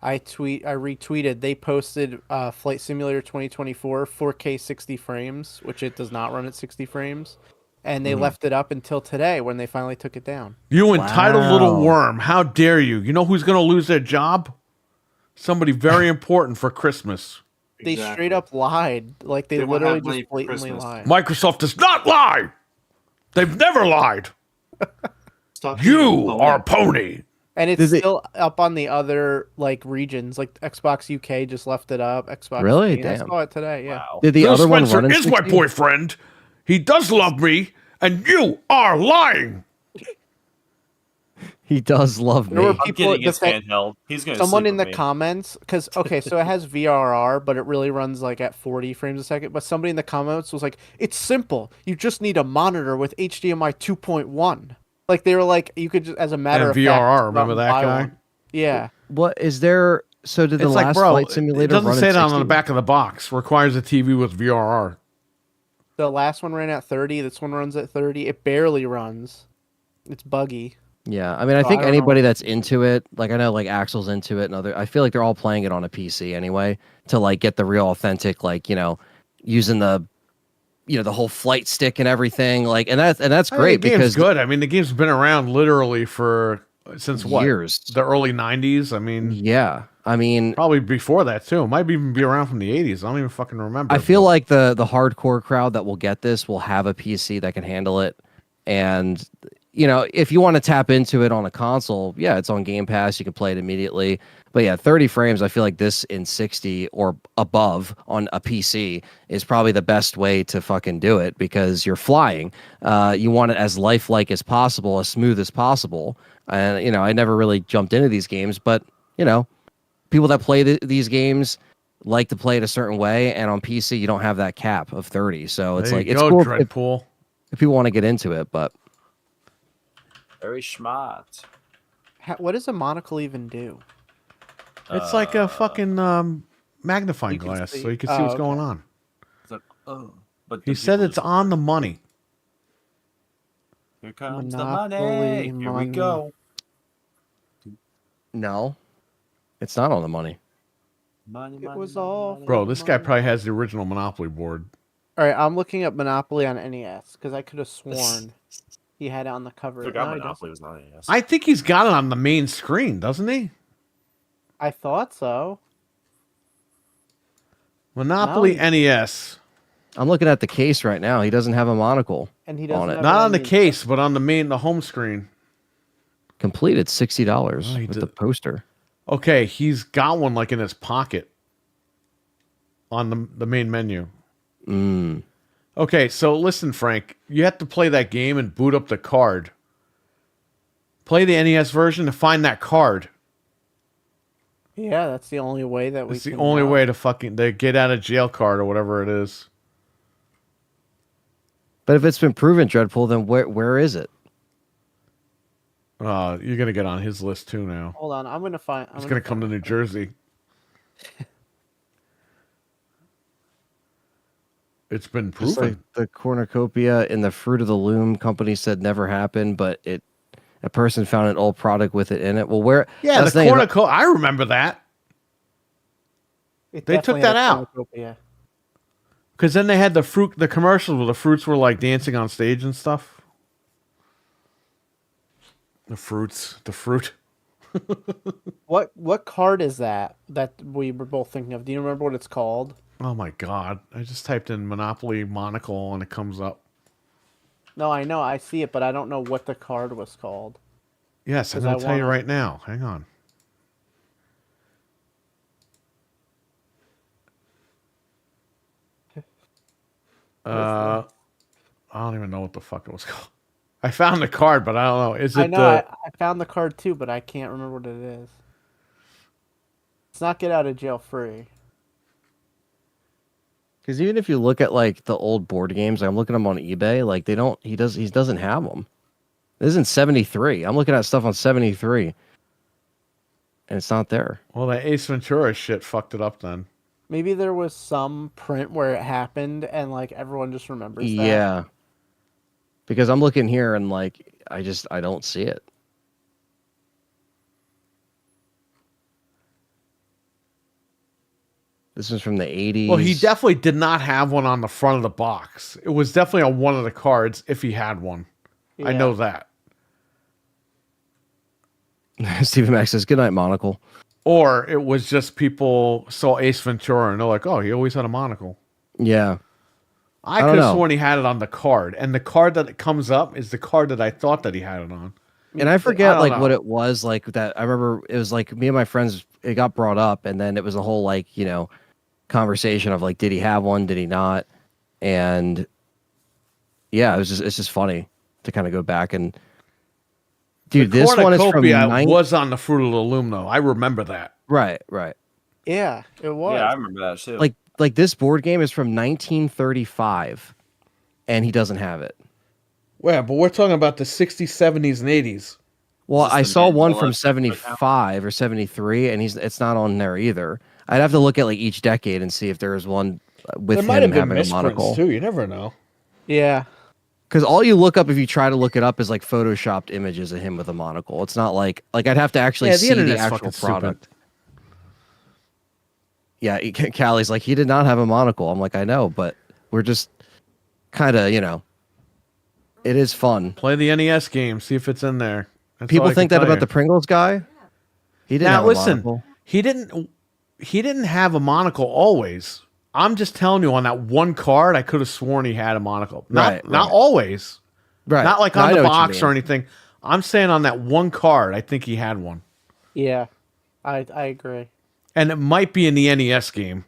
I retweeted, they posted Flight Simulator 2024 4K 60 frames, which it does not run at 60 frames, and they left it up until today when they finally took it down. You entitled little Wow. worm. How dare you? You know who's going to lose their job? Somebody very important for Christmas. They straight up lied. Like they won't literally have money just for blatantly Christmas. lied. Microsoft does not lie. They've never lied. Stop You being are a pony. And it's Does it- still up on the other like regions. Like Xbox UK just left it up. Xbox Really? Spain, I Damn. saw it today. Yeah. Wow. Did the Phil other one Spencer run in is my 60? boyfriend. He does love me, and you are lying. He does love There were me. I'm people getting his defend- handheld. He's gonna. Someone sleep in the with me. comments, because okay, so it has VRR, but it really runs like at 40 frames a second. But somebody in the comments was like, "It's simple. You just need a monitor with HDMI 2.1." Like they were like, you could just, as a matter And of VRR, fact, remember that buy guy? one. Yeah. What is there? So did the It's like, last bro, flight simulator it doesn't run say at that on 60? the back of the box. Requires a TV with VRR. The last one ran at 30. This one runs at 30. It barely runs. It's buggy. Yeah, I mean, I So think I don't anybody that's into it, like I know, like Axel's into it, and other, I feel like they're all playing it on a PC anyway to like get the real authentic, like using the, the whole flight stick and everything, like, and that's I mean, great the game's because good. I mean, the game's been around literally since what? years. The early 90s. I mean, Yeah, I mean, probably before that too. It might even be around from the 80s. I don't even fucking remember. I feel like the hardcore crowd that will get this will have a PC that can handle it, and you know, if you want to tap into it on a console, yeah, it's on Game Pass. You can play it immediately. But yeah, 30 frames, I feel like this in 60 or above on a PC is probably the best way to fucking do it because you're flying. You want it as lifelike as possible, as smooth as possible. And, you know, I never really jumped into these games, but, you know, people that play these games like to play it a certain way. And on PC, you don't have that cap of 30. So it's There like, you it's go, cool Dreadpool. if people want to get into it, but. Very smart. What does a monocle even do? It's like a fucking magnifying You can glass, see- so you can see what's okay. going on. It's like, oh, but He the said people it's just- on the money. Here comes Monopoly the money. Here we money. go. No, it's not on the money. Money, It money, was money, all money. Bro, this guy Money. probably has the original Monopoly board. All right, I'm looking up Monopoly on NES because I could have sworn he had it on the cover. I forgot No, he Monopoly doesn't. was not NES. I think he's got it on the main screen, doesn't he? I thought so. Monopoly No, NES. I'm looking at the case right now. He doesn't have a monocle. And he On doesn't it. have Not it on the the- case, but on the home screen. Completed $60 Oh, he with did- the poster. Okay, he's got one like in his pocket on the main menu. Mm. Okay, so listen, Frank. You have to play that game and boot up the card. Play the NES version to find that card. Yeah, that's the only way that we. It's the can only help. way to fucking the get out of jail card or whatever it is. But if it's been proven, Dreadpool, then where is it? You're gonna get on his list too now. Hold on, I'm gonna find. He's gonna come to New Jersey. It's been Just like proven. the cornucopia in the Fruit of the Loom company said never happened, but a person found an old product with it in it. Well, where? Yeah, that's the thing, cornucopia. I remember that It they took definitely that had a out. cornucopia. because then they had the commercials where the fruits were like dancing on stage and stuff. The fruit. What card is that we were both thinking of? Do you remember what it's called? Oh my god! I just typed in Monopoly monocle and it comes up. No, I know, I see it, but I don't know what the card was called. Yes, I'm 'Cause going I to tell you wanna- right now. Hang on. I don't even know what the fuck it was called. I found the card, but I don't know. Is it I know, I found the card too, but I can't remember what it is. It's not get out of jail free. Because even if you look at like the old board games, I'm looking at them on eBay. Like he doesn't have them. This isn't 73. I'm looking at stuff on 73, and it's not there. Well, that Ace Ventura shit fucked it up then. Maybe there was some print where it happened and like everyone just remembers that. Yeah. Because I'm looking here and like I don't see it. This is from the 80s. Well, he definitely did not have one on the front of the box. It was definitely on one of the cards if he had one. I Yeah. know that. Stephen Max says, "Good night, monocle." Or it was just people saw Ace Ventura and they're like, oh, he always had a monocle. Yeah. I don't could have know. sworn he had it on the card. And the card that comes up is the card that I thought that he had it on. And I forget don't like know. what it was like that. I remember it was like me and my friends, it got brought up and then it was a whole like, conversation of like, did he have one? Did he not? And yeah, it's just funny to kind of go back and dude, The this one is from cornucopia was on the Fruit of the Loom, though. I remember that. right. Yeah, it was. Yeah, I remember that too. Like this board game is from 1935 and he doesn't have it. Yeah, but we're talking about the 60s, 70s, and 80s. Well, Is this I the saw manual one that's from right 75 or 73 and it's not on there either. I'd have to look at like each decade and see if there is one with There him might have been having a monocle. misprints, too. You never know. Yeah. Because all you look up if you try to look it up is like photoshopped images of him with a monocle. It's not like I'd have to actually Yeah, the see the internet's actual fucking stupid. product. Yeah, Callie's like he did not have a monocle. I'm like I know, but we're just kind of it is fun. Play the NES game. See if it's in there. That's all People I think can that tell about you. the Pringles guy. He didn't Now have listen, a monocle. he didn't have a monocle always. I'm just telling you on that one card, I could have sworn he had a monocle. Not Right. always. Right. Not like No, on I the know what you box or mean. anything. I'm saying on that one card, I think he had one. Yeah, I agree. And it might be in the NES game.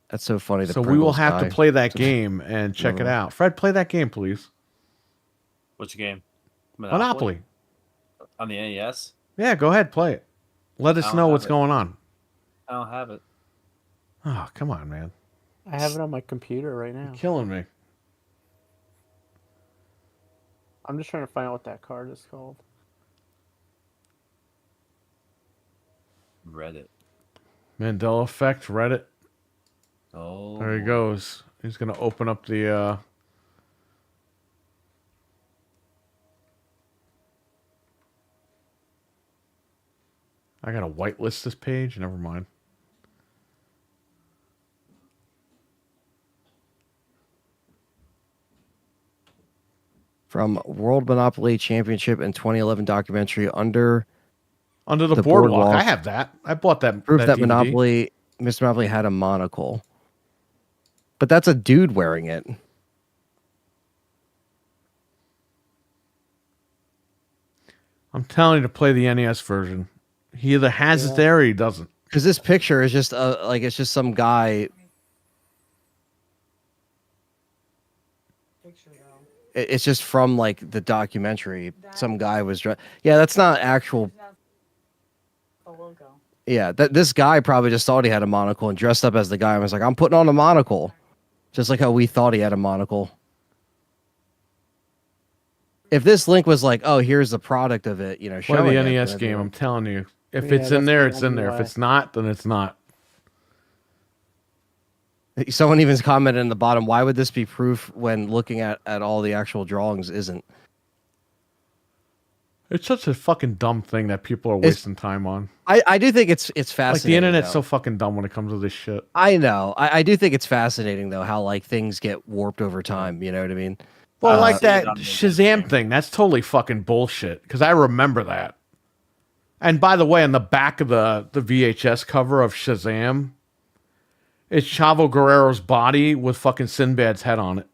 That's so funny. The So we will Pringles have to guy. play that game and check it out. Fred, play that game, please. Which game? Monopoly. On the NES? Yeah, go ahead, play it. Let us know what's going on. I don't have it. Oh, come on, man. I have it on my computer right now. You're killing me. I'm just trying to find out what that card is called. Reddit. Mandela Effect, Reddit. Oh. There he goes. He's going to open up the... I got to whitelist this page. Never mind. From World Monopoly Championship and 2011 documentary Under the Boardwalk. I have that. I bought that. Proof that DVD. Mr. Monopoly had a monocle. But that's a dude wearing it. I'm telling you to play the NES version. He either has it there or he doesn't. Because this picture is just it's just some guy. It's just from like the documentary. Some guy was yeah, that's not actual. Yeah, this guy probably just thought he had a monocle and dressed up as the guy and was like, "I'm putting on a monocle," just like how we thought he had a monocle. If this link was like, "Oh, here's the product of it," Play showing the it, NES game. I'm telling you, if it's in there, it's in there. If it's not, then it's not. Someone even commented in the bottom, "Why would this be proof when looking at all the actual drawings isn't?" It's such a fucking dumb thing that people are wasting time on. I do think it's fascinating. Like the internet's so fucking dumb when it comes to this shit. I know. I do think it's fascinating though how like things get warped over time. You know what I mean? Well, like that Shazam thing, that's totally fucking bullshit. Because I remember that. And by the way, on the back of the VHS cover of Shazam, it's Chavo Guerrero's body with fucking Sinbad's head on it.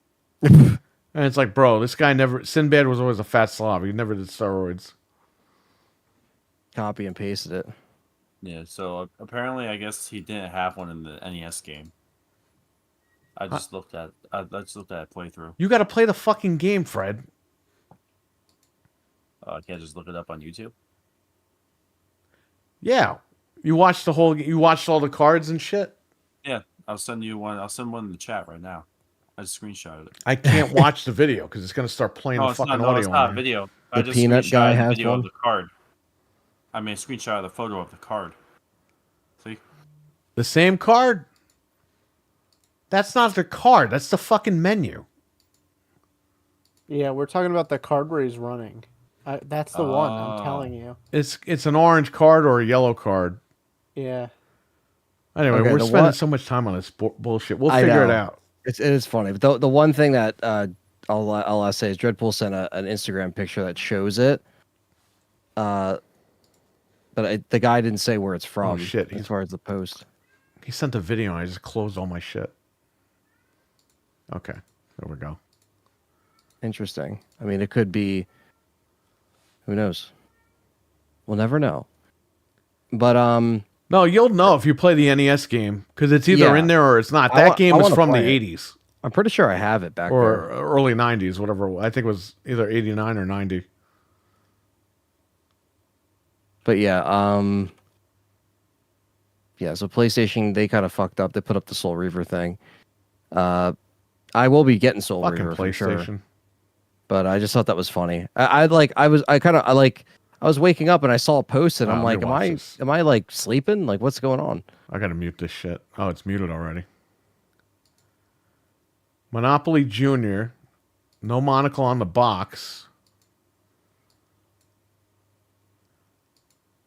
And it's like, bro, this guy never... Sinbad was always a fat slob. He never did steroids. Copy and pasted it. Yeah, so apparently I guess he didn't have one in the NES game. I just looked at a playthrough. You got to play the fucking game, Fred. I can't just look it up on YouTube. Yeah. You watched all the cards and shit? Yeah, I'll send you one. I'll send one in the chat right now. I just screenshotted it. I can't watch the video because it's going to start playing the fucking audio. It's not a video. I just peanut guy screenshotted has the video one? of the card. I mean, screenshot of the photo of the card. See? The same card? That's not the card. That's the fucking menu. Yeah, we're talking about the card where he's running. That's the one, I'm telling you. It's an orange card or a yellow card. Yeah. Anyway, Okay, we're spending so much time on this bullshit. We'll figure it out. It is funny, but the one thing that I'll say is Dreadpool sent an Instagram picture that shows it. But the guy didn't say where it's from. Oh, shit. As far as the post, He sent a video and I just closed all my shit. Okay, there we go. interesting. I mean, it could be. Who knows? We'll never know. But No, you'll know if you play the NES game because it's either in there or it's not. That game was from the 80s I'm pretty sure I have it back or there. early 90s, whatever. I think it was either 89 or 90. But yeah, so PlayStation, they kind of fucked up. They put up the Soul Reaver thing. I will be getting Soul Fucking Reaver for PlayStation. sure. But I just thought that was funny. I was waking up and I saw a post and I'm like, am I like sleeping? Like, what's going on? I gotta mute this shit. Oh, it's muted already. Monopoly Junior. No monocle on the box.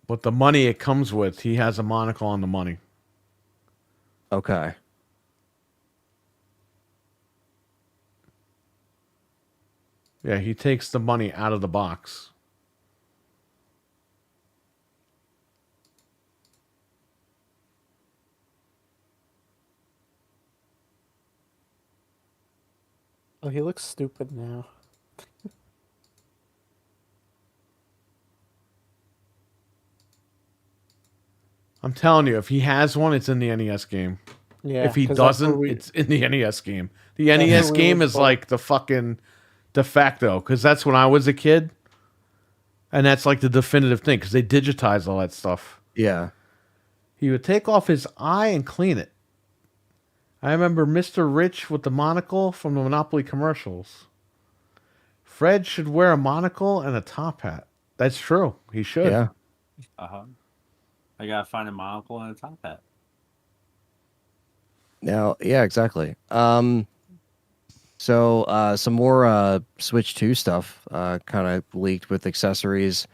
But the money it comes with, he has a monocle on the money. Okay. Yeah, he takes the money out of the box. Oh, he looks stupid now. I'm telling you, if he has one, it's in the NES game. Yeah, If he 'cause that's where doesn't, we it's in the NES game. The that's NES where we game were is told. like the fucking de facto, because that's when I was a kid, and that's like the definitive thing, because they digitize all that stuff. Yeah. He would take off his eye and clean it. I remember Mr. Rich with the monocle from the Monopoly commercials. Fred should wear a monocle and a top hat. That's true. He should. Yeah. I gotta find a monocle and a top hat. Now, yeah, exactly. So some more Switch 2 stuff kind of leaked with accessories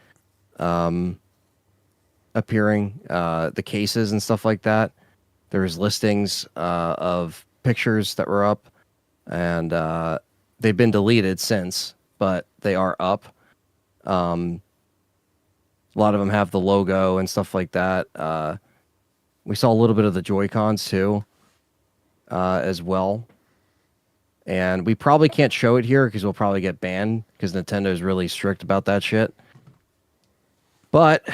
appearing, the cases and stuff like that. There's listings of pictures that were up, and they've been deleted since, but they are up. A lot of them have the logo and stuff like that. We saw a little bit of the Joy-Cons too, as well. And we probably can't show it here because we'll probably get banned because Nintendo's really strict about that shit. But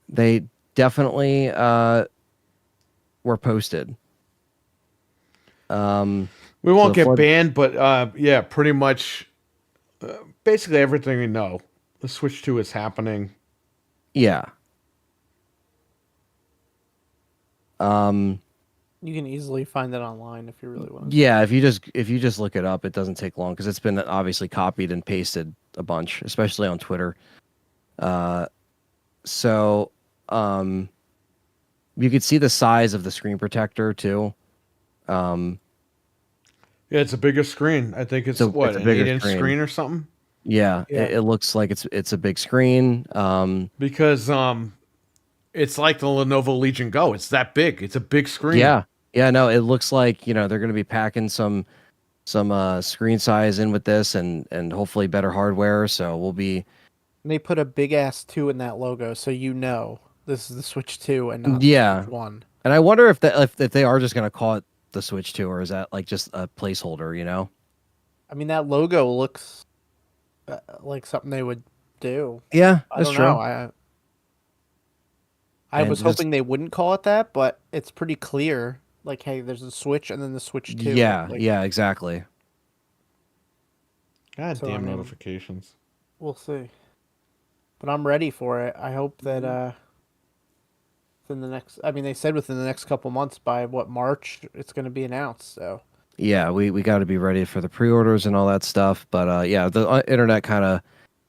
they definitely were posted. We won't get flood- banned, but yeah, pretty much, basically everything we know. The Switch 2 is happening. Yeah. You can easily find that online if you really want to. Yeah, if you just look it up, it doesn't take long because it's been obviously copied and pasted a bunch, especially on Twitter. So you could see the size of the screen protector too. Yeah, it's a bigger screen. I think it's So what, it's a an bigger 8-inch screen or something? Yeah, Yeah. it looks like it's a big screen. Because it's like the Lenovo Legion Go. It's that big. It's a big screen. Yeah, no, it looks like, they're going to be packing some screen size in with this and hopefully better hardware. So we'll be And they put a big ass 2 in that logo, so this is the Switch 2 and not the Yeah. Switch 1. And I wonder if they are just going to call it the Switch 2, or is that like just a placeholder? I mean, that logo looks like something they would do. Yeah, I that's don't true. know. I And was just- hoping they wouldn't call it that, but it's pretty clear. Like, hey, there's the Switch and then the Switch 2. Yeah, Like, yeah, exactly. God So, damn I mean- notifications. We'll see. But I'm ready for it. I hope that within the next. I mean, they said within the next couple months, by March, it's going to be announced. So Yeah, we got to be ready for the pre-orders and all that stuff. But yeah, the internet kind of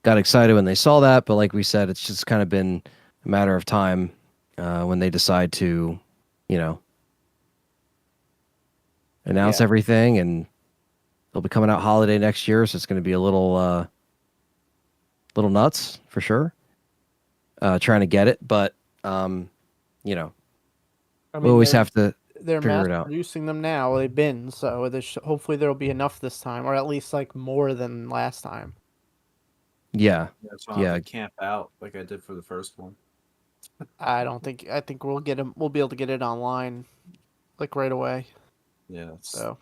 got excited when they saw that. But like we said, it's just kind of been a matter of time when they decide to, announce Yeah. everything, and they'll be coming out holiday next year, so it's going to be a little nuts for sure. Trying to get it, but I mean, we always they're- have to They're figure mass it out. producing them now. They've been so. Hopefully there'll be enough this time, or at least like more than last time. Yeah, That's why I Yeah. have to camp out like I did for the first one. I don't think. I think we'll get them. We'll be able to get it online, like right away. Yeah, So.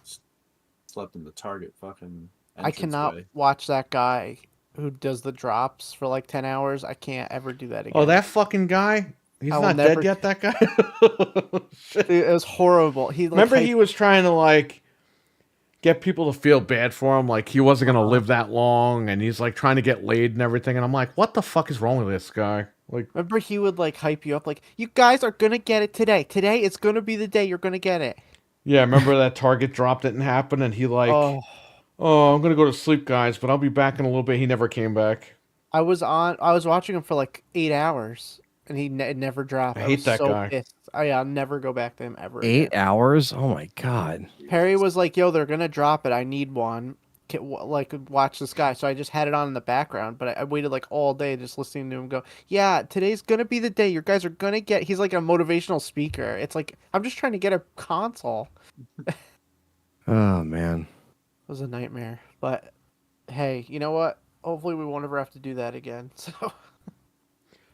slept in the Target fucking. I cannot entranceway. watch that guy who does the drops for like 10 hours. I can't ever do that again. Oh, that fucking guy? He's I will not never- dead yet, that guy? Shit. Dude, it was horrible. Remember he was trying to like get people to feel bad for him, like he wasn't gonna live that long, and he's like trying to get laid and everything, and I'm like, what the fuck is wrong with this guy? Like, Remember he would like hype you up like, you guys are gonna get it today. Today it's gonna be the day you're gonna get it. yeah, remember that Target drop didn't happen, and he like, Oh, oh, I'm gonna go to sleep, guys, but I'll be back in a little bit. He never came back. I was watching him for like 8 hours and it never dropped. I hate was that so guy. Pissed. I'll never go back to him ever. 8 again. hours. Oh my god. Perry was like, yo, they're gonna drop it. I need one. Like, watch this guy. So I just had it on in the background, but I waited like all day just listening to him go, yeah, today's gonna be the day. You guys are gonna get. He's like a motivational speaker. It's like, I'm just trying to get a console. Oh man. It was a nightmare. But hey, you know what? Hopefully we won't ever have to do that again. So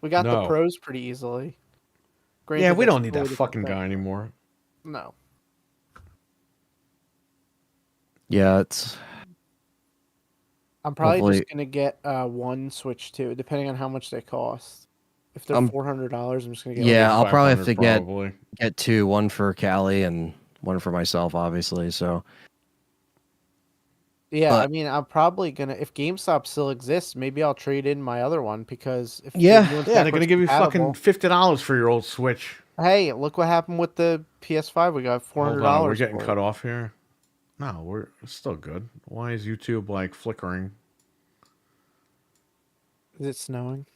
we got the No. pros pretty easily. Yeah, Granted, we that's don't need totally that different fucking thing. guy anymore. No. Yeah, it's I'm probably hopefully. just gonna get one Switch too, depending on how much they cost. If they're Um, $400, I'm just gonna get yeah, one. I'll probably have to probably. get two, one for Callie and one for myself, obviously. So, Yeah, I but mean, I'm probably gonna if GameStop still exists, maybe I'll trade in my other one because if the yeah, new one's Yeah, they're gonna backwards give you fucking compatible, $50 for your old Switch. hey, look what happened with the PS5. We got four hundred Hold on, we're dollars getting for cut it. off here. No, we're still good. Why is YouTube like flickering? Is it snowing?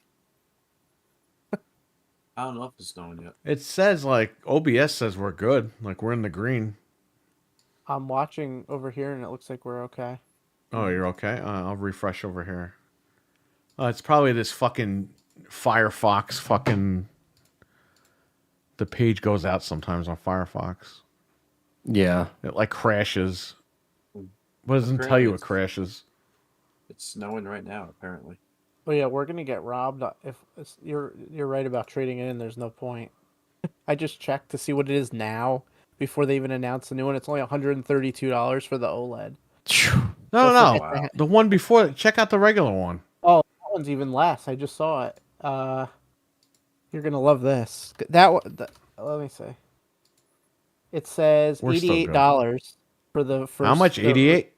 I don't know if it's snowing yet. It says like OBS says we're good, like we're in the green. I'm watching over here and it looks like we're okay. Oh, you're okay. I'll refresh over here. It's probably this fucking Firefox. Fucking the page goes out sometimes on Firefox. yeah. It like crashes. What doesn't tell Apparently you it crashes? It's snowing right now, apparently. Oh yeah, we're gonna get robbed if you're right about trading it in. There's no point. I just checked to see what it is now before they even announced the new one. It's only $132 for the OLED. No, no, So no. forget Wow. that. The one before. Check out the regular one. Oh, that one's even less. I just saw it. You're gonna love this. That one. Let me see. It says We're still good. $88 for the first. How much? 88.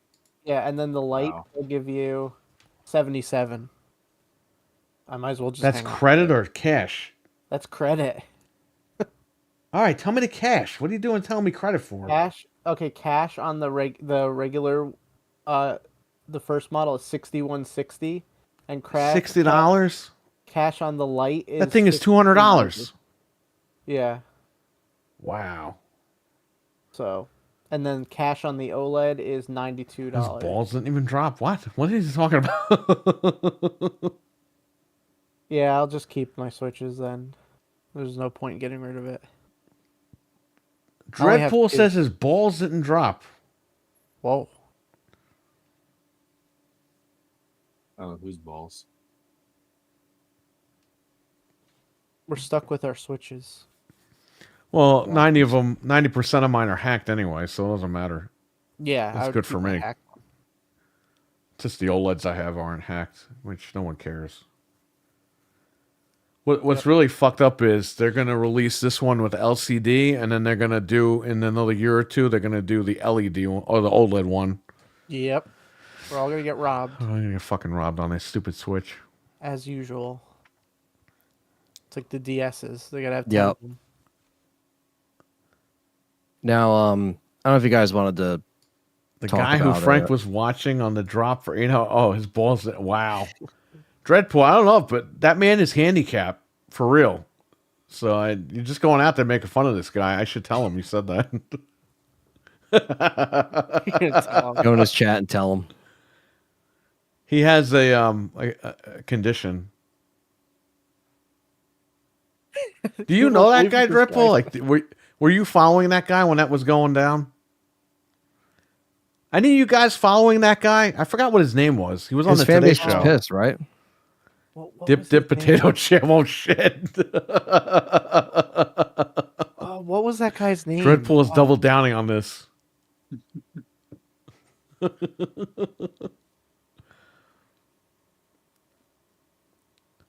Yeah, and then the light Wow. will give you 77. I might as well just That's hang on. credit or cash? That's credit. All right, tell me the cash. What are you doing telling me credit for? Cash. Okay, cash on the regular, the first model is 6160, and $60? cash on the light is That thing is $200. $200. Yeah. Wow. So, and then cash on the OLED is $92. His balls didn't even drop. What? What is he talking about? Yeah, I'll just keep my Switches then. There's no point in getting rid of it. I only have Dreadpool two. says his balls didn't drop. Whoa. I don't know whose balls. We're stuck with our Switches. Well, 90% of mine are hacked anyway, so it doesn't matter. Yeah, That's I would good keep for my me. hack- Just the OLEDs I have aren't hacked, which no one cares. What's really fucked up is they're gonna release this one with LCD, and then they're gonna do in another year or two they're gonna do the LED one, or the OLED one. Yep. We're all gonna get robbed, Oh, I'm gonna get fucking robbed on this stupid Switch. as usual. It's like the DSs. They gotta have 10 Yep. of them. Now, I don't know if you guys wanted to. The Talk guy who about Frank it. was watching on the drop for his balls. Wow, Dreadpool. I don't know, but that man is handicapped for real. So you're just going out there making fun of this guy. I should tell him you said that. You're gonna tell 'em. Go in his chat and tell him. He has a condition. Do you You know don't that guy, believe this Dreadpool? guy. Like, were you following that guy when that was going down? Any of you guys following that guy? I forgot what his name was. He was on His the fan Today base was Show. pissed, right? What Dip was dip his name? potato chip. Oh shit! Oh, what was that guy's name? Dreadpool is double downing on this.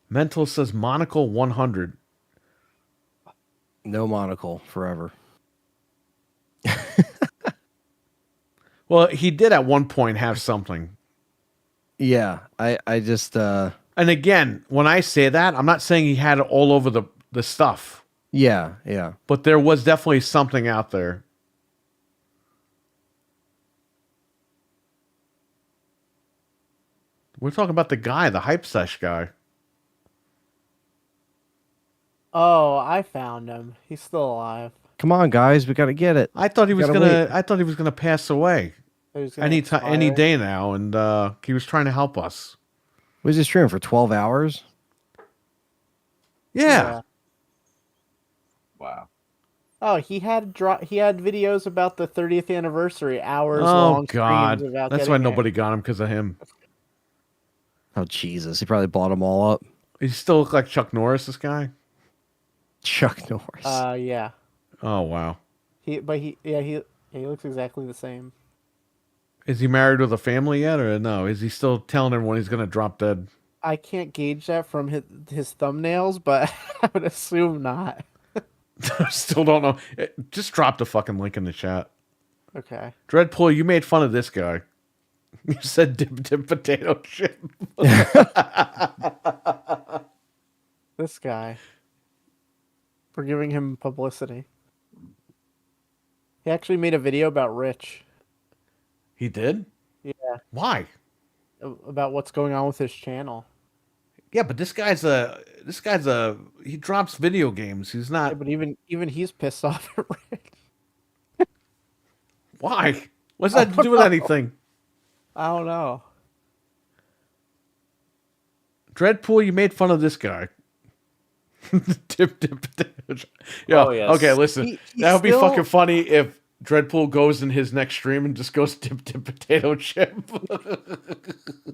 Mental says Monocle 100. No monocle forever. Well, he did at one point have something. Yeah, I just And again, when I say that, I'm not saying he had it all over the stuff, yeah. but there was definitely something out there. We're talking about the guy, the hype sesh guy. Oh, I found him. He's still alive. Come on, guys, we got to get it. I thought he was Gotta gonna. wait. I thought he was gonna pass away He was gonna any expire. day now, and he was trying to help us. Was he streaming for 12 hours? Yeah. Wow. Oh, he had videos about the 30th anniversary, hours Oh long God, streams about that's why getting it. nobody got him because of him. Oh Jesus, he probably bought them all up. He still look like Chuck Norris. This guy. Chuck Norris. Yeah. Oh wow. He looks exactly the same. Is he married with a family yet, or no? Is he still telling everyone he's gonna drop dead? I can't gauge that from his thumbnails, but I would assume not. Still don't know. Just drop the fucking link in the chat. Okay. Dreadpool, you made fun of this guy. You said dip potato chip. This guy. We're giving him publicity. He actually made a video about Rich. He did? Yeah. Why? About what's going on with his channel. Yeah, but this guy's he drops video games. He's Yeah, not. but even he's pissed off at Rich. Why? What's that to do with anything? I don't know. Dreadpool, you made fun of this guy. Dip potato chip. Yo, Oh, yes. okay, listen. He That would be still- fucking funny if Dreadpool goes in his next stream and just goes dip potato chip.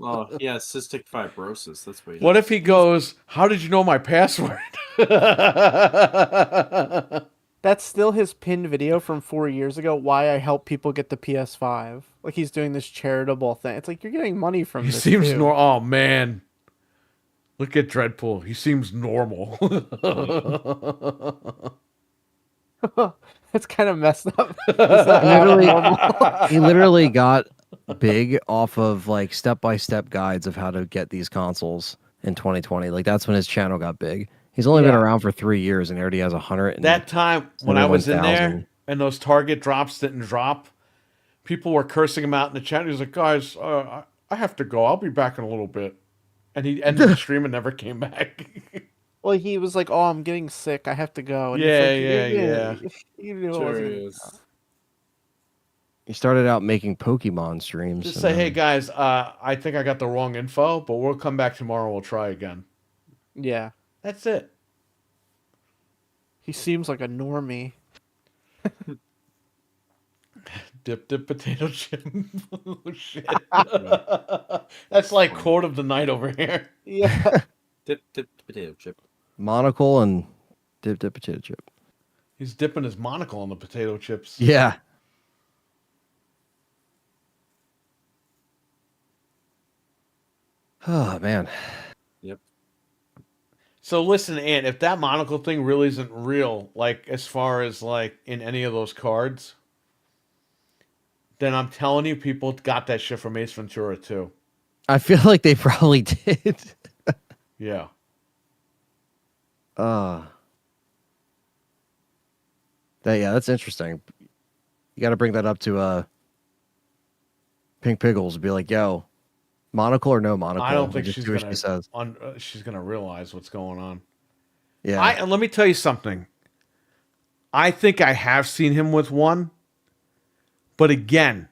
Oh, yeah, cystic fibrosis. That's what. What if he goes, how did you know my password? That's still his pinned video from 4 years ago. Why I help people get the PS5. Like he's doing this charitable thing. It's like you're getting money from He this. seems too. normal. Oh, man. Look at Dreadpool. He seems normal. It's kind of messed up. Is that not Literally, normal? he literally got big off of like step-by-step guides of how to get these consoles in 2020. Like that's when his channel got big. He's only been Yeah. around for 3 years and he already has 100. That time when I was in there 71,000. and those Target drops didn't drop, people were cursing him out in the chat. He was like, guys, I have to go. I'll be back in a little bit. And he ended the stream and never came back. Well, he was like, "Oh, I'm getting sick. I have to go." And Yeah, it's like, You knew it Sure wasn't- is. He started out making Pokemon streams. Just and say, then- hey, guys, I think I got the wrong info, but we'll come back tomorrow. We'll try again. Yeah, That's it. he seems like a normie. Dip potato chip. Oh, shit. That's like quote of the night over here. Yeah, Dip potato chip. monocle and dip potato chip. He's dipping his monocle on the potato chips. Yeah. Oh man. Yep. So listen, Ant, if that monocle thing really isn't real, like as far as like in any of those cards, then I'm telling you, people got that shit from Ace Ventura too. I feel like they probably did. Yeah. That's interesting. You got to bring that up to Pink Pickles and be like, "Yo, monocle or no monocle?" I don't And think just she's do what gonna she says. she's gonna realize what's going on. Yeah. And let me tell you something. I think I have seen him with one, but again,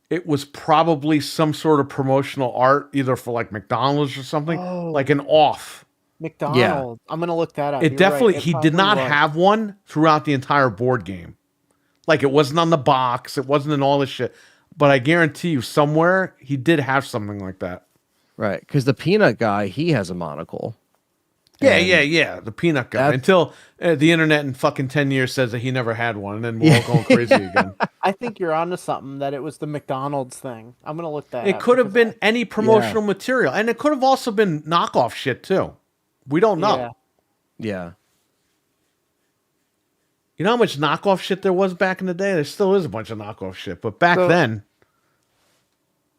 it was probably some sort of promotional art, either for like McDonald's or something, Oh. like an off. McDonald's. I'm gonna look that up. It You're definitely right. he did not have one throughout the entire board game. Like it wasn't on the box, it wasn't in all this shit. But I guarantee you, somewhere he did have something like that. Right, because the peanut guy, he has a monocle. Yeah, And yeah. The peanut guy. that- Until the internet in fucking 10 years says that he never had one, and then we're all going crazy again. I think you're onto something. That it was the McDonald's thing. I'm gonna look that. It up could have because been any promotional material, and it could have also been knockoff shit too. We don't know. Yeah. Yeah. You know how much knockoff shit there was back in the day? There still is a bunch of knockoff shit, but back So- then,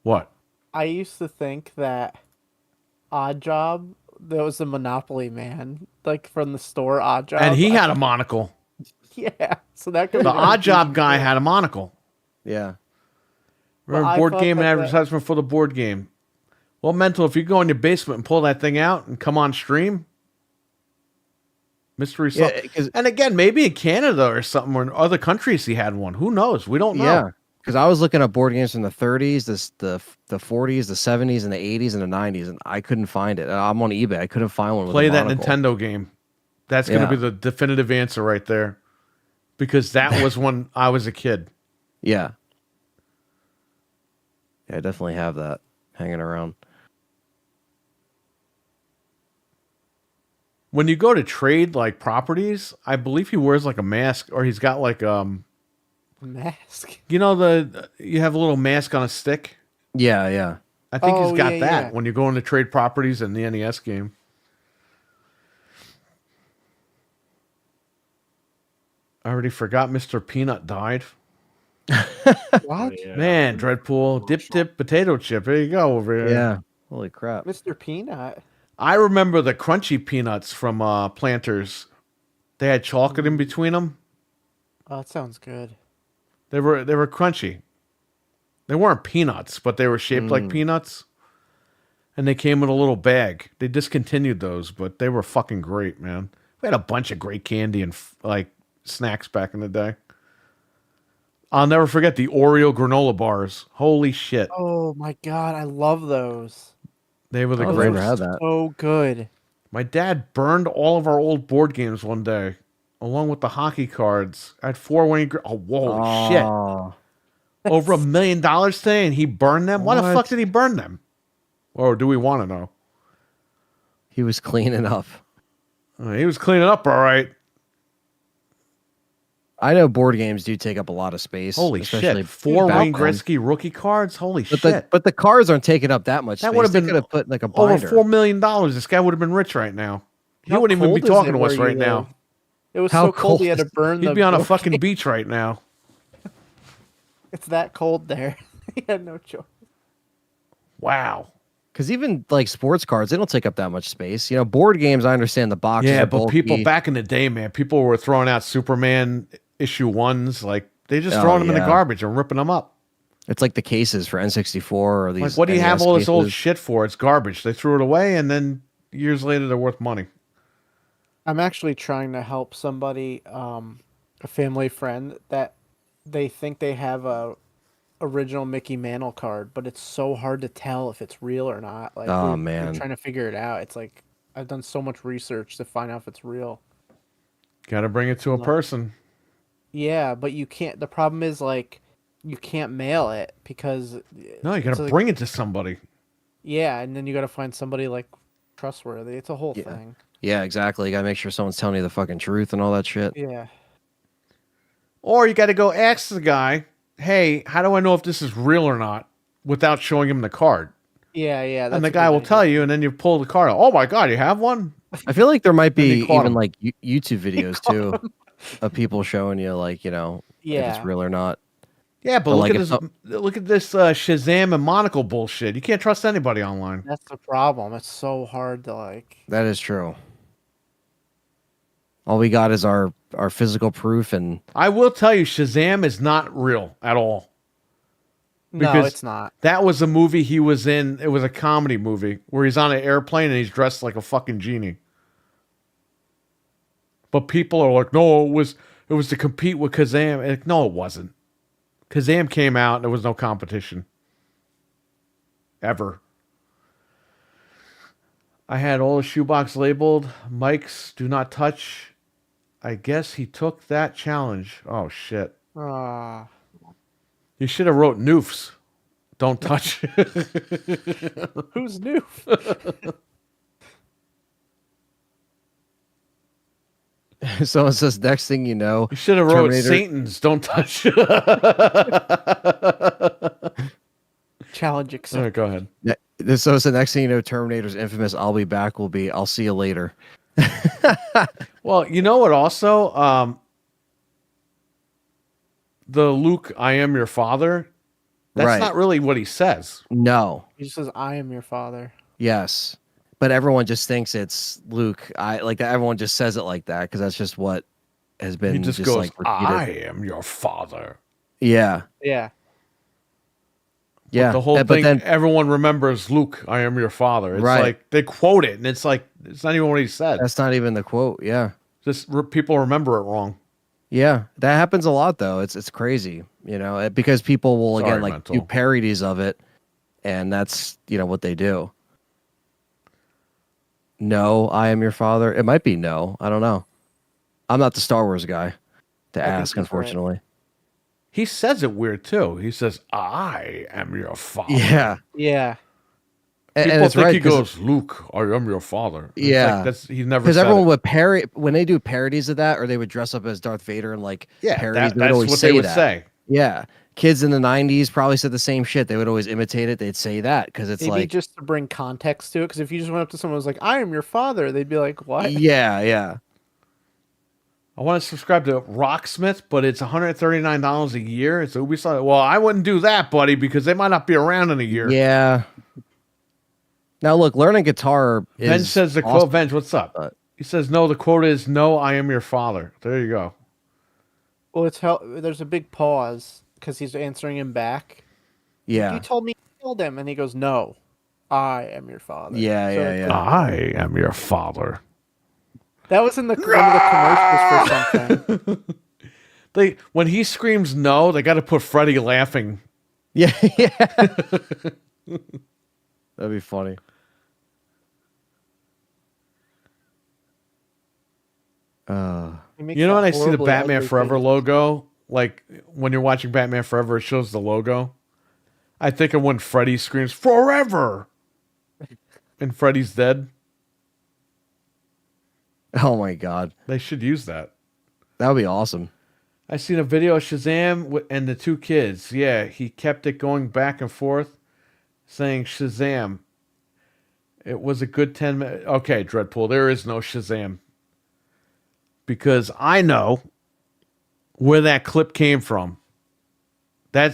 what? I used to think that Odd Job, that was the Monopoly man, like from the store Odd Job. And he had a monocle. Yeah, so that could The be odd job guy had a monocle. Yeah. Remember, Well, I board thought game and that advertisement for the board game. Well, Mental, if you go in your basement and pull that thing out and come on stream, mystery solved. Yeah, 'cause- And again, maybe in Canada or something, or in other countries he had one. Who knows? We don't know. Yeah. Because I was looking at board games from the 30s, the 40s, the 70s, and the 80s, and the 90s, and I couldn't find it. I'm on eBay. I couldn't find one with Play a that monocle. Nintendo game. That's going to Yeah. be the definitive answer right there. Because that was when I was a kid. Yeah. Yeah, I definitely have that hanging around. When you go to trade like properties, I believe he wears like a mask, or he's got like Mask. You know you have a little mask on a stick. Yeah, yeah. I think he's Oh, got yeah, that yeah. when you go into trade properties in the NES game. I already forgot Mr. Peanut died. What? Yeah. Man, Dreadpool, dip potato chip. There you go over here. Yeah. Holy crap. Mr. Peanut. I remember the crunchy peanuts from Planters. They had chocolate in between them. Oh, that sounds good. They were crunchy. They weren't peanuts, but they were shaped like peanuts. And they came in a little bag. They discontinued those, but they were fucking great, man. We had a bunch of great candy and like snacks back in the day. I'll never forget the Oreo granola bars. Holy shit. Oh my god, I love those. They were the Oh, Those I've greatest. never had that. so good. My dad burned all of our old board games one day, along with the hockey cards. I had 4 winning. Oh, whoa, shit! Oh, Over $1 million today, and he burned them. Why the What? fuck did he burn them? Or do we want to know? he was cleaning up. He was cleaning up, all right. I know board games do take up a lot of space. Holy especially shit! 4 back Wayne then. Gretzky rookie cards. Holy But shit! the cards aren't taking up that much That space. would've They been could have put like a Over binder. $4 million. This guy would have been rich right now. He How wouldn't even be cold is talking it to us where right you now. live? It was How so cold he cold had to is- burn the He'd be on a board fucking game. beach right now. It's that cold there. He had no choice. Wow. Because even like sports cards, they don't take up that much space. You know, board games, I understand the boxes. Yeah, are but bulky. people back in the day, man, people were throwing out Superman issue 1s. Like, they just Oh, throwing them in the yeah. garbage and ripping them up. It's like the cases for N64 or these. Like, what do you have NES all this old cases. shit for? It's garbage. They threw it away, and then years later, they're worth money. I'm actually trying to help somebody, a family friend, that they think they have a original Mickey Mantle card, but it's so hard to tell if it's real or not. Like, Oh, we're man. trying to figure it out. It's like I've done so much research to find out if it's real. Got to bring it to a person. Yeah, but you can't. The problem is like you can't mail it because No, you got it's to like- bring it to somebody. Yeah, and then you got to find somebody like trustworthy. It's a whole Yeah. thing. Yeah, exactly. You gotta make sure someone's telling you the fucking truth and all that shit. Yeah. Or you got to go ask the guy, hey, how do I know if this is real or not without showing him the card? Yeah, yeah. And the guy will tell you, and then you pull the card out. Oh, my God, you have one? I feel like there might Then be you caught even him. like YouTube videos too of people showing you like, you know, if Yeah. it's real or not. Yeah, but Or look like at if this. Look at this Shazam and Monocle bullshit. You can't trust anybody online. That's the problem. It's so hard to like. That is true. All we got is our physical proof, and I will tell you, Shazam is not real at all. No, Because it's not. That was a movie he was in. It was a comedy movie where he's on an airplane and he's dressed like a fucking genie. But people are like, no, it was to compete with Kazam. Like, no, it wasn't. Kazam came out and there was no competition. Ever. I had all the shoebox labeled. Mike's do not touch. I guess he took that challenge. Oh, shit. Ah, You should have wrote noofs. Don't touch. who's new? someone says next thing you know, You should have wrote Terminator- Satan's. Don't touch. Challenge All accepted. right, go ahead. so it's the next thing you know, Terminator's infamous "I'll be back" will be "I'll see you later." Well, you know what? Also, the Luke, I am your father. That's Right. not really what he says. No. He just says, "I am your father." Yes. But everyone just thinks it's Luke. I like that. Everyone just says it like that because that's just what has been He just goes, like repeated. "I am your father." Yeah. Yeah. Yeah. The whole but thing, then everyone remembers Luke, I am your father. It's Right. like they quote it, and it's like it's not even what he said. that's not even the quote. Yeah. Just people remember it wrong. Yeah, that happens a lot though. It's crazy, you know, because people will Sorry, again like mental. do parodies of it, and that's what they do. No, I am your father. It might be no. I don't know. I'm not the Star Wars guy to think ask, he's right. unfortunately. He says it weird too. He says, "I am your father." Yeah, Yeah. and People it's think right he goes, "Luke, I am your father." It's Yeah. like, that's he never because said everyone it. would when they do parodies of that, or they would dress up as Darth Vader and like Yeah, parodies. that, they would that's always what say they would that. say. Yeah. Kids in the 90s probably said the same shit. They would always imitate it. They'd say that because it's Maybe like, just to bring context to it, because if you just went up to someone and was like, "I am your father," they'd be like, "What?" yeah. I want to subscribe to Rocksmith, but it's $139 a year. It's Ubisoft. Well, I wouldn't do that, buddy, because they might not be around in a year. Yeah. Now, look, learning guitar is. Ben says the awesome, quote. Venge, what's up? but- He says, no, the quote is, no, I am your father. There you go. Well, there's a big pause because he's answering him back. Yeah. You told me you killed him, and he goes, "No, I am your father." Yeah, So yeah, it's yeah. I am your father. That was in one of the commercials for something. When he screams no, they got to put Freddy laughing. Yeah. Yeah. That'd be funny. He makes You know that when I see the horribly Batman ugly Forever face. logo, like when you're watching Batman Forever, it shows the logo. I think of when Freddy screams forever, and Freddy's dead. Oh my God. They should use that. That would be awesome. I seen a video of Shazam and the two kids. Yeah, he kept it going back and forth, saying Shazam. It was a good 10 minutes. Okay, Dreadpool, there is no Shazam. Because I know where that clip came from.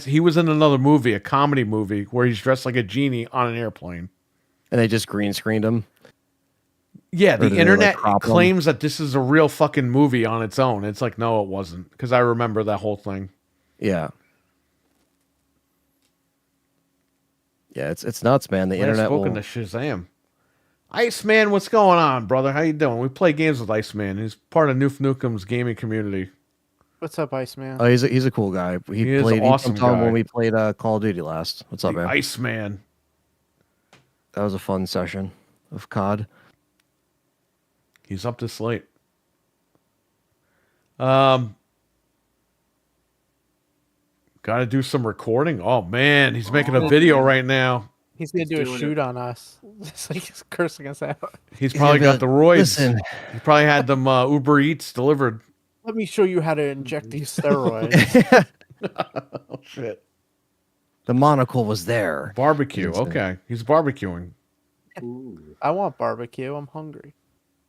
He was in another movie, a comedy movie, where he's dressed like a genie on an airplane. And they just green screened him. Yeah, Or the did they, internet crop 'em? claims that this is a real fucking movie on its own. It's like, no, it wasn't. Because I remember that whole thing. Yeah. Yeah, it's nuts, man. The Last internet spoken will. to Shazam. Iceman, what's going on, brother? How you doing? We play games with Iceman. He's part of Noof Nukem's gaming community. What's up, Iceman? Oh, he's a cool guy. He is an awesome jumped on guy. when we played Call of Duty last. What's up, The man? Iceman. That was a fun session of COD. He's up this late. Got to do some recording. Oh man, he's making a video right now. He's gonna do a doing shoot on us. It's like he's cursing us out. He's probably got the roids. Listen. He probably had them Uber Eats delivered. Let me show you how to inject these steroids. Oh shit! The monocle was there. Barbecue. Insane. Okay, he's barbecuing. Ooh, I want barbecue. I'm hungry.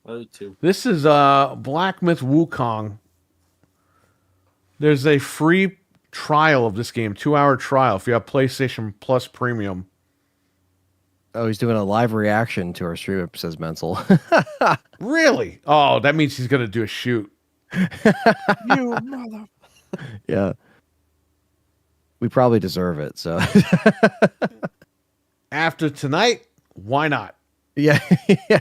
I do too. This is Black Myth Wukong. There's a free trial of this game, 2-hour trial if you have PlayStation Plus Premium. Oh, he's doing a live reaction to our stream, says Mental. Really? Oh, that means he's gonna do a shoot. You mother. Yeah. We probably deserve it, so. After tonight, why not? Yeah. Yeah.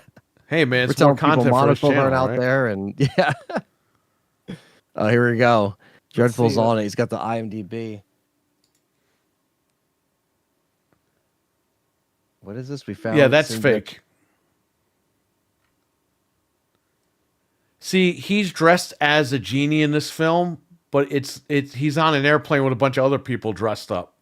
Hey man, We're it's more telling people content for his monocles channel, aren't out right? there, and yeah. Oh, here we go. Let's Dreadful's see it. on it. He's got the IMDb. What is this? We found. Yeah, that's Sin- fake. See, he's dressed as a genie in this film, but he's on an airplane with a bunch of other people dressed up.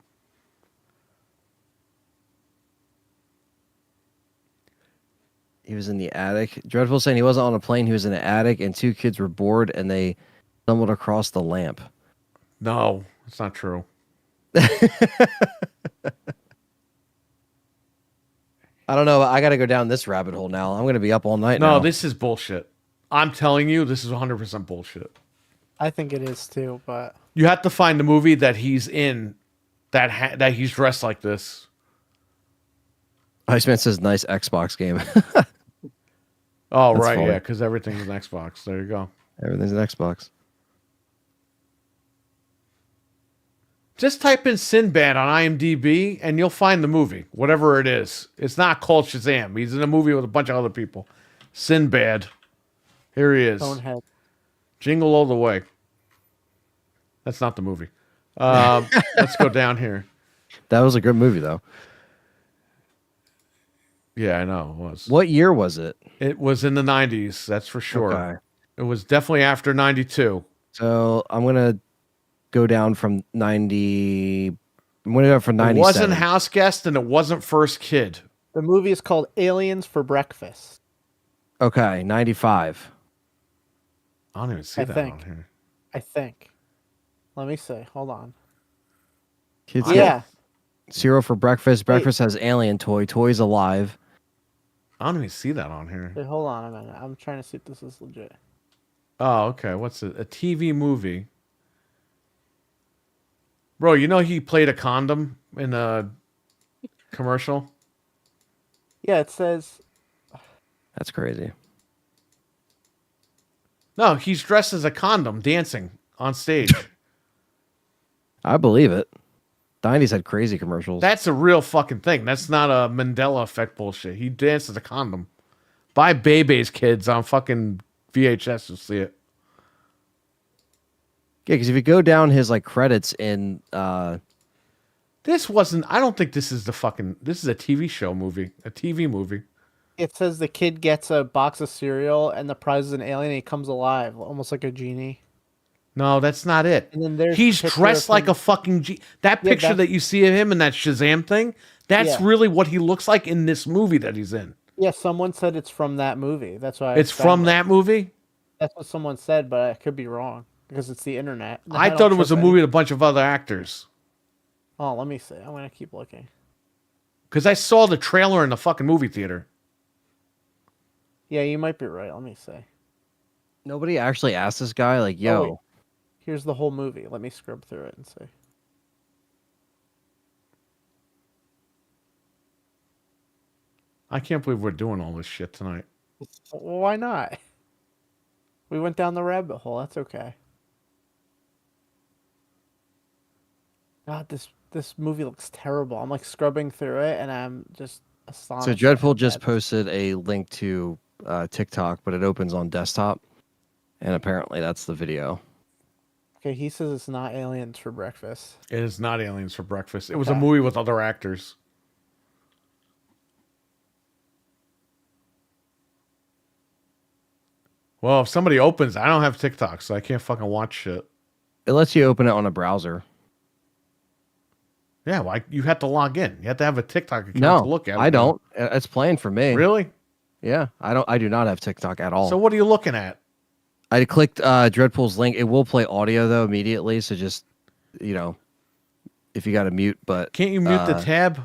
He was in the attic. Dreadful saying he wasn't on a plane. He was in the attic, and two kids were bored, and they stumbled across the lamp. No, it's not true. I don't know. I got to go down this rabbit hole now. I'm going to be up all night No, now. this is bullshit. I'm telling you, this is 100% bullshit. I think it is too, but You have to find the movie that he's in that he's dressed like this. Iceman says, nice Xbox game. Oh, That's right, funny. yeah, because everything's an Xbox. There you go. Everything's an Xbox. Just type in Sinbad on IMDb and you'll find the movie, whatever it is. It's not called Shazam. He's in a movie with a bunch of other people. Sinbad. Here he is. Bonehead. Jingle All the Way. That's not the movie. Let's go down here. That was a good movie, though. Yeah, I know it was. What year was it? It was in the 90s, that's for sure. Okay. It was definitely after 92. So I'm going to go down from 90. I'm going to go from It 97. wasn't House Guest and it wasn't First Kid. The movie is called Aliens for Breakfast. Okay, 95. I don't even see I that think. on here. I think. Let me see. Hold on. Kids Yeah. get cereal for breakfast. Wait. Breakfast has alien toy. Toy's alive. I don't even see that on here. Wait, hold on a minute. I'm trying to see if this is legit. Oh, okay. What's it? A TV movie. Bro, you know he played a condom in a commercial? Yeah, it says That's crazy. No, he's dressed as a condom dancing on stage. I believe it. 90s had crazy commercials. That's a real fucking thing. That's not a Mandela effect bullshit. He danced as a condom. Buy Bebe's kids on fucking VHS to see it. Yeah, because if you go down his like credits in This wasn't. I don't think this is the fucking. This is a TV show movie. A TV movie. it says the kid gets a box of cereal and the prize is an alien and he comes alive, almost like a genie. No, that's not it. And then there's He's a picture dressed of like him- a fucking that Yeah, picture that's- that you see of him in that Shazam thing. That's Yeah. really what he looks like in this movie that he's in. Yeah, someone said it's from that movie. That's why It's found from it. that movie. That's what someone said, but I could be wrong because it's the internet. I don't thought it was a trust movie with a bunch of other actors. Oh, let me see. I'm gonna keep looking. Because I saw the trailer in the fucking movie theater. Yeah, you might be right. Let me see. nobody actually asked this guy, like, yo, wait. Here's the whole movie. Let me scrub through it and see. I can't believe we're doing all this shit tonight. Well, why not? We went down the rabbit hole. That's okay. God, this movie looks terrible. I'm like scrubbing through it, and I'm just astonished. so at Dreadful how just bad- posted a link to TikTok, but it opens on desktop. And apparently that's the video. Okay, he says it's not aliens for breakfast. It is not Aliens for Breakfast. It was a Okay. movie with other actors. Well, if somebody opens, I don't have TikTok, so I can't fucking watch shit. It lets you open it on a browser. Yeah, well, you have to log in. You have to have a TikTok account No, to look at it. I don't. It's playing for me. Really? Yeah, I don't. I do not have TikTok at all. So what are you looking at? I clicked Dreadpool's link. It will play audio though immediately. So just if you got to mute, but Can't you mute the tab?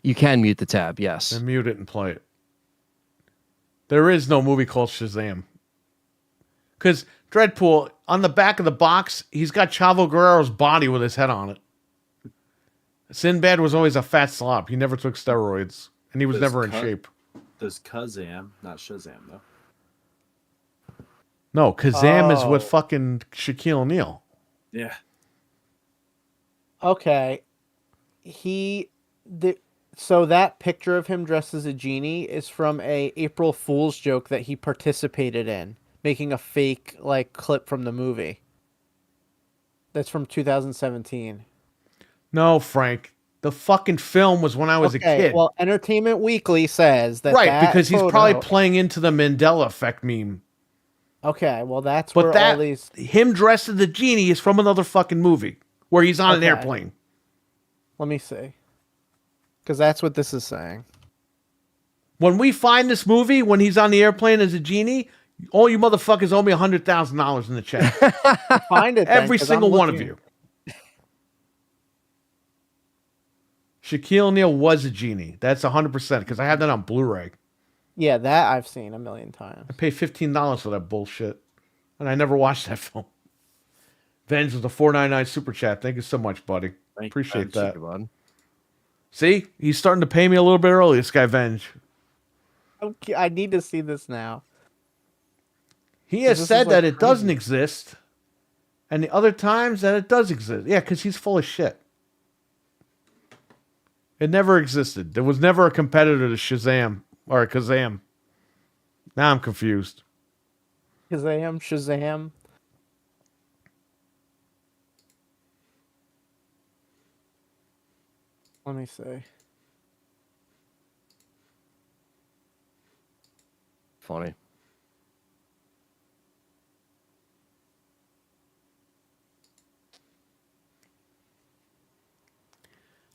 you can mute the tab. Yes. Then mute it and play it. There is no movie called Shazam. Because Dreadpool, on the back of the box, he's got Chavo Guerrero's body with his head on it. Sinbad was always a fat slob. He never took steroids. And he was There's never in cut- shape. There's Kazam, not Shazam though. No, Kazam is with Oh. fucking Shaquille O'Neal. Yeah. Okay. So that picture of him dressed as a genie is from a April Fool's joke that he participated in, making a fake like clip from the movie. That's from 2017. No, Frank. The fucking film was when I was a kid. Well, Entertainment Weekly says that right, that because he's photo- probably playing into the Mandela effect meme. Okay, well that's But where that all these him dressed as the genie is from another fucking movie where he's on an Okay. airplane. Let me see. Cuz that's what this is saying. When we find this movie, when he's on the airplane as a genie, all you motherfuckers owe me $100,000 in the check. Find it then, Every 'cause I'm single one of looking. you. Shaquille O'Neal was a genie. That's 100% because I have that on Blu-ray. Yeah, that I've seen a million times. I paid $15 for that bullshit, and I never watched that film. Venge with a $4.99 super chat. Thank you so much, buddy. Thank you, Appreciate Venge. that. Good one. See, he's starting to pay me a little bit early. This guy Venge. Okay, I need to see this now. He has This is, said like, that it doesn't crazy. exist, and the other times that it does exist. Yeah, because he's full of shit. It never existed. There was never a competitor to Shazam or Kazam. Now I'm confused. Shazam. Let me see. Funny.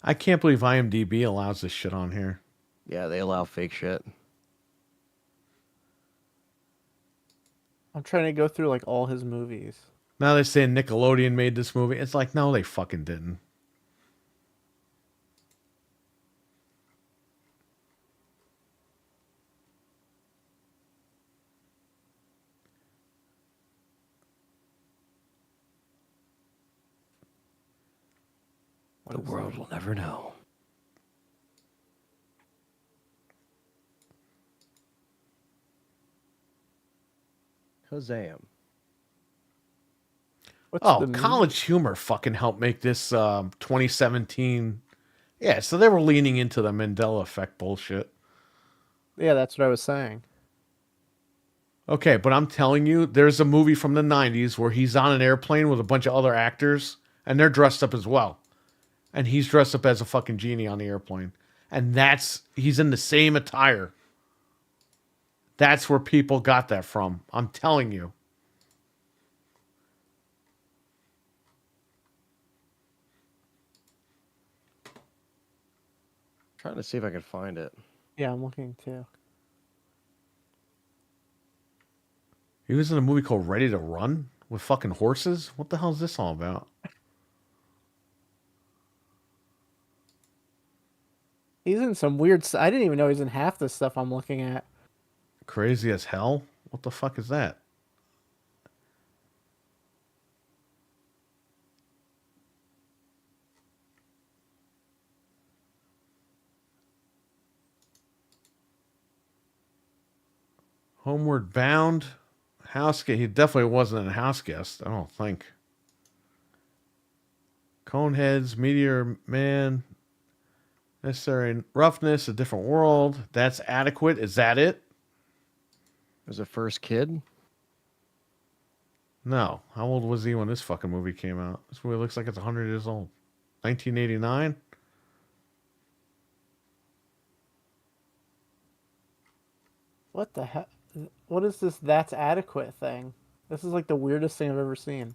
I can't believe IMDb allows this shit on here. Yeah, they allow fake shit. I'm trying to go through like all his movies. Now they're saying Nickelodeon made this movie. It's like, no, they fucking didn't. The world will never know. Kazam. What's Oh, the movie? College Humor fucking helped make this 2017. Yeah, so they were leaning into the Mandela effect bullshit. Yeah, that's what I was saying. Okay, but I'm telling you, there's a movie from the 90s where he's on an airplane with a bunch of other actors, and they're dressed up as well. And he's dressed up as a fucking genie on the airplane. And he's in the same attire. That's where people got that from. I'm telling you. Trying to see if I can find it. Yeah, I'm looking too. He was in a movie called Ready to Run with fucking horses. What the hell is this all about? He's in some weird. I didn't even know he's in half the stuff I'm looking at. Crazy as hell? What the fuck is that? Homeward Bound. House Guest. He definitely wasn't a House Guest, I don't think. Coneheads, Meteor Man, Necessary Roughness, A Different World. That's adequate. Is that it? Was it First Kid? No. How old was he when this fucking movie came out? This movie looks like it's 100 years old. 1989? What the heck? What is this? That's adequate thing. This is like the weirdest thing I've ever seen.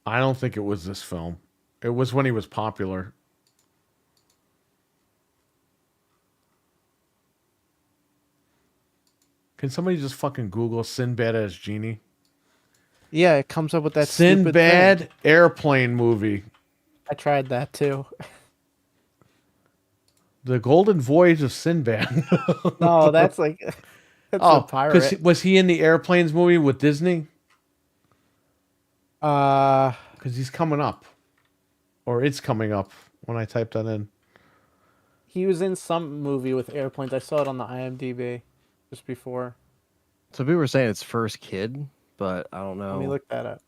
I don't think it was this film. It was when he was popular. Can somebody just fucking Google Sinbad as Genie? Yeah, it comes up with that stupid Sinbad thing. airplane movie. I tried that too. The Golden Voyage of Sinbad. No, that's like that's a pirate. because was he in the Airplanes movie with Disney? Because he's coming up, or it's coming up when I type that in. He was in some movie with airplanes. I saw it on the IMDb just before. So people were saying it's First Kid, but I don't know. Let me look that up.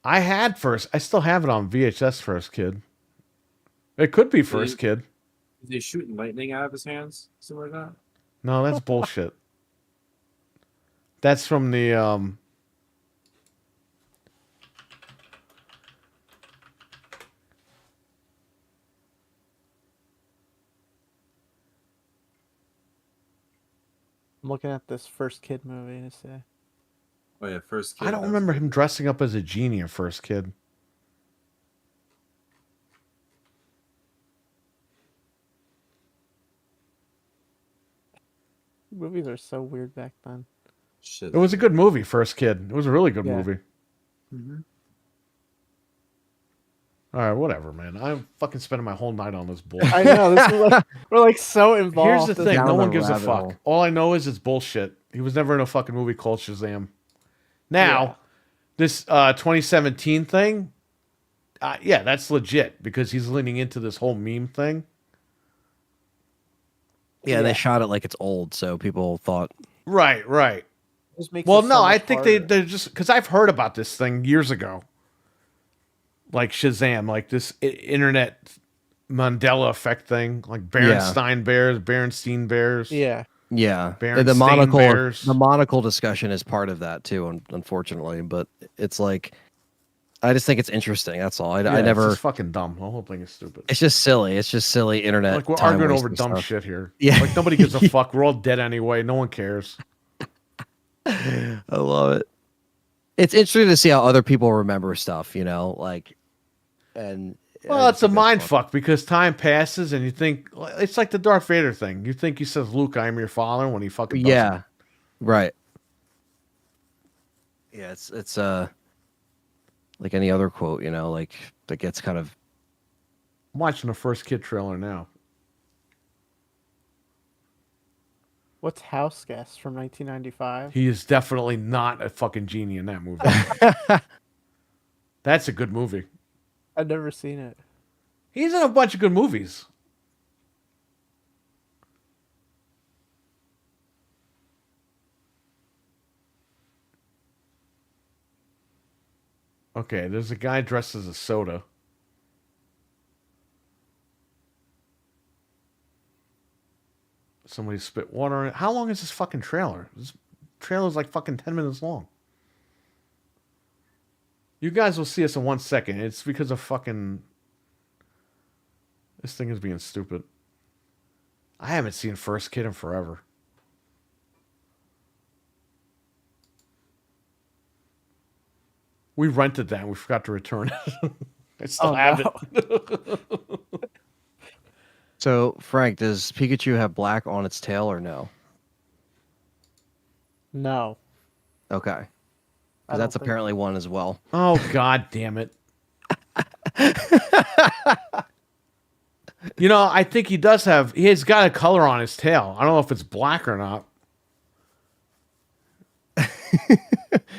I still have it on VHS. First Kid. It could be First Kid. Is he shooting lightning out of his hands? Something like that? No, that's bullshit. That's from the I'm looking at this First Kid movie to see. Oh yeah, First Kid. I don't that's remember good. him dressing up as a genie in First Kid. Movies are so weird back then. Shit. It was a good movie, First Kid. It was a really good Yeah. movie. Mm-hmm. All right, whatever, man. I'm fucking spending my whole night on this bullshit. I know this is like, we're like so involved. Here's the thing: down no the one gives a rabbit fuck. hole. All I know is it's bullshit. He was never in a fucking movie called Shazam. Now, Yeah. this 2017 thing, yeah, that's legit because he's leaning into this whole meme thing. Yeah, Yeah. they shot it like it's old, so people thought. Right, right. Just makes Well, it so no, I much think harder. they're just because I've heard about this thing years ago, like Shazam, like this internet Mandela effect thing, like Berenstein Bears. Yeah. Yeah, Berenstain the monocle. Bears. The monocle discussion is part of that too, unfortunately. But it's like, I just think it's interesting. That's all. I Yeah, never. It's just fucking dumb. The whole thing is stupid. It's just silly. It's just silly internet. Like we're time arguing over wasting dumb stuff. shit here. Yeah. Like nobody gives a fuck. We're all dead anyway. No one cares. I love it. It's interesting to see how other people remember stuff. You know, like, and Well, I it's a think that's mind fun. fuck because time passes and you think it's like the Darth Vader thing. You think he says, "Luke, I am your father," when he fucking doesn't. Yeah, right. Yeah, it's like any other quote, you know, like that gets kind of. I'm watching the First Kid trailer now. What's House Guest from 1995? He is definitely not a fucking genie in that movie. That's a good movie. I've never seen it. He's in a bunch of good movies. Okay, there's a guy dressed as a soda. Somebody spit water in it. How long is this fucking trailer? This trailer's like fucking 10 minutes long. You guys will see us in 1 second. It's because of fucking... This thing is being stupid. I haven't seen First Kid in forever. We rented that and we forgot to return it. I still have it. So, Frank, does Pikachu have black on its tail or no? No. Okay. I 'Cause don't that's think apparently one as well. Oh, god damn it. You know, I think he does have... He's got a color on his tail. I don't know if it's black or not.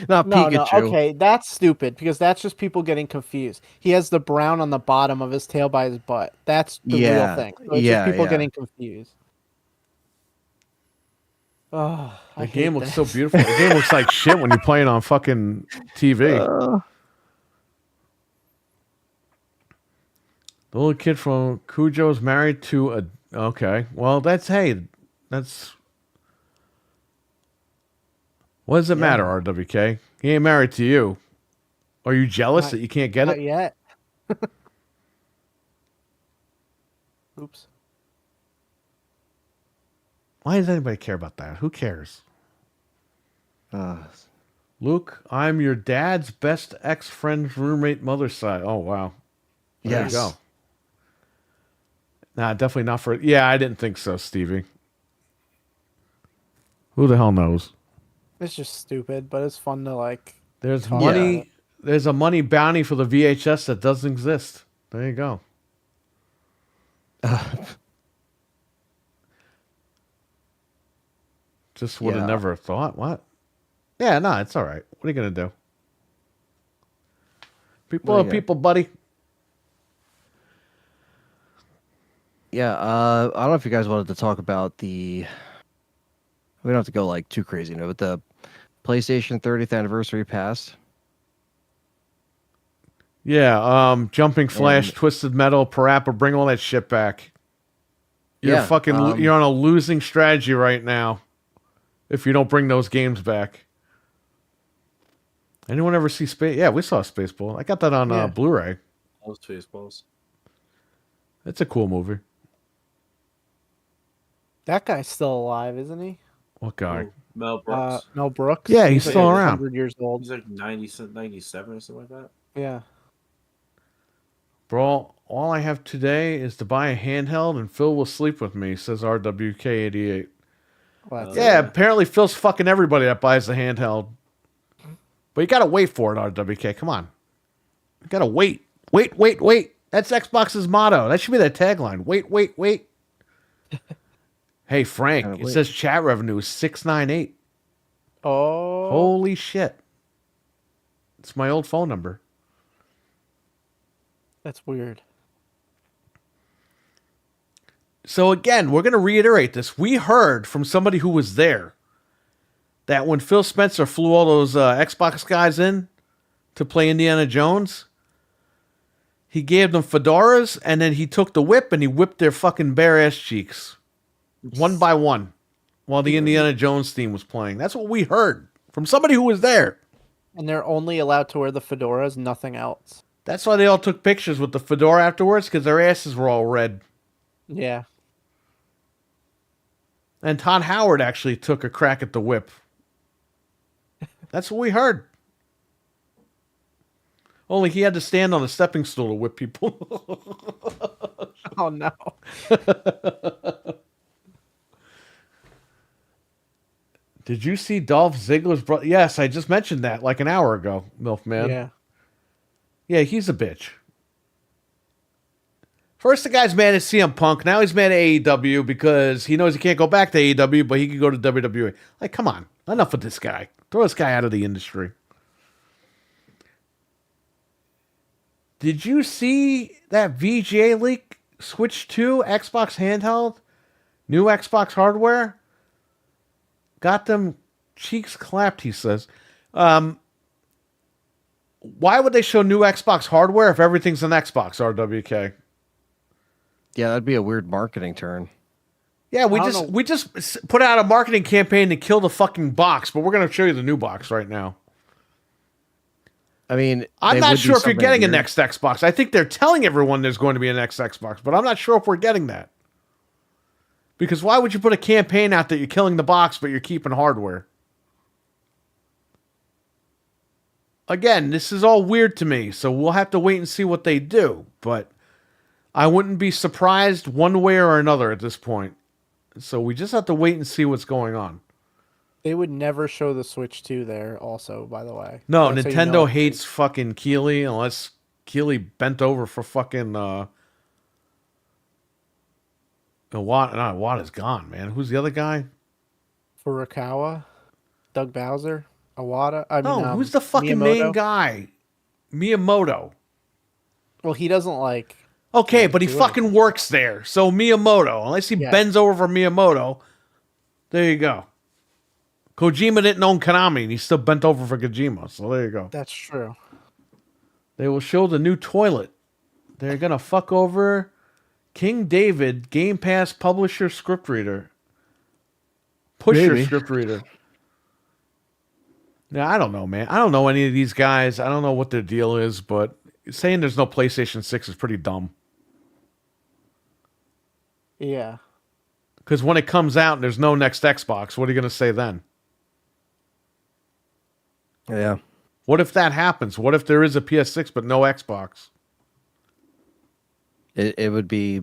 Not No, Pikachu. okay, that's stupid because that's just people getting confused. He has the brown on the bottom of his tail by his butt. That's the Yeah, real thing. So it's yeah, just people yeah. getting confused. Oh, The game looks so beautiful. The game looks like shit when you play it on fucking TV. The little kid from Cujo's married to a... Okay. Well, that's... Hey, that's... What does it matter, RWK? He ain't married to you. Are you jealous that you can't get Not it? yet. Oops. Why does anybody care about that? Who cares? Uh, Luke, I'm your dad's best ex-friend's roommate mother's side. Oh, wow. There yes. you go. Nah, definitely not for... Yeah, I didn't think so, Stevie. Who the hell knows? It's just stupid, but it's fun to like. There's talk money... about it. There's a money bounty for the VHS that doesn't exist. There you go. Just would have Yeah. never thought. What? Yeah, no, it's all right. What are you going to do? People are people, buddy. Yeah, I don't know if you guys wanted to talk about the... We don't have to go like too crazy, but the PlayStation 30th anniversary pass. Yeah, Jumping Flash, And- Twisted Metal, Parappa, bring all that shit back. You're Yeah, fucking you're on a losing strategy right now if you don't bring those games back. Anyone ever see Space? Yeah, we saw Spaceball. I got that on Yeah. Blu-ray. Those Spaceballs. It's a cool movie. That guy's still alive, isn't he? What guy? Oh, Mel Brooks. Mel Brooks. Yeah, he's like still around. 100 years old. He's like 97 or something like that. Yeah. Bro, all I have today is to buy a handheld and Phil will sleep with me, says RWK88. Well, that's Yeah, apparently Phil's fucking everybody that buys the handheld. But you gotta wait for it, RWK. Come on. You gotta wait. Wait, wait, wait. That's Xbox's motto. That should be their tagline. Wait, wait, wait. Hey, Frank, it says chat revenue is 698. Oh. Holy shit. It's my old phone number. That's weird. So again, we're going to reiterate this. We heard from somebody who was there that when Phil Spencer flew all those Xbox guys in to play Indiana Jones, he gave them fedoras and then he took the whip and he whipped their fucking bare ass cheeks one by one while the Indiana Jones theme was playing. That's what we heard from somebody who was there. And they're only allowed to wear the fedoras, nothing else. That's why they all took pictures with the fedora afterwards, because their asses were all red. Yeah. And Todd Howard actually took a crack at the whip. That's what we heard. Only he had to stand on a stepping stool to whip people. Oh, no. Did you see Dolph Ziggler's brother? Yes, I just mentioned that like an hour ago, Milfman. Yeah. Yeah, he's a bitch. First, the guy's mad at CM Punk. Now he's mad at AEW because he knows he can't go back to AEW, but he can go to WWE. Like, come on. Enough with this guy. Throw this guy out of the industry. Did you see that VGA leak? Switch 2, Xbox handheld, new Xbox hardware? Got them cheeks clapped, he says. Why would they show new Xbox hardware if everything's an Xbox, RWK? Yeah, that'd be a weird marketing turn. Yeah, we just put out a marketing campaign to kill the fucking box, but we're going to show you the new box right now. I mean, I'm not sure if you're getting a next Xbox. I think they're telling everyone there's going to be a next Xbox, but I'm not sure if we're getting that. Because why would you put a campaign out that you're killing the box, but you're keeping hardware? Again, this is all weird to me, so we'll have to wait and see what they do. But I wouldn't be surprised one way or another at this point. So we just have to wait and see what's going on. They would never show the Switch 2 there also, by the way. No, That's how Nintendo you know hates fucking Keeley unless Keeley bent over for fucking Iwata's gone, man. Who's the other guy? Furukawa, Doug Bowser, Iwata. Who's the fucking main guy? Miyamoto. Well, he doesn't like. Okay, but he fucking works there. So Miyamoto, unless he bends over for Miyamoto, there you go. Kojima didn't own Konami, and he still bent over for Kojima. So there you go. That's true. They will show the new toilet. They're going to fuck over King David, Game Pass publisher script reader. Pusher script reader. Now, I don't know, man. I don't know any of these guys. I don't know what their deal is, but saying there's no PlayStation 6 is pretty dumb. Yeah. Because when it comes out and there's no next Xbox, what are you going to say then? Yeah. What if that happens? What if there is a PS6 but no Xbox? It would be...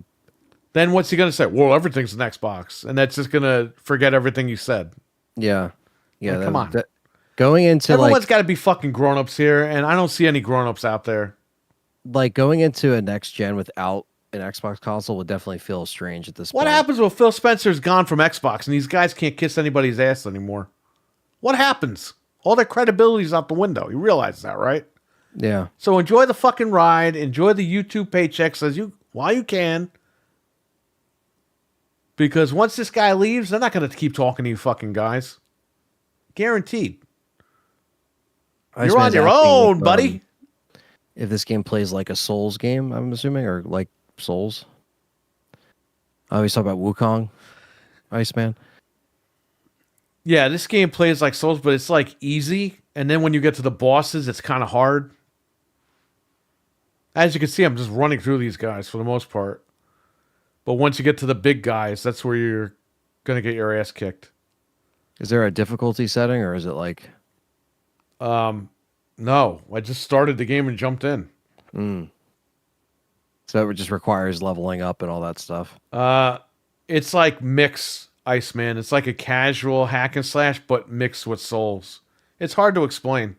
Then what's he going to say? Well, everything's an Xbox. And that's just going to forget everything you said. Yeah. Yeah. Like, come on. Going into Everyone's got to be fucking grown-ups here, and I don't see any grown-ups out there. Like, going into a next gen without an Xbox console would definitely feel strange at this point. What happens when Phil Spencer's gone from Xbox and these guys can't kiss anybody's ass anymore? What happens? All their credibility's out the window. You realize that, right? Yeah. So enjoy the fucking ride. Enjoy the YouTube paychecks while you can. Because once this guy leaves, they're not going to keep talking to you fucking guys. Guaranteed. You're on your own, buddy. If this game plays like a Souls game, I'm assuming, or like Souls. I always talk about Wukong, Iceman. Yeah, this game plays like Souls, but it's like easy. And then when you get to the bosses, it's kind of hard. As you can see, I'm just running through these guys for the most part. But once you get to the big guys, that's where you're going to get your ass kicked. Is there a difficulty setting, or is it like... No, I just started the game and jumped in. So it just requires leveling up and all that stuff. It's like mix Iceman. It's like a casual hack and slash, but mixed with Souls. It's hard to explain.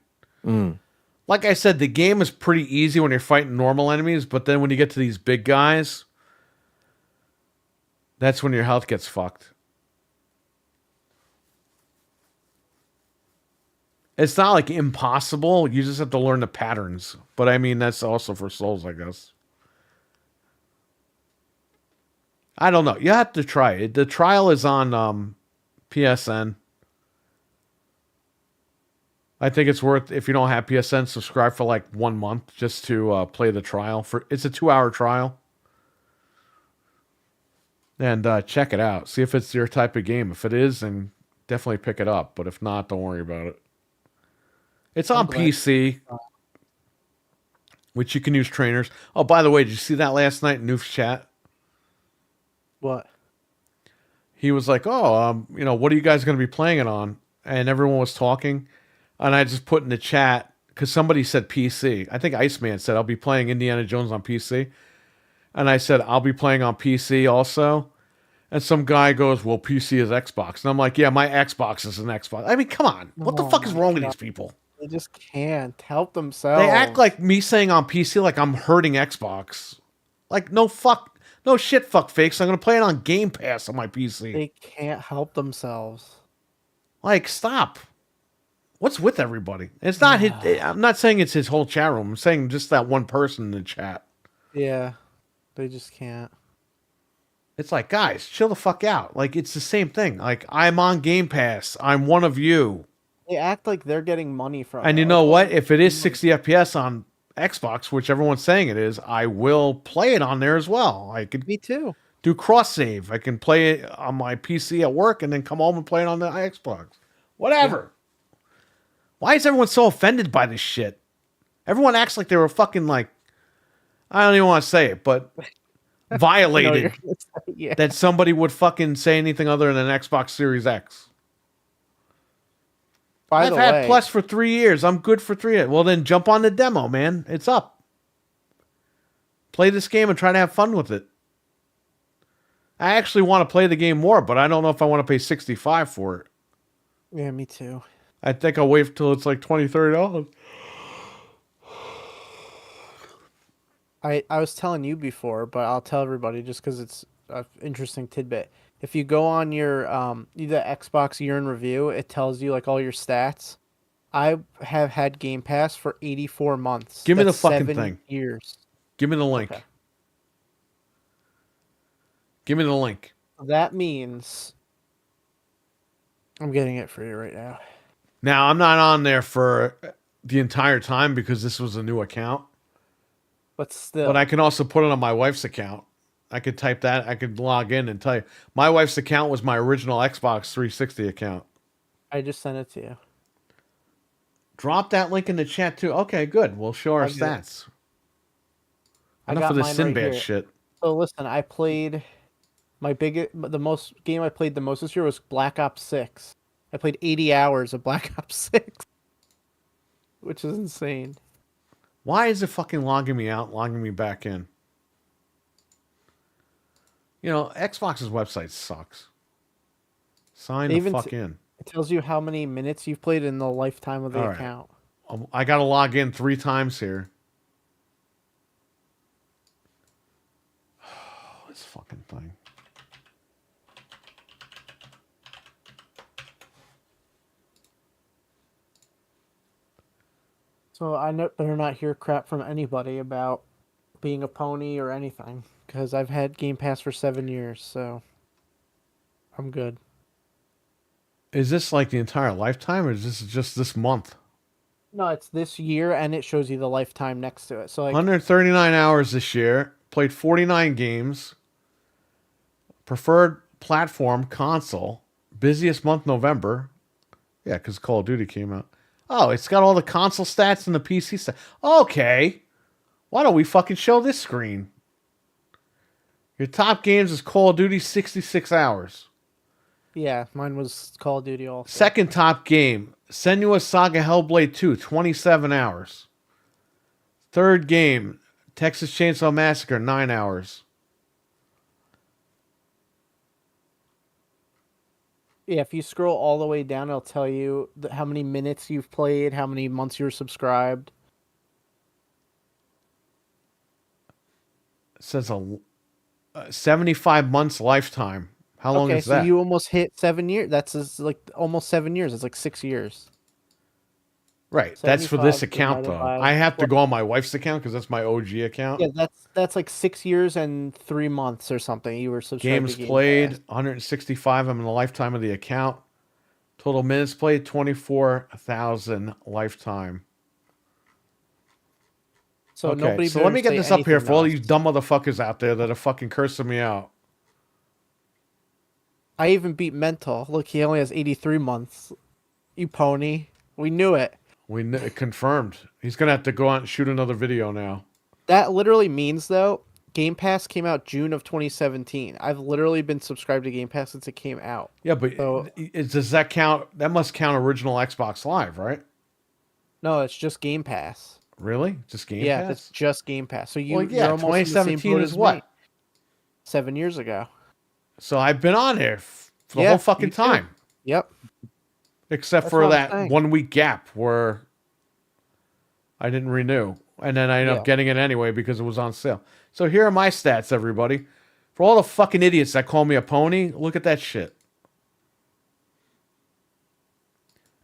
Like I said, the game is pretty easy when you're fighting normal enemies, but then when you get to these big guys, that's when your health gets fucked. It's not like impossible. You just have to learn the patterns. But I mean, that's also for Souls, I guess. I don't know. You have to try it. The trial is on PSN. I think it's worth, if you don't have PSN, subscribe for like 1 month just to play the trial. It's a 2-hour trial. And check it out. See if it's your type of game. If it is, then definitely pick it up. But if not, don't worry about it. It's on PC, which you can use trainers. Oh, by the way, did you see that last night in Noof's chat? What? He was like, oh, what are you guys going to be playing it on? And everyone was talking. And I just put in the chat, because somebody said PC. I think Iceman said, I'll be playing Indiana Jones on PC. And I said, I'll be playing on PC also. And some guy goes, well, PC is Xbox. And I'm like, yeah, my Xbox is an Xbox. I mean, come on. What the Oh fuck is my wrong with God. these people? They just can't help themselves. They act like me saying on PC like I'm hurting Xbox. Like, no shit, fuck fakes. I'm going to play it on Game Pass on my PC. They can't help themselves. Like, stop. What's with everybody? It's not I'm not saying it's his whole chat room. I'm saying just that one person in the chat. Yeah, they just can't. It's like, guys, chill the fuck out. Like, it's the same thing. Like, I'm on Game Pass. I'm one of you. They act like they're getting money from And it. you know Like, what? If it is 60 FPS on Xbox, which everyone's saying it is, I will play it on there as well. I could me too. do cross save. I can play it on my PC at work and then come home and play it on the Xbox. Whatever. Why is everyone so offended by this shit? Everyone acts like they were fucking like, I don't even want to say it, but violated Yeah. that somebody would fucking say anything other than an Xbox Series X. I've had Plus for 3 years. I'm good for 3 years. Well, then jump on the demo, man. It's up. Play this game and try to have fun with it. I actually want to play the game more, but I don't know if I want to pay $65 for it. Yeah, me too. I think I'll wait till it's like $20, $30. I was telling you before, but I'll tell everybody just because it's an interesting tidbit. If you go on your the Xbox year in review, it tells you like all your stats. I have had Game Pass for 84 months. Give me That's the fucking 7 thing. years. Give me the link. Okay. Give me the link. That means I'm getting it for you right now. Now, I'm not on there for the entire time because this was a new account. But still. But I can also put it on my wife's account. I could type that. I could log in and tell you. My wife's account was my original Xbox 360 account. I just sent it to you. Drop that link in the chat too. Okay, good. We'll show our stats. Enough of this Sinbad shit. So listen, I played the most game I played the most this year was Black Ops 6. I played 80 hours of Black Ops 6, which is insane. Why is it fucking logging me out, logging me back in? You know, Xbox's website sucks. Sign the fuck in. It tells you how many minutes you've played in the lifetime of the All account. Right. I got to log in 3 times here. This fucking thing. So I better not hear crap from anybody about being a pony or anything, because I've had Game Pass for 7 years, so I'm good. Is this like the entire lifetime, or is this just this month? No, it's this year, and it shows you the lifetime next to it. So like 139 hours this year. Played 49 games. Preferred platform, console. Busiest month, November. Yeah, because Call of Duty came out. Oh, it's got all the console stats and the PC stats. Okay. Why don't we fucking show this screen? Your top games is Call of Duty, 66 hours. yeah, mine was Call of Duty also. Second top game, Senua's Saga Hellblade 2, 27 hours. Third game, Texas Chainsaw Massacre, 9 hours. Yeah, if you scroll all the way down, it'll tell you how many minutes you've played, how many months you're subscribed. It says 75 months lifetime. How long is that? So you almost hit 7 years. That's like almost 7 years. It's like 6 years. Right. That's for this 75 account, though. divided by I have to go on my wife's account because that's my OG account. Yeah, that's like 6 years and 3 months or something. You were subscribed Games to Game played, Pass. 165. I'm in the lifetime of the account. Total minutes played, 24,000 lifetime. So Okay, nobody. so let me get this up here for all else. you dumb motherfuckers out there that are fucking cursing me out. I even beat Mental. Look, he only has 83 months. You pony. We knew it. Confirmed. He's gonna have to go out and shoot another video now. That literally means, though, Game Pass came out June of 2017. I've literally been subscribed to Game Pass since it came out. Yeah, but So- does that count? That must count original Xbox Live, right? No, it's just Game Pass. Really? Just Game Yeah, Pass? it's just Game Pass. So Well, you're almost in the same 2017 boat is as what? me. 7 years ago. So I've been on here for the Yeah, whole fucking you too. time. Yep. Except That's for what I'm that saying. 1 week gap where I didn't renew. And then I ended Yeah. up getting it anyway because it was on sale. So here are my stats, everybody. For all the fucking idiots that call me a pony, look at that shit.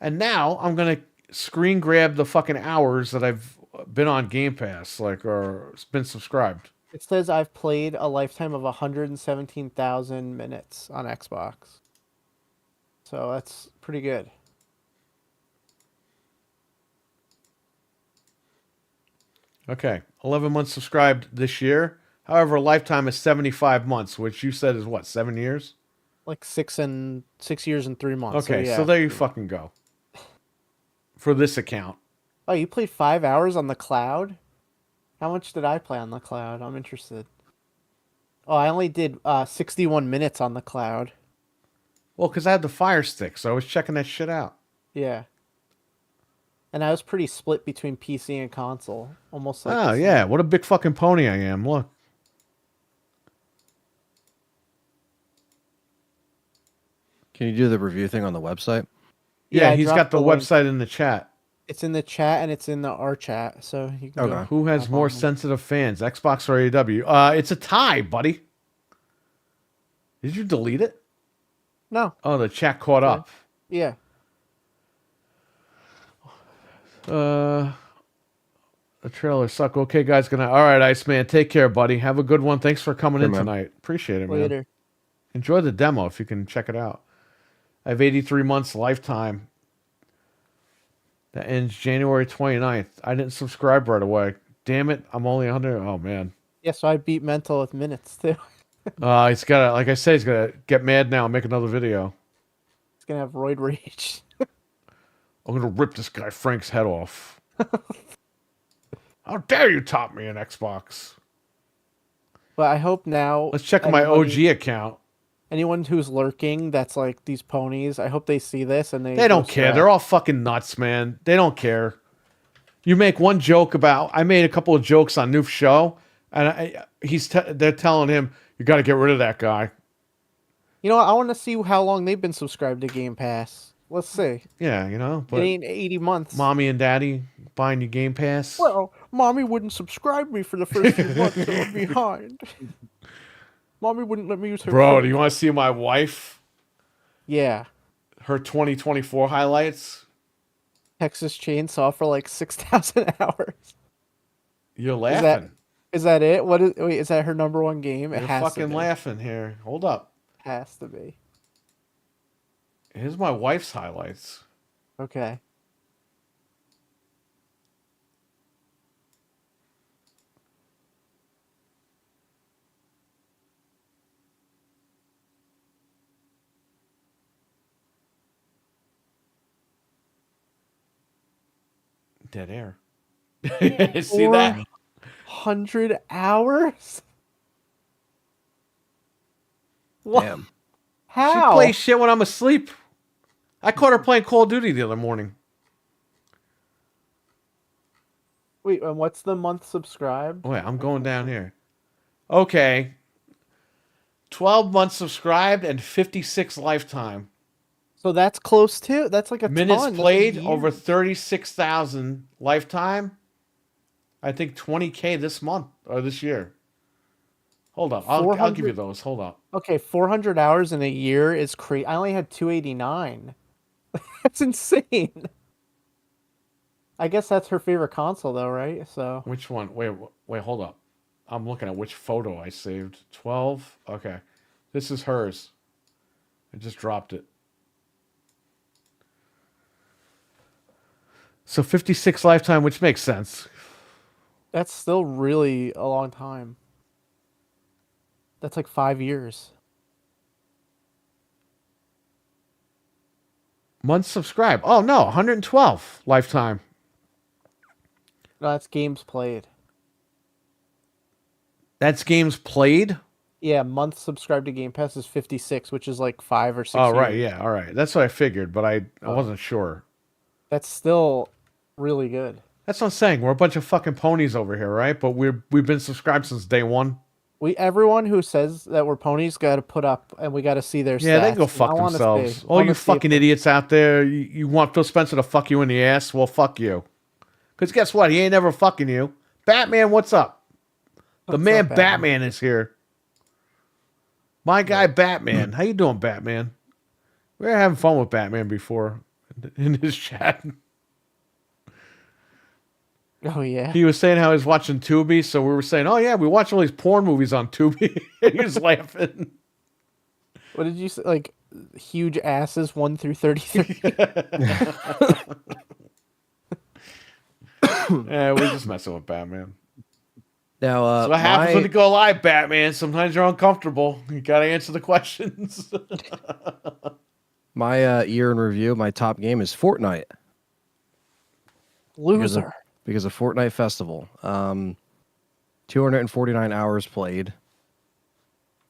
And now I'm going to screen grab the fucking hours that I've been on Game Pass, like, or been subscribed. It says I've played a lifetime of 117,000 minutes on Xbox. So that's pretty good. Okay. 11 months subscribed this year. However, lifetime is 75 months, which you said is what, 7 years? Like 6 years and 3 months. Okay, so, yeah. so there you fucking go. For this account. Oh, you played 5 hours on the cloud? How much did I play on the cloud? I'm interested. Oh, I only did 61 minutes on the cloud. Well, because I had the Fire Stick, so I was checking that shit out. Yeah. And I was pretty split between PC and console. Almost like Oh, yeah. What a big fucking pony I am. Look. Can you do the review thing on the website? Yeah, I he's dropped got the link. website in the chat. It's in the chat and it's in our chat, so you can go. Who has hop more on there. sensitive fans, Xbox or AEW? It's a tie, buddy. Did you delete it? No. Oh, the chat caught Okay. up. Yeah. The trailer suck. Okay, guys, all right, Iceman. Take care, buddy. Have a good one. Thanks for coming in man. tonight. Appreciate it, man. Later. Enjoy the demo if you can check it out. I have 83 months lifetime. That ends January 29th. I didn't subscribe right away. Damn it. I'm only 100. Oh, man. Yeah, so I beat Mental with minutes too. He's got to, like I said, he's going to get mad now and make another video. He's gonna have roid rage. I'm going to rip this guy Frank's head off. How dare you top me in Xbox? But I hope now. Let's check my everybody- OG account. Anyone who's lurking, that's like these ponies. I hope they see this and They don't care. They're all fucking nuts, man. They don't care. You make one joke about. I made a couple of jokes on Noof's show, and they're telling him you got to get rid of that guy. You know what? I want to see how long they've been subscribed to Game Pass. Let's see. Yeah, you know. It But ain't 80 months. mommy and daddy buying you Game Pass. Well, mommy wouldn't subscribe me for the first few months. So I'm behind. Mommy wouldn't let me use her. Bro, phone. do you want to see my wife? Yeah. Her 2024 highlights. Texas Chainsaw for like 6,000 hours. You're laughing. Is that it? Wait, is that her number one game? It You're has to fucking be. laughing here. Hold up. Has to be. Here's my wife's highlights. Okay. Dead air. See that? 100 hours? What? Damn. How? She plays shit when I'm asleep. I caught her playing Call of Duty the other morning. Wait, and what's the month subscribed? Wait, I'm going down here. Okay. 12 months subscribed and 56 lifetime. So that's close to. That's like a Minutes ton. That's a played year. over 36,000 lifetime. I think 20K this month or this year. Hold up. I'll give you 400 those. Hold up. Okay, 400 hours in a year is crazy. I only had 289. That's insane. I guess that's her favorite console, though, right? So Which one? Wait, hold up. I'm looking at which photo I saved. 12. Okay. This is hers. I just dropped it. So 56 lifetime, which makes sense. that's still really a long time. That's like 5 years. Months subscribed. Oh, no. 112 lifetime. No, that's games played. That's games played? Yeah, months subscribed to Game Pass is 56, which is like 5 or 6 Oh, years. right. Yeah. All right. That's what I figured, but I wasn't sure. That's still really good. That's what I'm saying. We're a bunch of fucking ponies over here, right? But we've been subscribed since day one. Everyone who says that we're ponies got to put up, and we got to see their Yeah, stats. they can go I fuck wanna themselves. see- All wanna you see if fucking they- idiots out there, you want Phil Spencer to fuck you in the ass? Well, fuck you. Because guess what? He ain't ever fucking you. Batman, what's up? The What's man up, Batman is here. My guy Batman. How you doing, Batman? We were having fun with Batman before in his chat. Oh yeah. He was saying how he was watching Tubi, so we were saying, oh yeah, we watch all these porn movies on Tubi. He was laughing. What did you say? Like huge asses 1 through 33. Yeah, we're just messing with Batman. Now, So what happens when you go live, Batman? Sometimes you're uncomfortable. You got to answer the questions. my year in review, my top game is Fortnite. Loser. Because of Fortnite Festival. 249 hours played,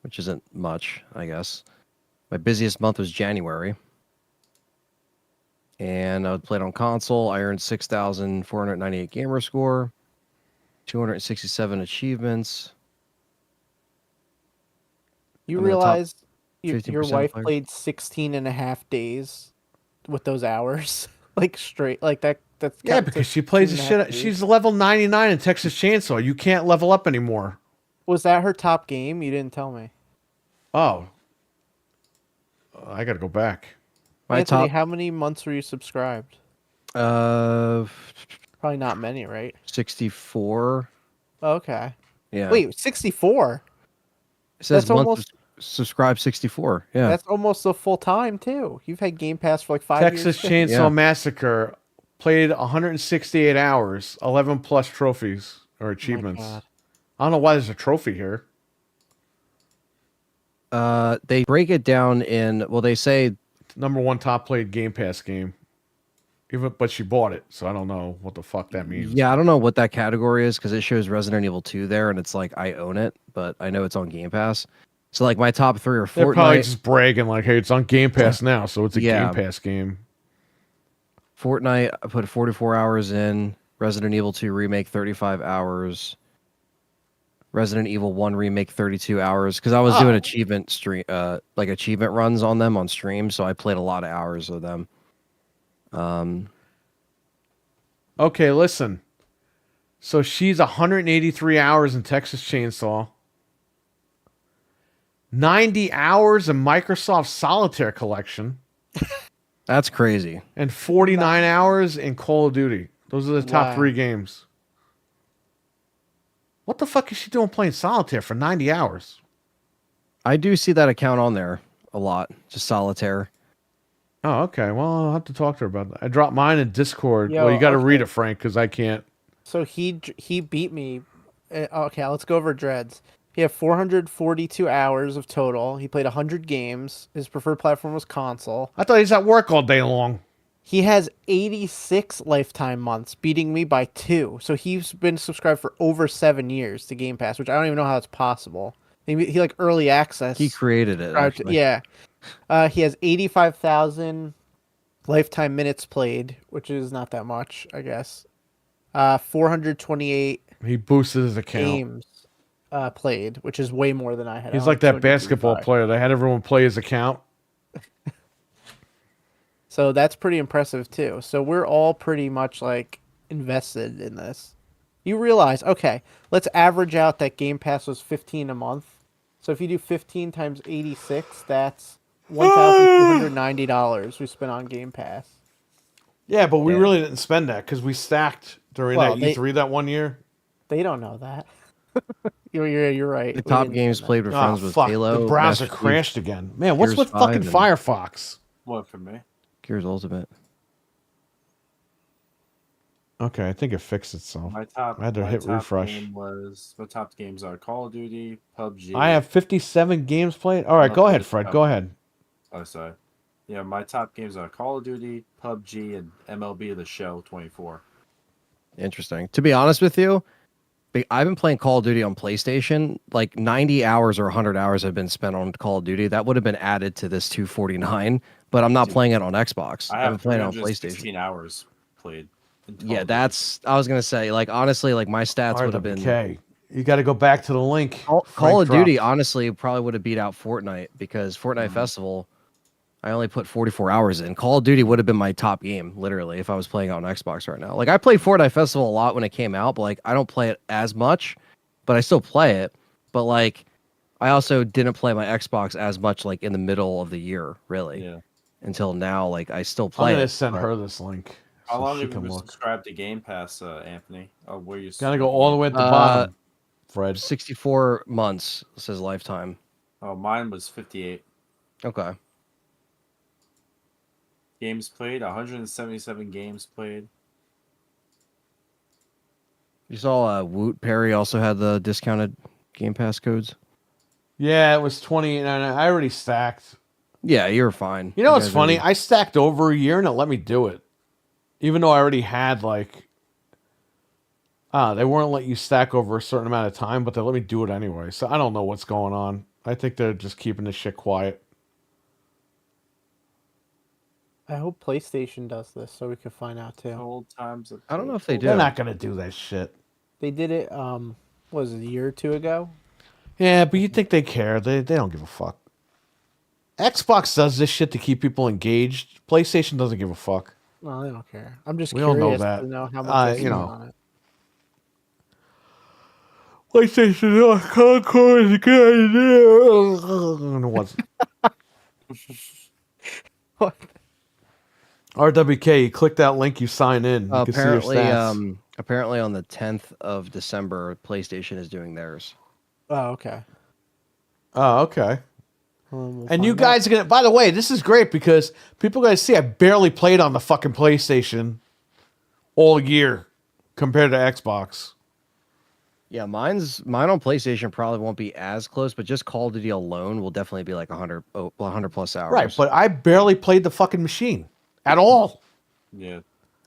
which isn't much, I guess. My busiest month was January. And I played on console. I earned 6,498 gamer score, 267 achievements. You I'm in the top realize your 15% wife players. played 16 and a half days with those hours, like straight, like that. That's Yeah, because she plays the shit. She's level 99 in Texas Chainsaw. You can't level up anymore. Was that her top game? You didn't tell me. Oh. I got to go back. My Anthony, top, how many months were you subscribed? uh, Probably not many, right? 64. Okay. Yeah. Wait, 64? It says that's month almost- subscribe 64. Yeah. That's almost a full time too. You've had Game Pass for like 5 Texas years. Chainsaw Yeah. Massacre played 168 hours, 11 plus trophies or Oh my achievements. God. I don't know why there's a trophy here. They break it down in, well, they say, Number one top played Game Pass game. But she bought it, so I don't know what the fuck that means. yeah, I don't know what that category is because it shows Resident Evil 2 there, and it's like I own it, but I know it's on Game Pass. So like my top 3 are They're probably Fortnite. just bragging like, hey, it's on Game Pass now, so it's a Yeah. Game Pass game. Fortnite, I put 44 hours in. Resident Evil 2 Remake, 35 hours. Resident Evil 1 Remake, 32 hours. Because I was doing achievement achievement runs on them on stream, so I played a lot of hours with them. Okay, listen. So she's 183 hours in Texas Chainsaw. 90 hours in Microsoft Solitaire Collection. That's crazy. And 49 hours in Call of Duty. Those are the top Wow. 3 games. What the fuck is she doing playing Solitaire for 90 hours? I do see that account on there a lot, just solitaire. Oh, okay. Well, I'll have to talk to her about that. I dropped mine in Discord. Yo, well, you got to read okay. it, Frank, because I can't. So he beat me. Okay, let's go over Dreads. He had 442 hours of total. He played 100 games. His preferred platform was console. I thought he's at work all day long. He has 86 lifetime months, beating me by 2. So he's been subscribed for over 7 years to Game Pass, which I don't even know how that's possible. He like early access. He created it. Actually. Yeah. He has 85,000 lifetime minutes played, which is not that much, I guess. 428 He boosted his account. games played, which is way more than I had. He's I like only that basketball 235. player. They had everyone play his account. So that's pretty impressive too. So we're all pretty much like invested in this. You realize, okay, let's average out that Game Pass was 15 a month. So if you do 15 times 86, that's $1,290 we spent on Game Pass. Yeah, but we Yeah. really didn't spend that because we stacked during Well, that they- E3 that one year. They don't know that. You're right. The We top didn't games spend that. played with Oh, friends with fuck. Halo. The browser Master Chief, crashed again. Man, what's Gears with 5 fucking and- Firefox? What for me? Gears Ultimate. Okay, I think it fixed itself. My top. I had to my hit top refresh. Game was my top games are Call of Duty, PUBG. I have 57 games played. All right, go ahead, Fred. Go ahead. Oh, sorry. Yeah, my top games are Call of Duty, PUBG, and MLB The Show 24. Interesting. To be honest with you, I've been playing Call of Duty on PlayStation. Like 90 hours or 100 hours have been spent on Call of Duty. That would have been added to this 249, but I'm not playing it on Xbox. I I've have been playing it on 316 PlayStation. hours played. in Call Yeah, of Duty. that's. I was gonna say, like honestly, like my stats would have been. RWK. You got to go back to the link. Call of Duty, honestly, probably would have beat out Fortnite because Fortnite Festival, I only put 44 hours in. Call of Duty would have been my top game, literally, if I was playing on Xbox right now. Like, I played Fortnite Festival a lot when it came out, but, like, I don't play it as much, but I still play it. But, like, I also didn't play my Xbox as much, like, in the middle of the year, really. Yeah. Until now, like, I still play I'm going it. to send her this link. How so long she have you can been look. subscribed to Game Pass, Anthony? Oh, where you Gotta go all the way at the bottom, Fred. 64 months says lifetime. Oh, mine was 58. Okay. Games played, 177 games played. You saw Woot Perry also had the discounted Game Pass codes. Yeah, it was 20, and I already stacked. Yeah, you're fine. You know what's funny? I stacked over a year, and it let me do it. Even though I already had, like... they weren't let you stack over a certain amount of time, but they let me do it anyway. So I don't know what's going on. I think they're just keeping this shit quiet. I hope PlayStation does this so we can find out too. Old times. I don't know if they do. They're not going to do that shit. They did it, what was it, a year or two ago? Yeah, but you think they care. They don't give a fuck. Xbox does this shit to keep people engaged. PlayStation doesn't give a fuck. No, they don't care. I'm just We all curious know that. to know how much you know. on it. PlayStation, Concord is a good idea. It wasn't. What? RWK, you click that link, you sign in. You Apparently, can see your stats. apparently on the 10th of December, PlayStation is doing theirs. Oh, okay. Oh, okay. We'll And you find guys are gonna. By the way, this is great because people are gonna see I barely played on the fucking PlayStation all year compared to Xbox. Yeah, mine on PlayStation probably won't be as close, but just Call of Duty alone will definitely be like 100 plus hours. Right, but I barely played the fucking machine at all. Yeah.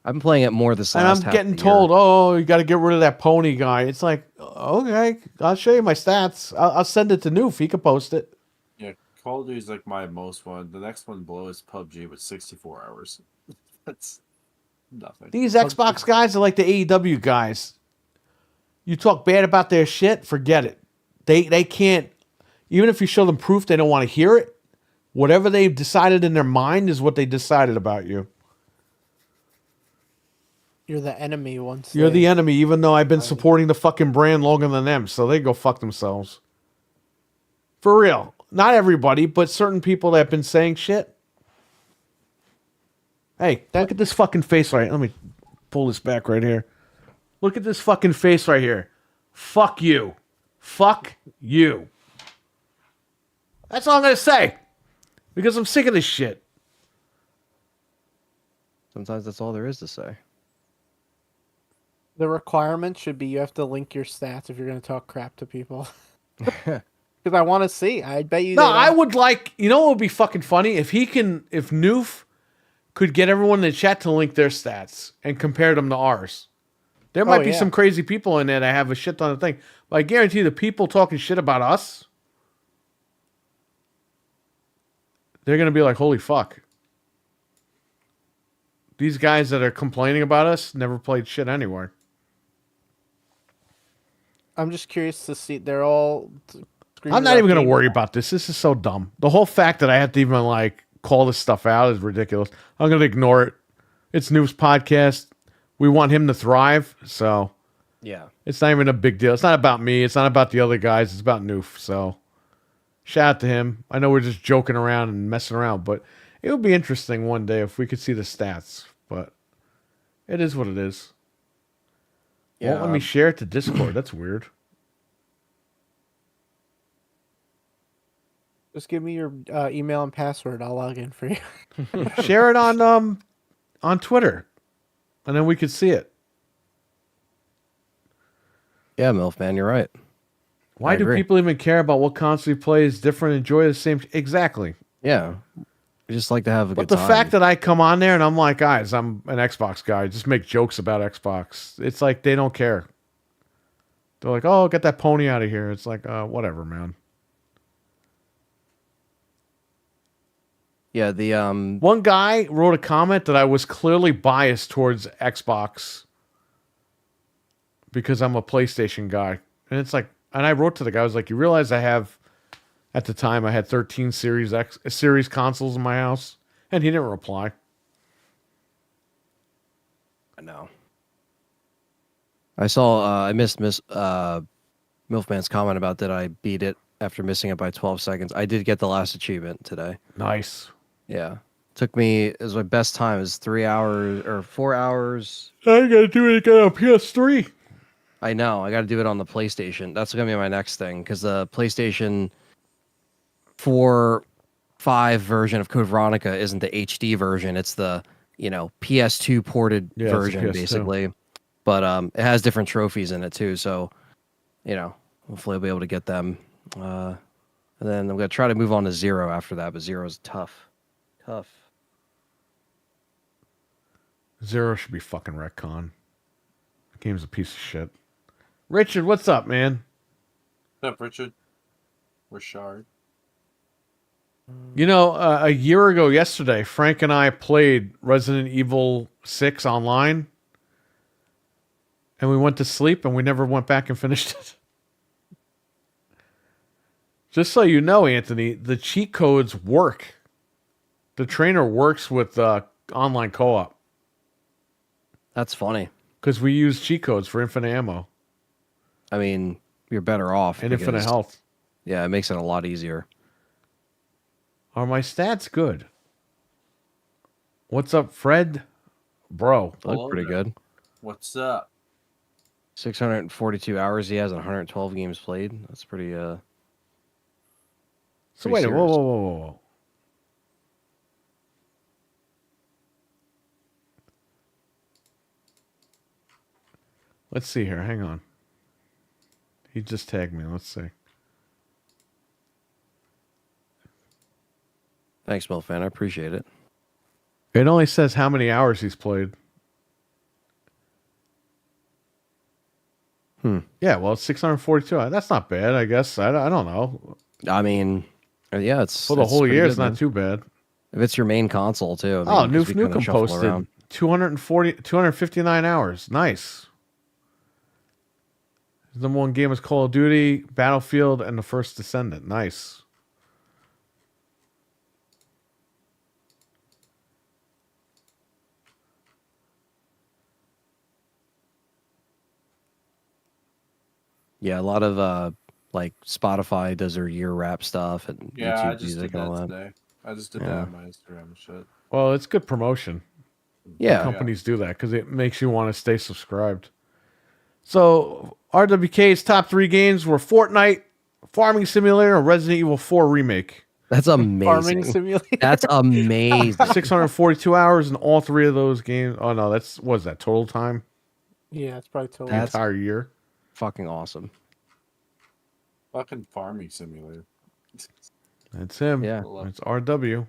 I've been playing it more this And last I'm half getting of the year. told, oh, you got to get rid of that pony guy. It's like, okay, I'll show you my stats. I'll send it to Noof. He can post it. Yeah. Call of Duty is like my most one. The next one below is PUBG with 64 hours. That's nothing. These Xbox guys are like the AEW guys. You talk bad about their shit, forget it. They can't, even if you show them proof, they don't want to hear it. Whatever they've decided in their mind is what they decided about you. You're the enemy once. You're the enemy, even though I've been supporting the fucking brand longer than them, so they go fuck themselves. For real. Not everybody, but certain people that have been saying shit. Hey, look at this fucking face right. Let me pull this back right here. Look at this fucking face right here. Fuck you. Fuck you. That's all I'm going to say. Because I'm sick of this shit. Sometimes that's all there is to say. The requirement should be you have to link your stats if you're going to talk crap to people. Because I want to see. I bet you. No, I would like. You know what would be fucking funny if Noof could get everyone in the chat to link their stats and compare them to ours. There might be some crazy people in there that have a shit ton of things, but I guarantee you the people talking shit about us, they're gonna be like, "Holy fuck!" These guys that are complaining about us never played shit anywhere. I'm just curious to see. They're all. I'm not even going to worry about this. This is so dumb. The whole fact that I have to even like call this stuff out is ridiculous. I'm going to ignore it. It's Noob's podcast. We want him to thrive, so Yeah. it's not even a big deal. It's not about me. It's not about the other guys. It's about Noof. So shout out to him. I know we're just joking around and messing around, but it would be interesting one day if we could see the stats. But it is what it is. Yeah. Won't let me share it to Discord. That's weird. Just give me your email and password. I'll log in for you. Share it on Twitter, and then we could see it. Yeah, MILF, man, you're right. Why do people even care about what console you play is different? Enjoy the same. Exactly. Yeah. I just like to have a But good the time. fact that I come on there and I'm like, guys, I'm an Xbox guy. Just make jokes about Xbox. It's like they don't care. They're like, oh, get that pony out of here. It's like, whatever, man. Yeah, the One guy wrote a comment that I was clearly biased towards Xbox because I'm a PlayStation guy. And it's like, and I wrote to the guy, I was like, you realize at the time, I had 13 Series consoles in my house? And he didn't reply. I know. I saw. I missed Milfman's comment about did I beat it after missing it by 12 seconds. I did get the last achievement today. Nice. Yeah. Took me, it was my best time. It was 3 hours or 4 hours. I gotta do it again on PS3. I know. I got to do it on the PlayStation. That's going to be my next thing because the PlayStation 4.5 version of Code Veronica isn't the HD version. It's the, PS2 ported version, basically. But it has different trophies in it, too. So, hopefully I'll be able to get them. And then I'm going to try to move on to Zero after that, but Zero is tough. Tough. Zero should be fucking retcon. The game's a piece of shit. Richard, what's up, man? What's up, Richard? Richard. A year ago yesterday, Frank and I played Resident Evil 6 online. And we went to sleep and we never went back and finished it. Just so you know, Anthony, the cheat codes work. The trainer works with online co-op. That's funny. Because we use cheat codes for infinite ammo. I mean, you're better off. And infinite health. Yeah, it makes it a lot easier. Are my stats good? What's up, Fred? Bro. Look pretty good. What's up? 642 hours he has and 112 games played. That's pretty So pretty wait, serious. whoa. Let's see here. Hang on. He just tagged me. Let's see. Thanks, Milfan. I appreciate it. It only says how many hours he's played. Yeah, well, it's 642. That's not bad, I guess. I don't know. I mean, yeah, it's For the it's whole pretty year, good, it's not man. too bad. If it's your main console too. Oh, because Noof we kinda Nukem shuffle posted around. 259 hours. Nice. His number one game is Call of Duty, Battlefield, and The First Descendant. Nice. Yeah, a lot of like Spotify does their year wrap stuff and Yeah, YouTube I just music did and all that that. today. I just did Yeah. that on my Instagram and shit. Well, it's good promotion. Yeah, Companies do that because it makes you want to stay subscribed. So, RWK's top 3 games were Fortnite, Farming Simulator, and Resident Evil 4 Remake. that's amazing. Farming Simulator. That's amazing. 642 hours in all 3 of those games. Oh, no, what was that, total time? Yeah, it's probably totally. The That's- entire year? Fucking awesome. Fucking farming simulator. That's him. Yeah. It's RW.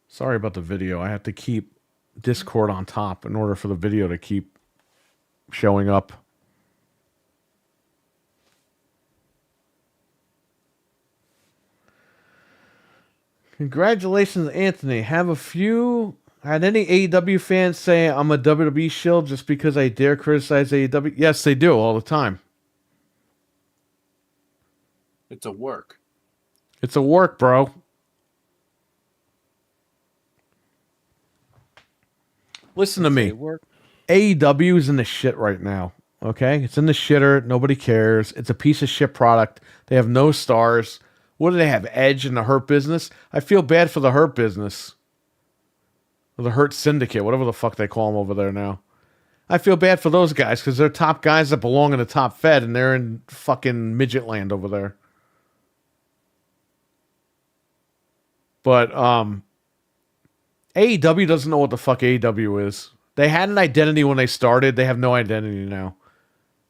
Sorry about the video. I have to keep Discord on top in order for the video to keep showing up. Congratulations, Anthony. Had any AEW fans say I'm a WWE shill just because I dare criticize AEW? Yes, they do all the time. It's a work. It's a work, bro. Listen to me. AEW is in the shit right now. Okay? It's in the shitter. Nobody cares. It's a piece of shit product. They have no stars. What do they have? Edge in the Hurt Business? I feel bad for the Hurt Business. Or the Hurt Syndicate, whatever the fuck they call them over there now. I feel bad for those guys because they're top guys that belong in the top fed and they're in fucking midget land over there. But AEW doesn't know what the fuck AEW is. They had an identity when they started. They have no identity now.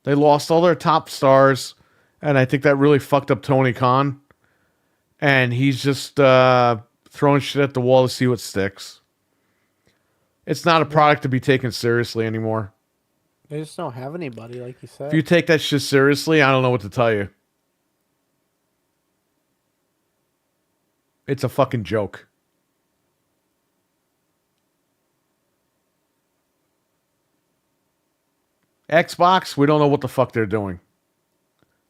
They lost all their top stars, and I think that really fucked up Tony Khan. And he's just throwing shit at the wall to see what sticks. It's not a product to be taken seriously anymore. They just don't have anybody, like you said. If you take that shit seriously, I don't know what to tell you. It's a fucking joke. Xbox, we don't know what the fuck they're doing.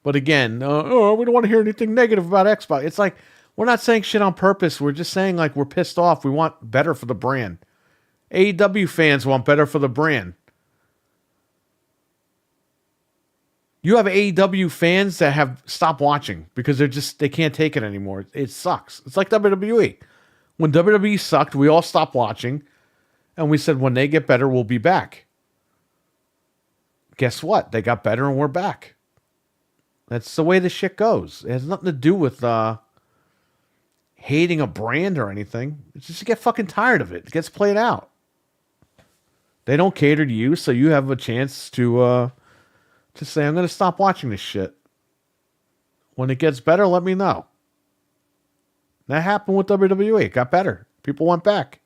But again, we don't want to hear anything negative about Xbox. It's like, we're not saying shit on purpose. We're just saying like we're pissed off. We want better for the brand. AEW fans want better for the brand. You have AEW fans that have stopped watching because they can't take it anymore. It sucks. It's like WWE. When WWE sucked, we all stopped watching, and we said when they get better, we'll be back. Guess what? They got better and we're back. That's the way the shit goes. It has nothing to do with hating a brand or anything. It's just you get fucking tired of it. It gets played out. They don't cater to you, so you have a chance to say, I'm going to stop watching this shit. When it gets better, let me know. That happened with WWE. It got better. People went back.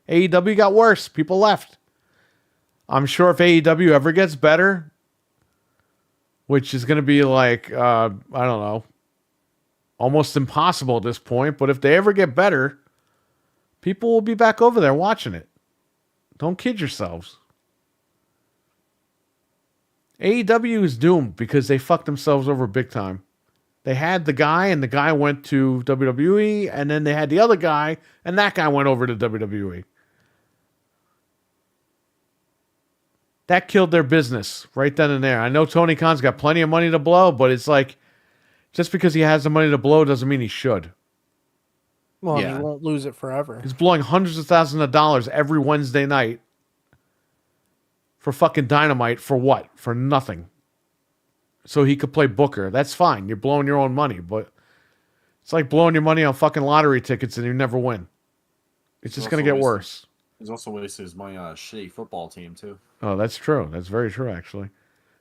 AEW got worse. People left. I'm sure if AEW ever gets better, which is going to be like, I don't know, almost impossible at this point, but if they ever get better, people will be back over there watching it. Don't kid yourselves. AEW is doomed because they fucked themselves over big time. They had the guy, and the guy went to WWE, and then they had the other guy, and that guy went over to WWE. That killed their business right then and there. I know Tony Khan's got plenty of money to blow, but it's like, just because he has the money to blow doesn't mean he should. Well, Yeah. he won't lose it forever. He's blowing hundreds of thousands of dollars every Wednesday night for fucking Dynamite for what? For nothing. So he could play Booker. That's fine. You're blowing your own money, but it's like blowing your money on fucking lottery tickets and you never win. It's just going to get worse. He's also wasting his money on a shitty football team, too. Oh, that's true. That's very true, actually.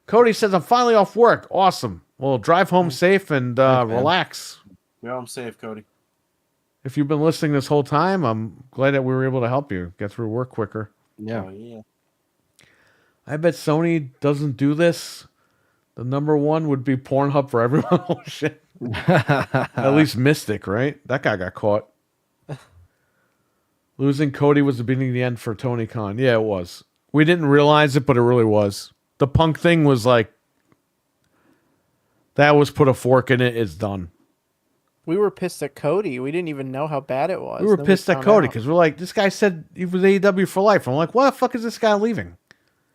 Cody says, I'm finally off work. Awesome. Well, drive home safe and relax. Yeah, I'm safe, Cody. If you've been listening this whole time, I'm glad that we were able to help you get through work quicker. Yeah. Oh, yeah. I bet Sony doesn't do this. The number one would be Pornhub for everyone. Oh, shit. At least Mystic, right? That guy got caught. Losing Cody was the beginning of the end for Tony Khan. Yeah, it was. We didn't realize it, but it really was. The Punk thing was like, that was put a fork in it. It's done. We were pissed at Cody. We didn't even know how bad it was. We were Then pissed at found Cody out. because we're like, this guy said he was AEW for life. I'm like, why the fuck is this guy leaving?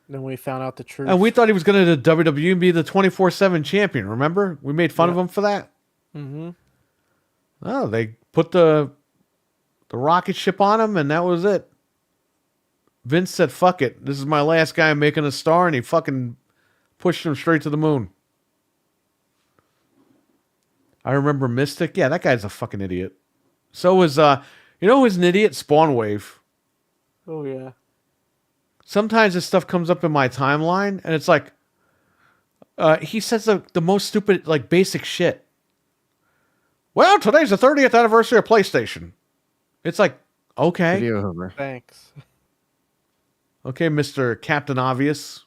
Then we found out the truth. And we thought he was going to the WWE and be the 24/7 champion. Remember? We made fun of him for that. Mm-hmm. Oh, they put the rocket ship on him, and that was it. Vince said, fuck it. This is my last guy making a star, and he fucking pushed him straight to the moon. I remember Mystic. Yeah, that guy's a fucking idiot. So was, you know who's an idiot? Spawnwave. Oh, yeah. Sometimes this stuff comes up in my timeline, and it's like, he says the most stupid, like, basic shit. Well, today's the 30th anniversary of PlayStation. It's like, okay. Video Hoover. Thanks. Okay, Mr. Captain Obvious.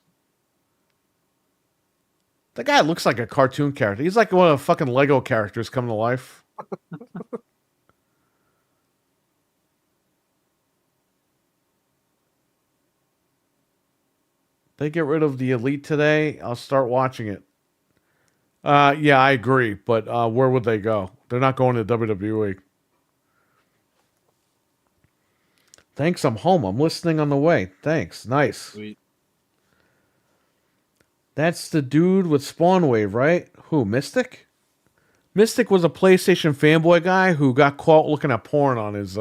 The guy looks like a cartoon character. He's like one of the fucking Lego characters come to life. They get rid of the Elite today. I'll start watching it. Yeah, I agree. But where would they go? They're not going to WWE. Thanks, I'm home. I'm listening on the way. Thanks. Nice. Sweet. That's the dude with Spawnwave, right? Who, Mystic? Mystic was a PlayStation fanboy guy who got caught looking at porn on his...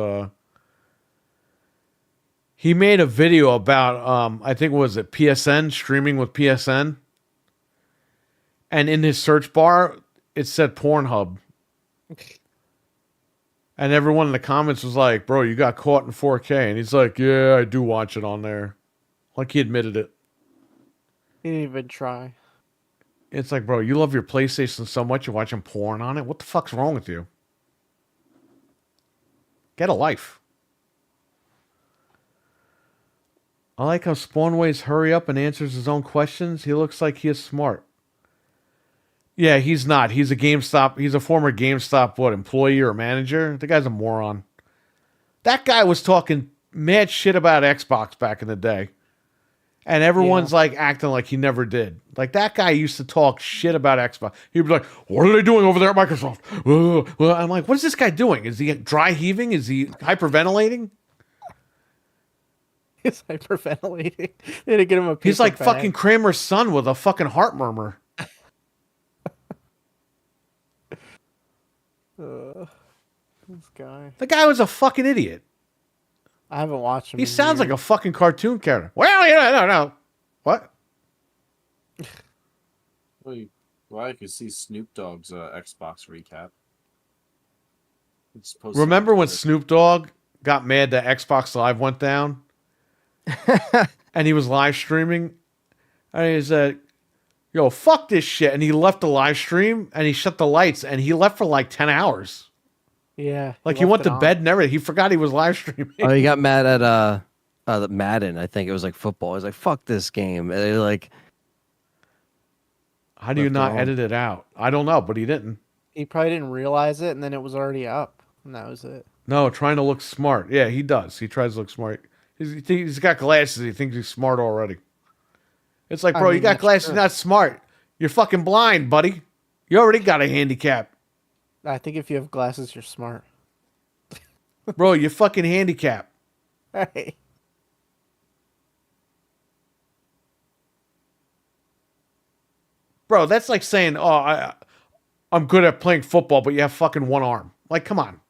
He made a video about, I think, was it PSN, streaming with PSN? And in his search bar, it said Pornhub. And everyone in the comments was like, bro, you got caught in 4K. And he's like, yeah, I do watch it on there. Like he admitted it. He didn't even try. It's like, bro, you love your PlayStation so much you're watching porn on it? What the fuck's wrong with you? Get a life. I like how Spawnways hurry up and answers his own questions. He looks like he is smart. Yeah, he's not. He's a GameStop. He's a former GameStop, employee or manager? The guy's a moron. That guy was talking mad shit about Xbox back in the day. And everyone's like acting like he never did. Like that guy used to talk shit about Xbox. He'd be like, "What are they doing over there at Microsoft?" Well, I'm like, "What is this guy doing? Is he dry heaving? Is he hyperventilating?" He's hyperventilating. They had to get him a. He's like bag. fucking Kramer's son with a fucking heart murmur. This guy. The guy was a fucking idiot. I haven't watched him. He sounds like a fucking cartoon character. Well, no. What? Well, I could see Snoop Dogg's Xbox recap. Remember when Snoop Dogg got mad that Xbox Live went down? And he was live streaming? And he said, "Yo, fuck this shit." And he left the live stream and he shut the lights and he left for like 10 hours. Yeah. Like he went to bed and everything. He forgot he was live streaming. Oh, he got mad at the Madden. I think it was like football. He's like, "Fuck this game." And they like, how do you not edit it out? I don't know, but he didn't. He probably didn't realize it, and then it was already up, and that was it. No, trying to look smart. Yeah, he does. He tries to look smart. He's got glasses. He thinks he's smart already. It's like, bro, you got glasses, you're not smart. You're fucking blind, buddy. You already got a handicap. I think if you have glasses, you're smart. Bro, you're fucking handicapped. Hey. Bro, that's like saying, "Oh, I'm good at playing football, but you have fucking one arm." Like, come on.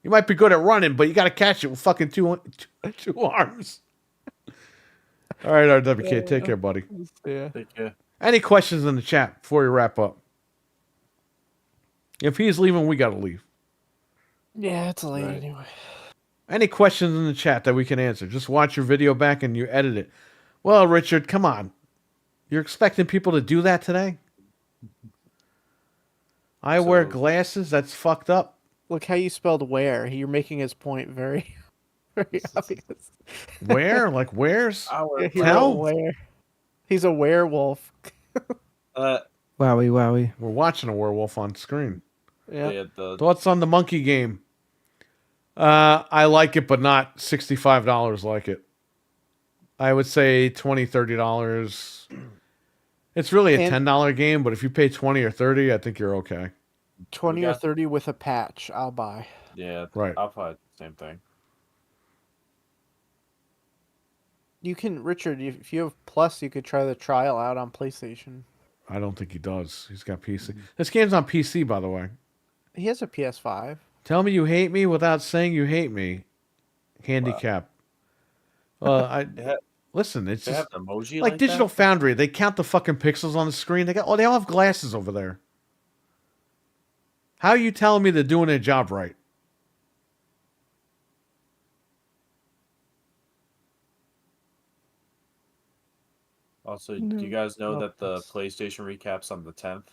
You might be good at running, but you got to catch it with fucking two arms. All right, RWK, take care, buddy. Yeah. Take care. Any questions in the chat before we wrap up? If he's leaving, we got to leave. Yeah, it's late Right. anyway. Any questions in the chat that we can answer? Just watch your video back and you edit it. Well, Richard, come on. You're expecting people to do that today? I wear glasses? That's fucked up. Look how you spelled "where." You're making his point very, very obvious. Where? Like where's? Yeah, Tell? He's a werewolf. "Wowie, wowie." We're watching a werewolf on screen. Yeah. Thoughts on the monkey game? I like it, but not $65 like it. I would say $20, $30. It's really a $10 game, but if you pay 20 or 30, I think you're okay. 20 or 30 with a patch, I'll buy. Yeah, right. I'll buy the same thing. You can, Richard, if you have Plus, you could try the trial out on PlayStation. I don't think he does. He's got PC. This game's on PC, by the way. He has a PS5. Tell me you hate me without saying you hate me. Handicap. Listen, it's just have an emoji like Digital that? Foundry. They count the fucking pixels on the screen. They all have glasses over there. How are you telling me they're doing their job right? Also, do you guys know that the PlayStation recap's on the 10th?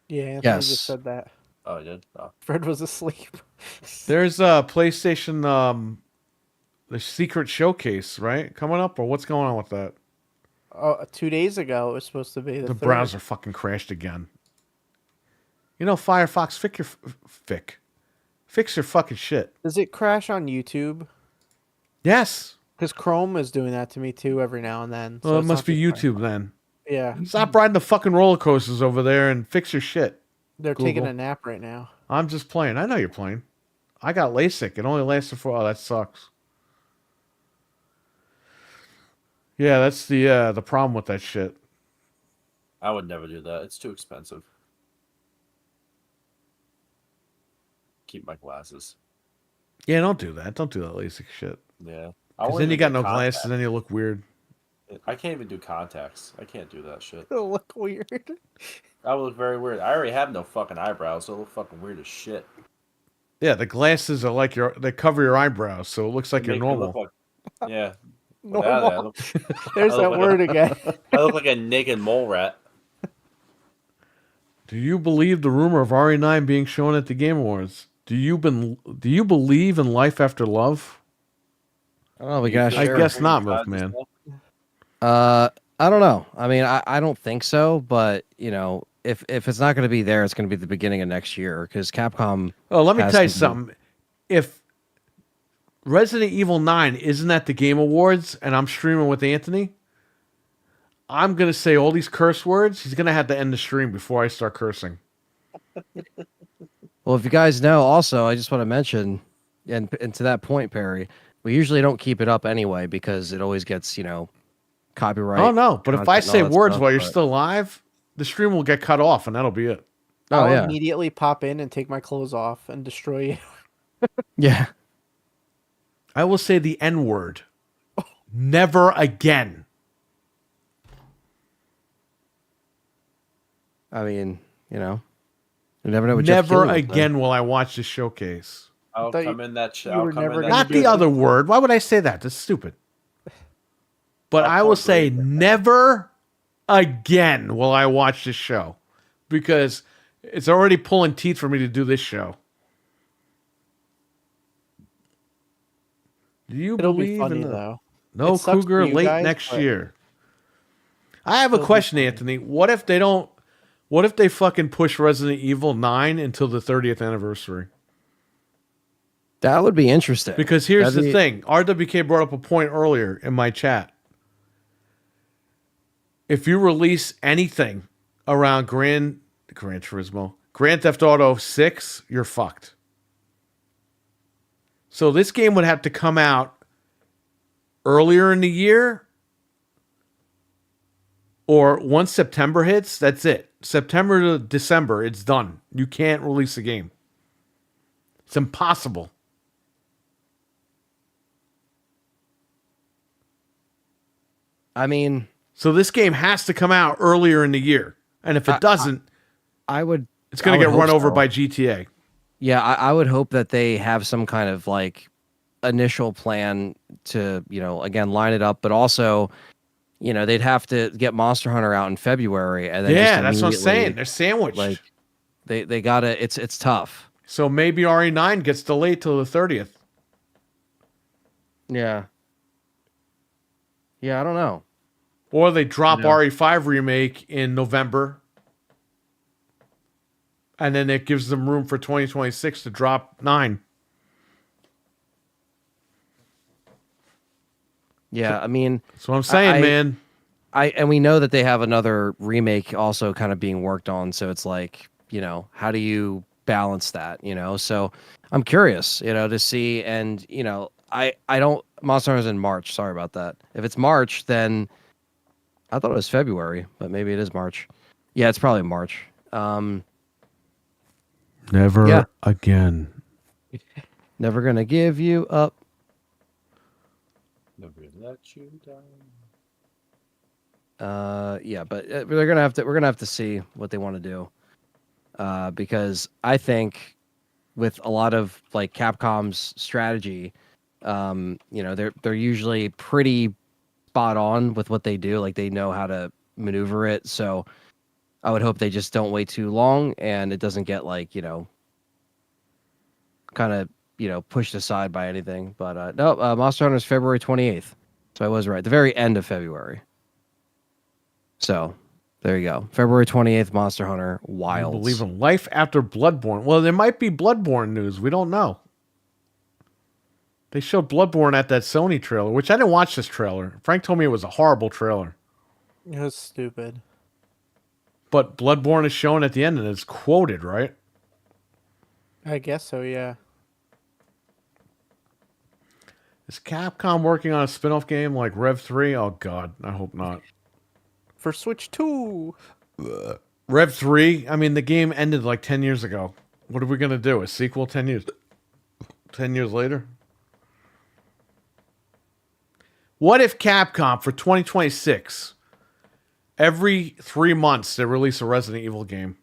Yeah, Anthony Yes. just said that. Oh, I did? Oh. Fred was asleep. There's a PlayStation, the Secret Showcase, right? Coming up, or what's going on with that? 2 days ago, it was supposed to be The 3rd. browser fucking crashed again. You know, Firefox, fix your fucking shit. Does it crash on YouTube? Yes. Because Chrome is doing that to me too every now and then. Well, it it's must not be just YouTube then. Yeah, Stop riding the fucking roller coasters over there and fix your shit. they're taking Google. a nap right now. I'm just playing. I know you're playing. I got LASIK. It only lasted for. Oh, that sucks. Yeah, that's the problem with that shit. I would never do that. It's too expensive. Keep my glasses. Yeah, don't do that. Don't do that LASIK shit. Yeah. Because then you got no glasses, and then you look weird. I can't even do contacts. I can't do that shit. It'll look weird. I would look very weird. I already have no fucking eyebrows, so I look fucking weird as shit. Yeah, the glasses are like they cover your eyebrows, so it looks like you're Make me look normal. like- yeah. Normal. There's that word again. I look like a naked mole rat. Do you believe the rumor of RE9 being shown at the Game Awards? Do you believe in life after love? Oh, we got. I guess not, Milkman. I don't know. I mean, I don't think so, but you know, if it's not going to be there, it's going to be the beginning of next year because Capcom. Oh, let me has tell you to do- something. If Resident Evil 9 isn't at the Game Awards, and I'm streaming with Anthony, I'm going to say all these curse words. He's going to have to end the stream before I start cursing. Well, if you guys know, also, I just want to mention, and to that point, Perry, we usually don't keep it up anyway because it always gets, copyright. Oh, no. But if I say words stuff, while you're still live, the stream will get cut off, and that'll be it. I'll immediately pop in and take my clothes off and destroy you. Yeah. I will say the N-word. Never again. I mean, you never know what Never again will I watch this showcase. I'll come in that you were never gonna Not do the it. other word. Why would I say that? That's stupid. But I will say never again will I watch this show. Because it's already pulling teeth for me to do this show. Do you It'll believe be funny, in though. No It sucks Cougar for you late guys, next but year? I have a it'll be question, funny. Anthony. What if they fucking push Resident Evil 9 until the 30th anniversary? That would be interesting. Because here's the thing. RWK brought up a point earlier in my chat. If you release anything around Gran Turismo, Grand Theft Auto 6, you're fucked. So this game would have to come out earlier in the year, or once September hits, that's it. September to December, it's done. You can't release a game. It's impossible. I mean, so this game has to come out earlier in the year. And if it doesn't, it's going to get run over by GTA. Yeah, I would hope that they have some kind of like initial plan to, again, line it up, but also, they'd have to get Monster Hunter out in February, and then that's what I'm saying. They're sandwiched. Like they gotta. It's tough. So maybe RE9 gets delayed till the 30th. Yeah. Yeah, I don't know. Or they drop RE5 remake in November. And then it gives them room for 2026 to drop 9. Yeah, I mean, that's what I'm saying, man. And we know that they have another remake also kind of being worked on, so it's like, how do you balance that, So I'm curious, to see, and I don't. Monster Hunter's in March. Sorry about that. If it's March, then I thought it was February, but maybe it is March. Yeah, it's probably March. Never again. Never gonna give you up. Never let you down. Yeah, but we're gonna have to see what they want to do. Because I think with a lot of like Capcom's strategy, they're usually pretty spot on with what they do. Like they know how to maneuver it. So I would hope they just don't wait too long and it doesn't get like, kind of, pushed aside by anything. But no, Monster Hunter is February 28th. So I was right. The very end of February. So there you go. February 28th, Monster Hunter Wilds. I believe in life after Bloodborne. Well, there might be Bloodborne news. We don't know. They showed Bloodborne at that Sony trailer, which I didn't watch this trailer. Frank told me it was a horrible trailer. It was stupid. But Bloodborne is shown at the end and it's quoted, right? I guess so, yeah. Is Capcom working on a spin-off game like Rev 3? Oh, God. I hope not. For Switch 2. Rev 3? I mean, the game ended like 10 years ago. What are we going to do? A sequel 10 years later? What if Capcom for 2026, every 3 months, they release a Resident Evil game?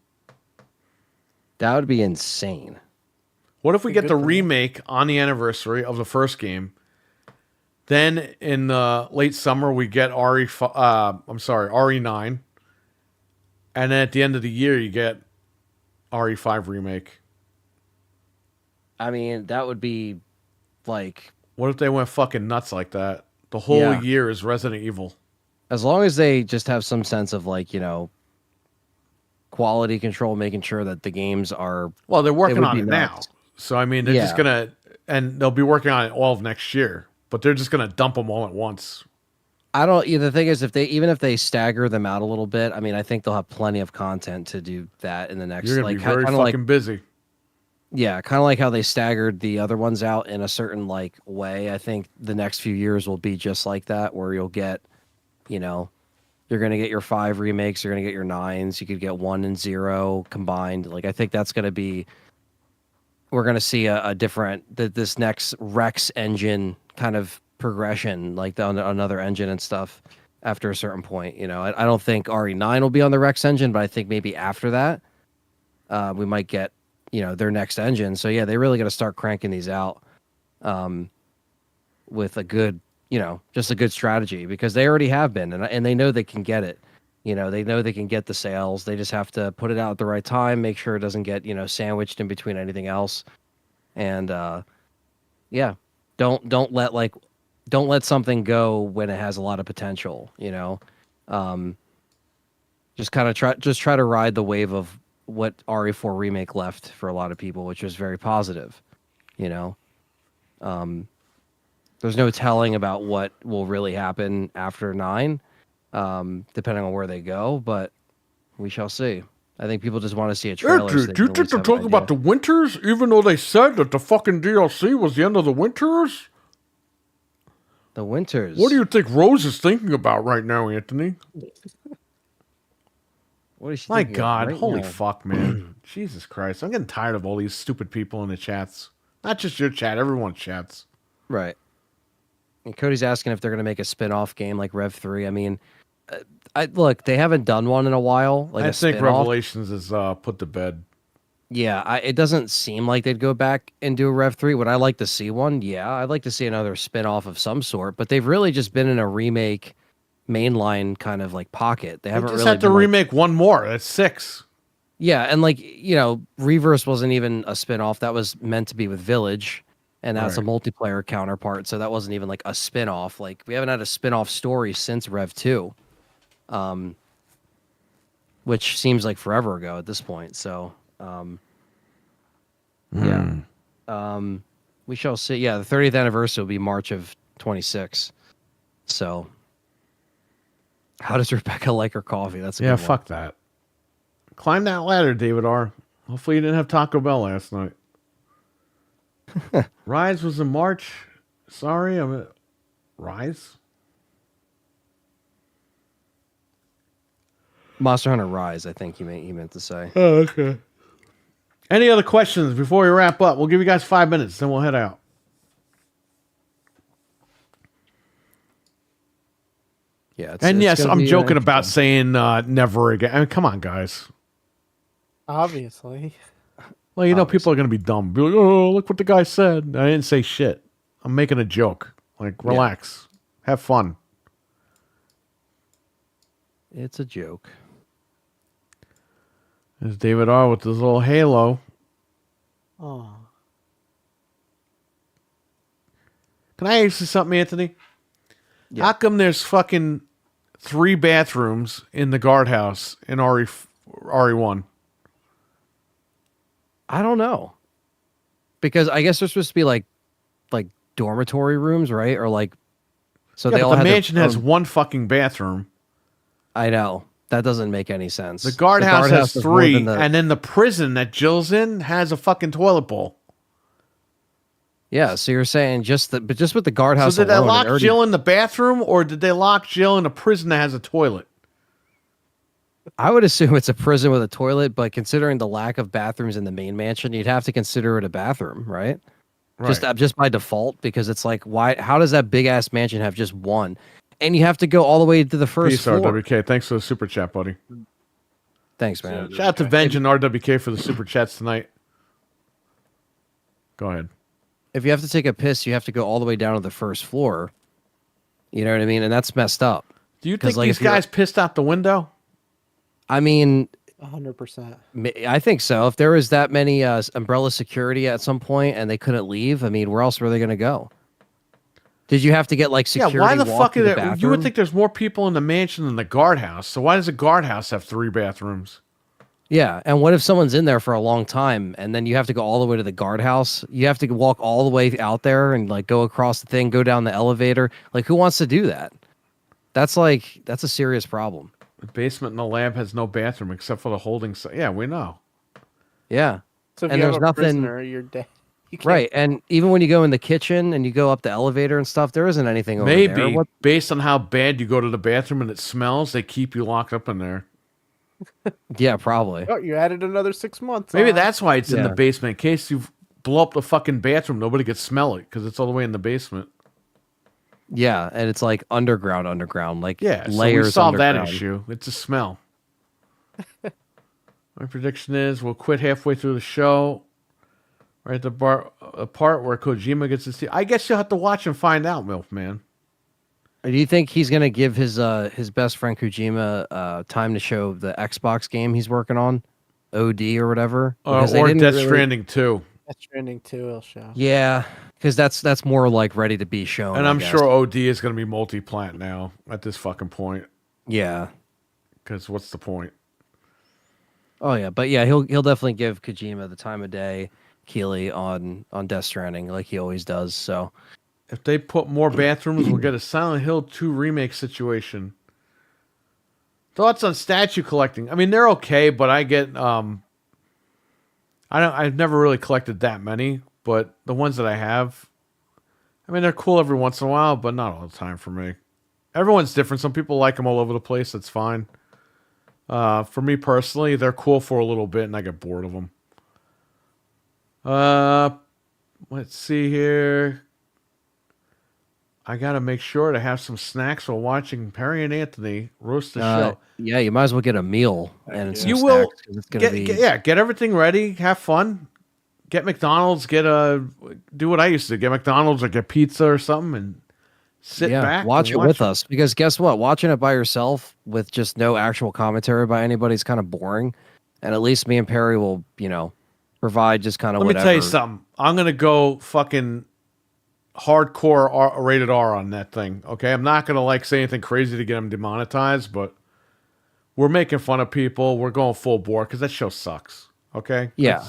That would be insane. What if we get the remake on the anniversary of the first game? Then in the late summer we get RE9, and then at the end of the year you get RE5 remake. I mean, that would be like. What if they went fucking nuts like that? The whole year is Resident Evil. As long as they just have some sense of like, quality control, making sure that the games are. Well, they're working on it now. So I mean, they're just gonna. and they'll be working on it all of next year. But they're just gonna dump them all at once. I don't. The thing is, if they stagger them out a little bit, I mean, I think they'll have plenty of content to do that in the next. You're gonna be very kinda fucking busy. Yeah, kind of like how they staggered the other ones out in a certain like way. I think the next few years will be just like that, where you'll get, you know, you're gonna get your 5 remakes, you're gonna get your 9s, you could get 1 and 0 combined. Like I think that's gonna be. We're gonna see a different this next Rex engine kind of progression, like on another engine and stuff. After a certain point, you know, I don't think RE9 will be on the Rex engine, but I think maybe after that, we might get. Their next engine. So yeah, they really got to start cranking these out with a good, just a good strategy, because they already have been, and they know they can get it. They know they can get the sales. They just have to put it out at the right time, make sure it doesn't get, sandwiched in between anything else. And yeah, don't let something go when it has a lot of potential, just try to ride the wave of what RE4 remake left for a lot of people, which was very positive. There's no telling about what will really happen after 9, depending on where they go, but we shall see. I think people just want to see a trailer. Hey, dude, do you think they're talking about the winters, even though they said that the fucking DLC was the end of the winters? The winters. What do you think Rose is thinking about right now, Anthony? What is she My thinking God, right holy now? fuck, man. Jesus Christ. I'm getting tired of all these stupid people in the chats. Not just your chat, everyone's chats. Right. And Cody's asking if they're going to make a spin-off game like Rev 3. I mean, look, they haven't done one in a while. Like I a think spin-off. Revelations is put to bed. Yeah, it doesn't seem like they'd go back and do a Rev 3. Would I like to see one? Yeah, I'd like to see another spin-off of some sort, but they've really just been in a remake mainline kind of like pocket. They haven't just really had to remake one more. That's 6. Yeah, and Reverse wasn't even a spin-off. That was meant to be with Village, and that's a multiplayer counterpart, so that wasn't even like a spin-off. Like we haven't had a spin-off story since Rev 2. Which seems like forever ago at this point. So, yeah. We shall see. Yeah, the 30th anniversary will be March of 26. So, how does Rebecca like her coffee? That's a good one. Fuck that. Climb that ladder, David R. Hopefully you didn't have Taco Bell last night. Rise was in March. Sorry, Rise? Monster Hunter Rise, I think he meant to say. Oh, okay. Any other questions before we wrap up? We'll give you guys 5 minutes, then we'll head out. Yeah, and yes, I'm joking about saying never again. I mean, come on, guys. Obviously. Well, people are going to be dumb. Be like, oh, look what the guy said. I didn't say shit. I'm making a joke. Like, relax. Have fun. It's a joke. There's David R. with his little halo. Oh. Can I ask you something, Anthony? Yeah. How come there's fucking 3 bathrooms in the guardhouse in RE1? I don't know. Because I guess they're supposed to be like dormitory rooms, right? Or like, so they all the have mansion has one fucking bathroom. I know. That doesn't make any sense. The guardhouse has 3, and and then the prison that Jill's in has a fucking toilet bowl. Yeah, so you're saying just with the guardhouse. So did they alone, lock Jill in the bathroom, or did they lock Jill in a prison that has a toilet? I would assume it's a prison with a toilet, but considering the lack of bathrooms in the main mansion, you'd have to consider it a bathroom, right? Just by default, because it's like, why? How does that big ass mansion have just one? And you have to go all the way to the first Peace, floor. RWK. Thanks for the super chat, buddy. Thanks, man. Shout out to Venge and RWK for the super chats tonight. Go ahead. If you have to take a piss, you have to go all the way down to the first floor. You know what I mean? And that's messed up. Do you think these guys pissed out the window? I mean, 100%. I think so. If there was that many umbrella security at some point and they couldn't leave, I mean, where else were they going to go? Did you have to get like security? Yeah, why the fuck is it? You would think there's more people in the mansion than the guardhouse. So why does the guardhouse have 3 bathrooms? Yeah, and what if someone's in there for a long time and then you have to go all the way to the guardhouse? You have to walk all the way out there and like go across the thing, go down the elevator. Like who wants to do that? That's a serious problem. The basement in the lab has no bathroom except for the holding cell. Yeah, we know. Yeah. So if And you there's have a nothing prisoner, you're dead. You can't- right. And even when you go in the kitchen and you go up the elevator and stuff, there isn't anything over there. Maybe What? based on how bad you go to the bathroom and it smells, they keep you locked up in there. Yeah, probably. Oh, you added another 6 months. Maybe on. that's why it's in the Yeah. basement. In case you blow up the fucking bathroom, nobody can smell it because it's all the way in the basement. Yeah, and it's like underground, like Yeah, so layers. we solved that underground. issue. It's a smell. My prediction is we'll quit halfway through the show. Right at the part where Kojima gets to see. I guess you'll have to watch and find out, Milf Man. Do you think he's gonna give his best friend Kojima time to show the Xbox game he's working on, OD or whatever? Because they Or didn't Death really- Stranding 2. That's trending too. It'll show. Yeah, because that's more like ready to be shown. And I I'm guess. sure OD is going to be multi-plant now at this fucking point. Yeah. Because what's the point? Oh yeah, but yeah, he'll definitely give Kojima the time of day, Keeley on Death Stranding like he always does. So If they put more bathrooms, we'll get a Silent Hill 2 remake situation. Thoughts on statue collecting? I mean, they're okay, but I get I've never really collected that many, but the ones that I have, I mean, they're cool every once in a while, but not all the time for me. Everyone's different. Some people like them all over the place. That's fine. For me personally, they're cool for a little bit, and I get bored of them. Let's see here. I gotta make sure to have some snacks while watching Perry and Anthony roast the show. yeah, you might as well get a meal and some You snacks, will 'cause it's gonna be get everything ready, have fun, get McDonald's, do what I used to do, get McDonald's or get pizza or something, and sit back. watch and it with us, because guess what? Watching it by yourself with just no actual commentary by anybody is kind of boring. And at least me and Perry will, provide just kind of Let whatever. me tell you something. I'm gonna go fucking hardcore rated R on that thing. Okay, I'm not gonna say anything crazy to get them demonetized, but we're making fun of people. We're going full bore because that show sucks. Okay. Yeah.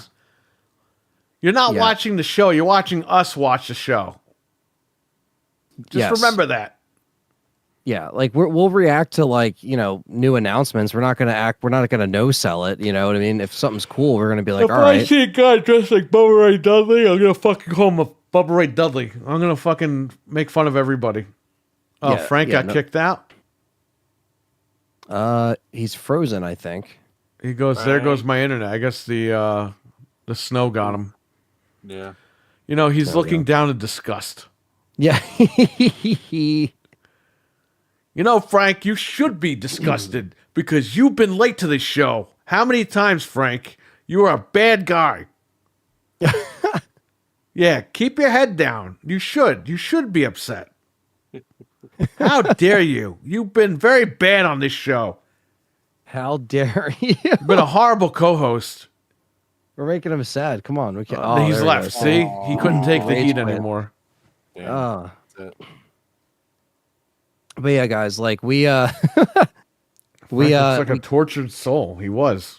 You're not Yeah. watching the show. You're watching us watch the show. Just Yes. remember that. Yeah, like we'll react to new announcements. We're not gonna no sell it. You know what I mean? If something's cool, we're gonna be like, If all I right. see a guy dressed like Bubba Ray Dudley, I'm gonna fucking call him a Bubba Ray Dudley. I'm gonna fucking make fun of everybody. Oh, Yeah, Frank yeah, got kicked out. He's frozen, I think. He goes, there goes my internet. I guess the snow got him. Yeah. He's There we looking go. down in disgust. Yeah. Frank, you should be disgusted because you've been late to this show. How many times, Frank? You are a bad guy. Yeah, keep your head down. You should. You should be upset. How dare you? You've been very bad on this show. How dare you? You've been a horrible co-host. We're making him sad. Come on, we can. He's there he left. goes. See? He couldn't take the Rage heat quit. anymore. Yeah. Oh. That's it. But yeah, guys, like we Frank looks like we a tortured soul. He was.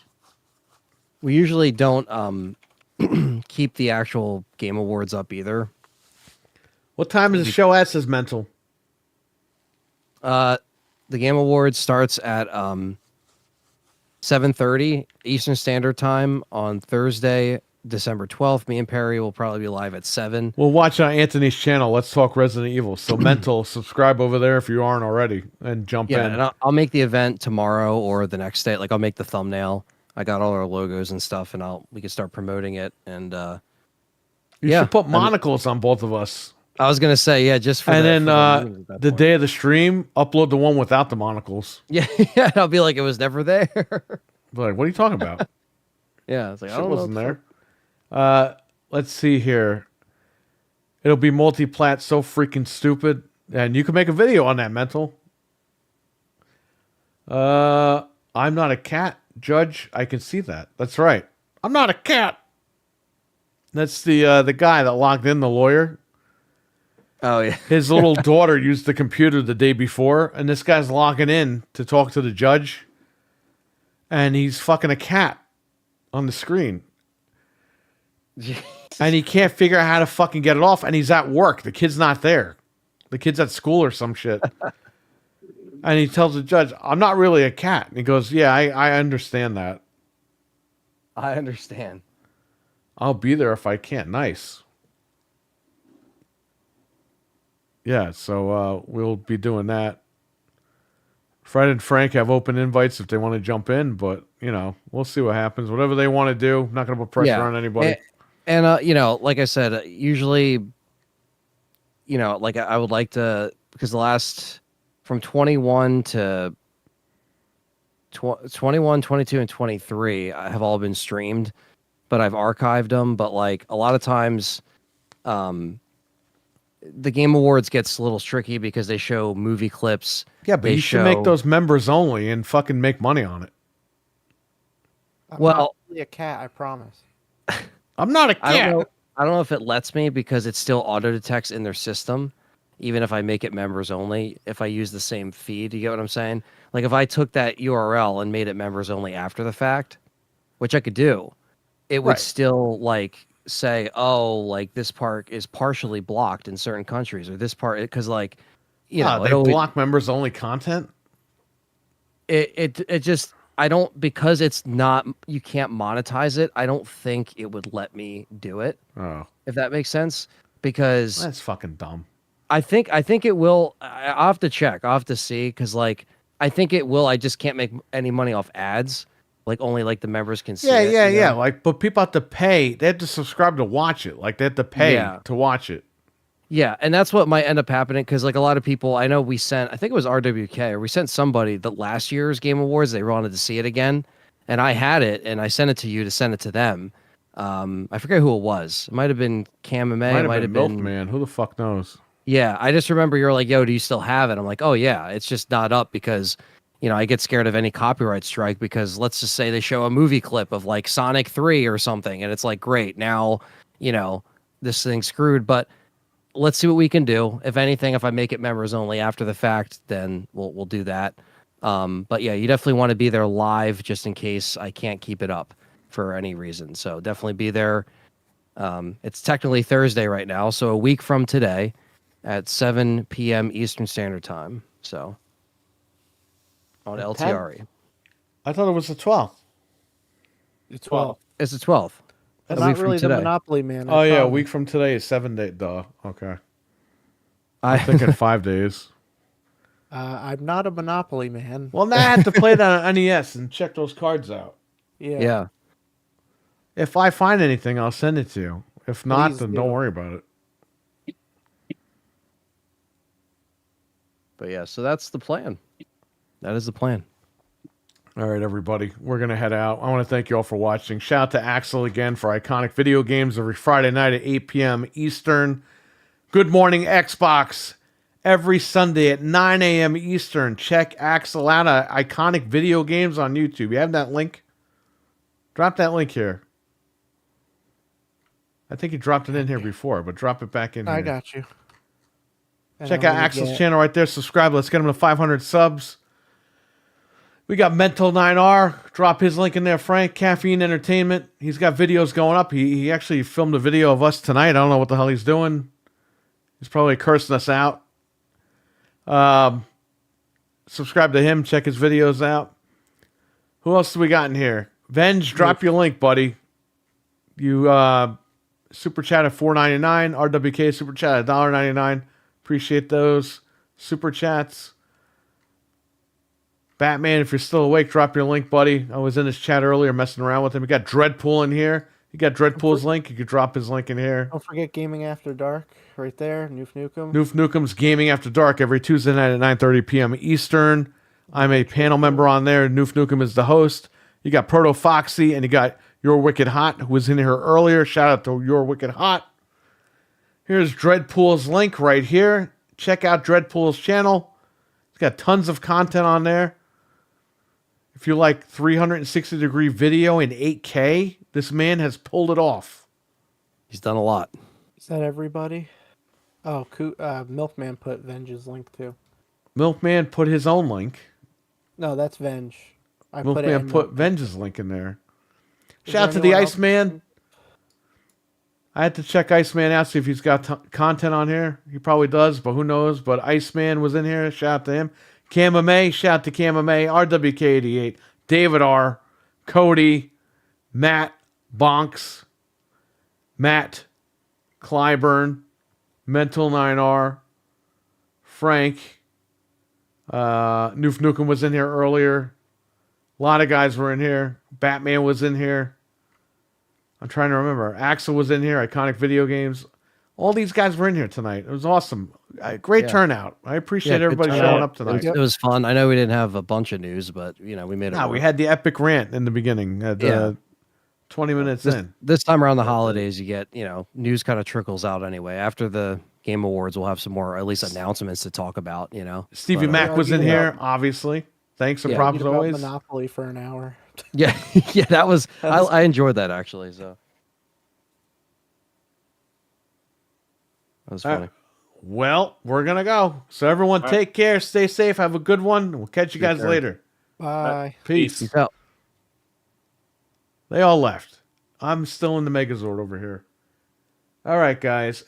usually don't keep the actual game awards up either. What time is the show at, says Mental? The game awards starts at 7:30 Eastern Standard Time on Thursday, December 12th. Me and Perry will probably be live at 7. We'll watch on Anthony's channel. Let's talk Resident Evil. So Mental, subscribe over there if you aren't already, and jump Yeah, in. and I'll make the event tomorrow or the next day. Like I'll make the thumbnail. I got all our logos and stuff, and we can start promoting it. And You yeah, should put I mean- monocles on both of us. I was gonna say, yeah, just for And the, then for the memes at that the point. day of the stream, upload the one without the monocles. Yeah, yeah, I'll be like, it was never there. Be like, what are you talking about? Yeah, it's like I Shit don't know. wasn't there. Let's see here. It'll be multi-plat, so freaking stupid. And you can make a video on that, Mental. I'm not a cat, Judge. I can see that. That's right. I'm not a cat. That's the guy that logged in, the lawyer. Oh yeah, His little daughter used the computer the day before, and this guy's logging in to talk to the judge, and he's fucking a cat. on the screen. And he can't figure out how to fucking get it off. And he's at work. The kid's not there. The kid's at school or some shit. And he tells the judge, I'm not really a cat. And he goes, yeah, I understand that. I understand. I'll be there if I can't. Nice. Yeah, so we'll be doing that. Fred and Frank have open invites if they want to jump in, but, you know, we'll see what happens. Whatever they want to do, I'm not going to put pressure on anybody. And you know, like I said, usually, you know, like I would like to, because the last, from 21 to 21, 22, and 23 have all been streamed, but I've archived them. But like a lot of times, the Game Awards gets a little tricky because they show movie clips. Yeah, but you should make those members only and fucking make money on it. I'm Well, not really a cat, I promise. I'm not a cat. I don't know if it lets me because it still auto detects in their system, even if I make it members only. If I use the same feed, you get what I'm saying? Like if I took that URL and made it members only after the fact, which I could do, it would still like say, oh, like this part is partially blocked in certain countries, or this part, because like, you know, they block members only content. It just, I don't, because it's not, you can't monetize it. I don't think it would let me do it. Oh, if that makes sense, because that's fucking dumb. I think it will. I'll have to check. I'll have to see, because like I think it will. I just can't make any money off ads. Like only like the members can see it. Yeah. Like, but people have to pay. They have to subscribe to watch it. Like they have to pay to watch it. Yeah, and that's what might end up happening, because like a lot of people, I know we sent, I think it was RWK, or we sent somebody the last year's Game Awards. They wanted to see it again, and I had it, and I sent it to you to send it to them. I forget who it was. It might have been Cam and May. Might have been Milkman. Who the fuck knows? Yeah, I just remember you're like, yo, do you still have it? I'm like, oh yeah, it's just not up because, you know, I get scared of any copyright strike, because let's just say they show a movie clip of like Sonic 3 or something, and it's like, great, now, you know, this thing's screwed. But let's see what we can do. If anything, if I make it members only after the fact, then we'll do that. But yeah, you definitely want to be there live just in case I can't keep it up for any reason. So definitely be there. It's technically Thursday right now, so a week from today at 7 p.m. Eastern Standard Time. So on LTRE. I thought it was the 12th. The 12th. It's the 12th. That's not really the Monopoly Man. Oh yeah, a week from today is 7 days. Duh. Okay. I'm thinking 5 days. I'm not a Monopoly Man. Well, now I have to play that on NES and check those cards out. Yeah. If I find anything, I'll send it to you. If not, Please then do. don't worry about it. But yeah, so that's the plan. That is the plan. All right, everybody, we're going to head out. I want to thank you all for watching. Shout out to Axel again for Iconic Video Games every Friday night at 8 p.m. Eastern. Good Morning Xbox every Sunday at 9 a.m. Eastern. Check Axel out at Iconic Video Games on YouTube. You have that link? Drop that link here. I think you dropped it in here before, but drop it back in here. I got you. And Check I'm out gonna Axel's channel right there. Subscribe. Let's get him to 500 subs. We got Mental 9R. Drop his link in there, Frank. Caffeine Entertainment. He's got videos going up. He actually filmed a video of us tonight. I don't know what the hell he's doing. He's probably cursing us out. Subscribe to him. Check his videos out. Who else do we got in here? Venge, drop your link, buddy. You super chat at $4.99. RWK super chat at $1.99. Appreciate those super chats. Batman, if you're still awake, drop your link, buddy. I was in his chat earlier messing around with him. We got Dreadpool in here. You got Dreadpool's link. You could drop his link in here. Don't forget Gaming After Dark right there. Noof Nukem. Noof Nukem's Gaming After Dark every Tuesday night at 9:30 p.m. Eastern. I'm a panel member on there. Noof Nukem is the host. You got Proto Foxy and you got Your Wicked Hot, who was in here earlier. Shout out to Your Wicked Hot. Here's Dreadpool's link right here. Check out Dreadpool's channel. He's got tons of content on there. If you like 360-degree video in 8K, this man has pulled it off. He's done a lot. Is that everybody? Oh, Milkman put Venge's link too. Milkman put his own link. No, that's Venge. Milkman put Venge's link in there. Shout out to the Iceman. I had to check Iceman out, see if he's got content on here. He probably does, but who knows? But Iceman was in here. Shout out to him. Camame. Shout out to Camame. RWK88. David R. Cody. Matt. Bonks. Matt. Clyburn. Mental 9R. Frank. Noof Nukem was in here earlier. A lot of guys were in here. Batman was in here. I'm trying to remember. Axel was in here. Iconic Video Games. All these guys were in here tonight. It was awesome. Great turnout. I appreciate everybody showing up tonight. It was fun. I know we didn't have a bunch of news, but we made it. We had the epic rant in the beginning. 20 minutes in. This time around the holidays, you get news kind of trickles out anyway. After the Game Awards, we'll have some more at least announcements to talk about. Stevie Mac was in here, obviously. Thanks and props as always. Monopoly for an hour. Yeah, that was. I enjoyed that actually. So that was funny. Well, we're gonna go. So everyone, take care, stay safe, have a good one. We'll catch you guys later. Bye. Peace. Peace out. They all left. I'm still in the Megazord over here. All right, guys.